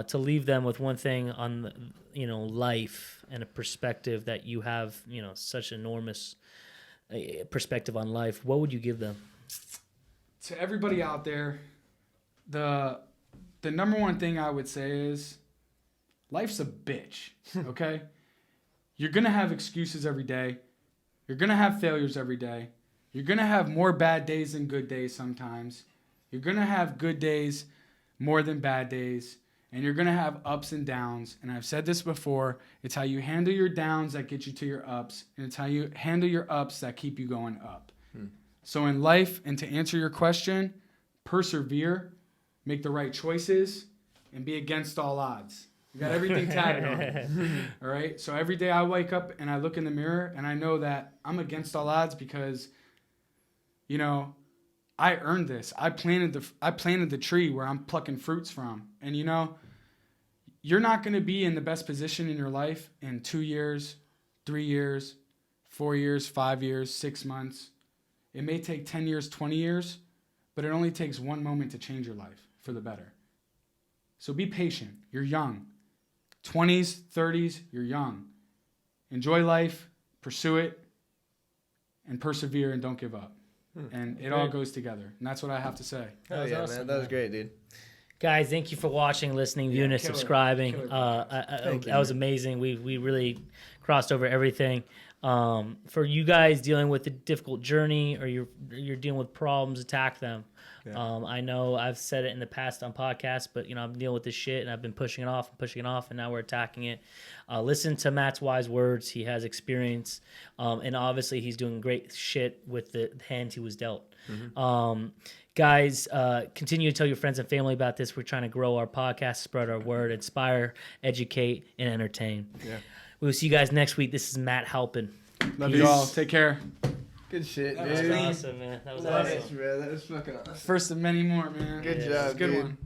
to leave them with one thing on, life and a perspective that you have, such enormous perspective on life, what would you give them? To everybody out there, the number one thing I would say is life's a bitch, okay? You're going to have excuses every day. You're going to have failures every day. You're going to have more bad days than good days sometimes. You're going to have good days more than bad days. And you're going to have ups and downs. And I've said this before. It's how you handle your downs that get you to your ups. And it's how you handle your ups that keep you going up. So in life, and to answer your question, persevere, make the right choices, and be against all odds. You got everything tagged on. All right? So every day I wake up and I look in the mirror and I know that I'm against all odds because, I earned this. I planted the tree where I'm plucking fruits from. And you're not going to be in the best position in your life in 2 years, 3 years, 4 years, 5 years, 6 months. It may take 10 years, 20 years, but it only takes one moment to change your life for the better. So be patient. You're young. 20s, 30s, you're young. Enjoy life, pursue it, and persevere and don't give up. And it all goes together. And that's what I have to say. Oh, yeah, awesome, man. That was great, dude. Guys, thank you for watching, listening, viewing, and subscribing. That was amazing. We really crossed over everything. For you guys dealing with a difficult journey or you're dealing with problems, attack them. Yeah. I know I've said it in the past on podcasts, but I'm dealing with this shit and I've been pushing it off, and now we're attacking it. Listen to Matt's wise words. He has experience, and obviously he's doing great shit with the hand he was dealt. Mm-hmm. Guys, continue to tell your friends and family about this. We're trying to grow our podcast, spread our word, inspire, educate, and entertain. Yeah. We'll see you guys next week. This is Matt Halpen. Love you all. Take care. Good shit, dude. That was awesome, man. That was awesome. Bro. That was fucking awesome. First of many more, man. Good job, Good dude. one.